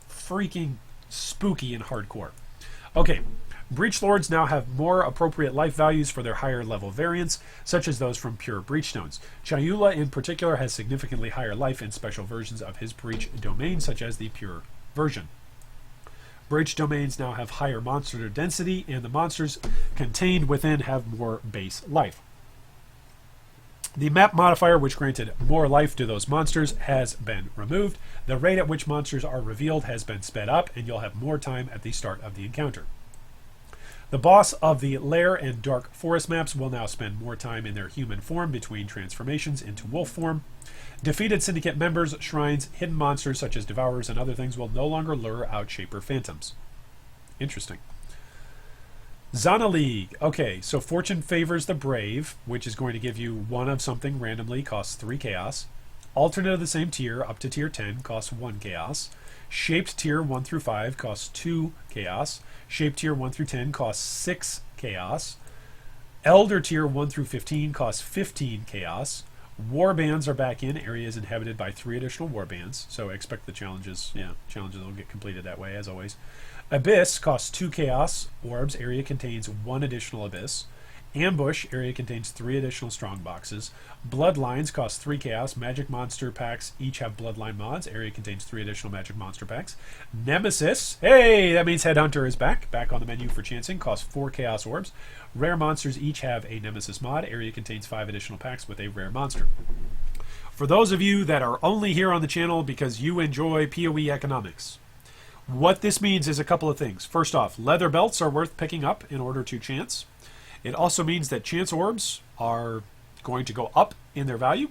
freaking spooky in hardcore. Okay, Breach Lords now have more appropriate life values for their higher level variants, such as those from pure Breach Stones. Chayula in particular has significantly higher life in special versions of his Breach domain, such as the pure version. Breach domains now have higher monster density, and the monsters contained within have more base life. The map modifier, which granted more life to those monsters, has been removed. The rate at which monsters are revealed has been sped up, and you'll have more time at the start of the encounter. The boss of the Lair and Dark Forest maps will now spend more time in their human form between transformations into wolf form. Defeated Syndicate members, shrines, hidden monsters such as Devourers and other things will no longer lure out Shaper Phantoms. Interesting. Zana League. Okay, so Fortune favors the brave, which is going to give you 1 of something randomly, costs 3 chaos. Alternate of the same tier, up to tier 10, costs 1 chaos. Shaped tier 1 through 5 costs 2 chaos. Shaped tier 1 through 10 costs 6 chaos. Elder tier 1 through 15 costs 15 chaos. Warbands are back in. Areas inhabited by 3 additional warbands. So expect the challenges. Yeah, challenges will get completed that way, as always. Abyss costs 2 chaos orbs. Area contains 1 additional abyss. Ambush area contains 3 additional strong boxes. Bloodlines cost 3 chaos. Magic monster packs each have bloodline mods. Area contains 3 additional magic monster packs. Nemesis, hey, that means Headhunter is back on the menu for chancing, costs 4 chaos orbs. Rare monsters each have a Nemesis mod. Area contains 5 additional packs with a rare monster. For those of you that are only here on the channel because you enjoy PoE economics, what this means is a couple of things. First off, leather belts are worth picking up in order to chance. It also means that chance orbs are going to go up in their value.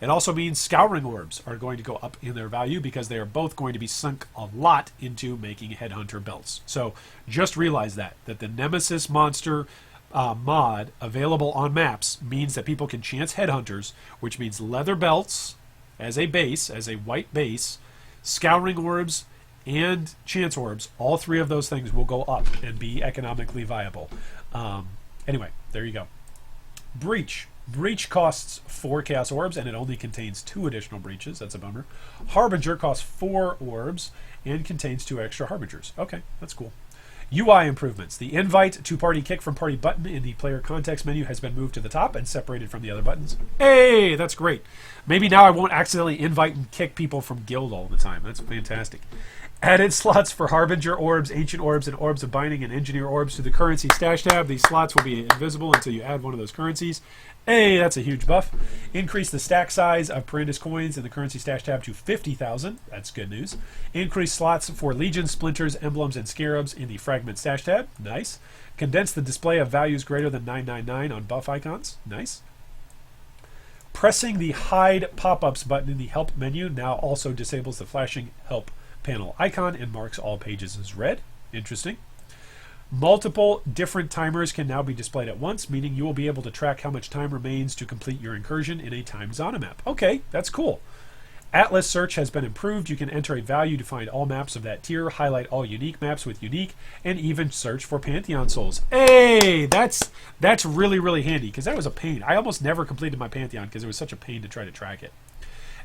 It also means scouring orbs are going to go up in their value because they are both going to be sunk a lot into making headhunter belts. So just realize that the Nemesis monster mod available on maps means that people can chance headhunters, which means leather belts as a base, as a white base, scouring orbs, and chance orbs. All 3 of those things will go up and be economically viable. Anyway, there you go. Breach. Breach costs 4 Chaos Orbs, and it only contains 2 additional breaches. That's a bummer. Harbinger costs 4 orbs and contains 2 extra Harbingers. Okay, that's cool. UI improvements. The invite to party kick from party button in the player context menu has been moved to the top and separated from the other buttons. Hey, that's great. Maybe now I won't accidentally invite and kick people from guild all the time. That's fantastic. Added slots for Harbinger orbs, Ancient orbs, and orbs of binding and Engineer orbs to the currency stash tab. These slots will be invisible until you add one of those currencies. Hey, that's a huge buff. Increase the stack size of Perandus coins in the currency stash tab to 50,000. That's good news. Increase slots for Legion, Splinters, Emblems, and Scarabs in the Fragment stash tab. Nice. Condense the display of values greater than 999 on buff icons. Nice. Pressing the Hide Pop-Ups button in the Help menu now also disables the flashing Help panel icon and marks all pages as red. Interesting. Multiple different timers can now be displayed at once, meaning you will be able to track how much time remains to complete your incursion in a timed Zona map. Okay, that's cool. Atlas search has been improved. You can enter a value to find all maps of that tier, highlight all unique maps with unique, and even search for Pantheon souls. Hey, that's really, really handy, because that was a pain. I almost never completed my Pantheon because it was such a pain to try to track it.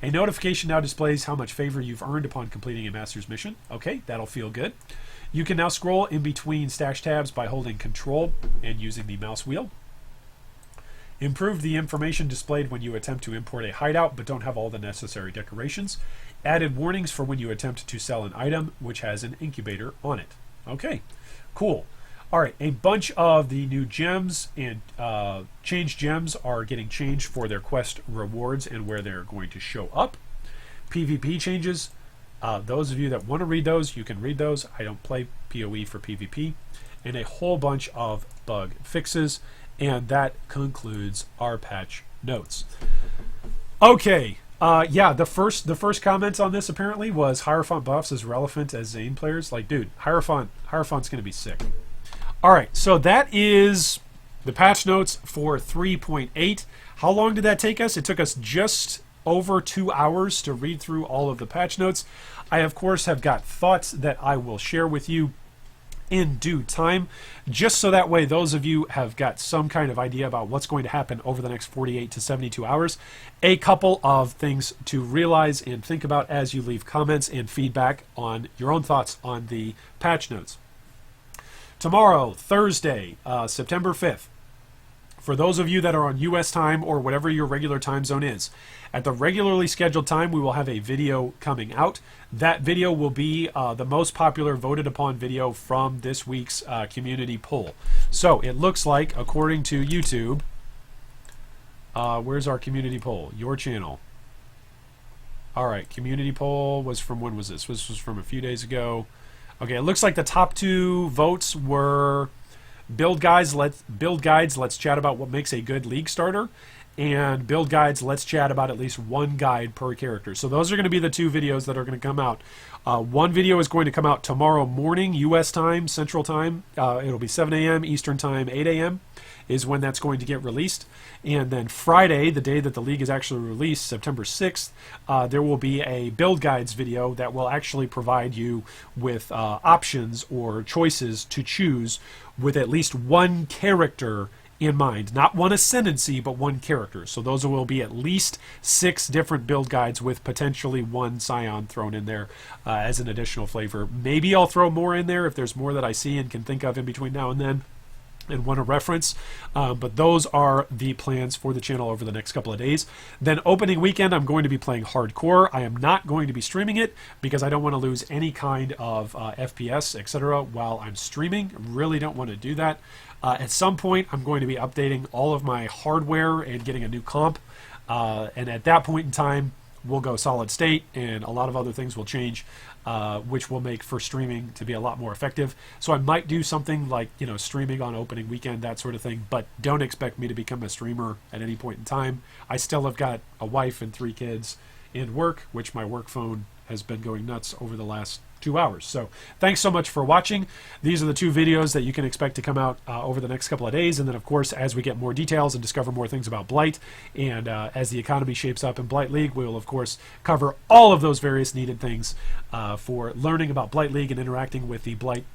A notification now displays how much favor you've earned upon completing a master's mission. Okay, that'll feel good. You can now scroll in between stash tabs by holding Control and using the mouse wheel. Improved the information displayed when you attempt to import a hideout but don't have all the necessary decorations. Added warnings for when you attempt to sell an item which has an incubator on it. Okay, cool. All right, a bunch of the new gems and changed gems are getting changed for their quest rewards and where they're going to show up. PvP changes. Those of you that want to read those, you can read those. I don't play PoE for PvP. And a whole bunch of bug fixes. And that concludes our patch notes. Okay. Yeah, the first comment on this apparently was Hierophant buffs as relevant as Zane players. Like, dude, Hierophant's going to be sick. All right, so that is the patch notes for 3.8. How long did that take us? It took us just over 2 hours to read through all of the patch notes. I, of course, have got thoughts that I will share with you in due time, just so that way those of you have got some kind of idea about what's going to happen over the next 48 to 72 hours. A couple of things to realize and think about as you leave comments and feedback on your own thoughts on the patch notes. Tomorrow, Thursday, September 5th, for those of you that are on U.S. time or whatever your regular time zone is, at the regularly scheduled time, we will have a video coming out. That video will be the most popular voted upon video from this week's community poll. So it looks like, according to YouTube, where's our community poll? Your channel. All right, community poll was from, when was this? This was from a few days ago. Okay, it looks like the top 2 votes were Build Guides, Let's Chat About What Makes a Good League Starter, and Build Guides, Let's Chat About at least one guide per character. So those are going to be the 2 videos that are going to come out. One video is going to come out tomorrow morning, U.S. time, Central time. It'll be 7 a.m. Eastern time, 8 a.m. is when that's going to get released. And then Friday, the day that the League is actually released, September 6th, there will be a Build Guides video that will actually provide you with options or choices to choose with at least one character in mind. Not one Ascendancy, but one character. So those will be at least 6 different build guides with potentially one Scion thrown in there as an additional flavor. Maybe I'll throw more in there if there's more that I see and can think of in between now and then and want to reference, but those are the plans for the channel over the next couple of days. Then opening weekend, I'm going to be playing hardcore. I am not going to be streaming it because I don't want to lose any kind of FPS, etc. while I'm streaming. Really don't want to do that. At some point, I'm going to be updating all of my hardware and getting a new comp, and at that point in time, we'll go solid state, and a lot of other things will change, which will make for streaming to be a lot more effective. So I might do something like, streaming on opening weekend, that sort of thing, but don't expect me to become a streamer at any point in time. I still have got a wife and 3 kids and work, which my work phone has been going nuts over the last 2 hours. So thanks so much for watching. These are the 2 videos that you can expect to come out over the next couple of days. And then, of course, as we get more details and discover more things about Blight, and as the economy shapes up in Blight League, we will, of course, cover all of those various needed things for learning about Blight League and interacting with the Blight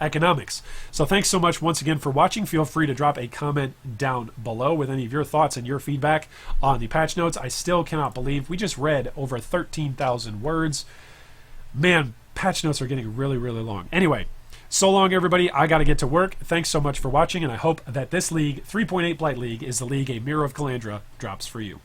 economics. So thanks so much once again for watching. Feel free to drop a comment down below with any of your thoughts and your feedback on the patch notes. I still cannot believe we just read over 13,000 words. Man, patch notes are getting really, really long. Anyway, so long, everybody. I got to get to work. Thanks so much for watching, and I hope that this league, 3.8 Blight League, is the league a Mirror of Calandra drops for you.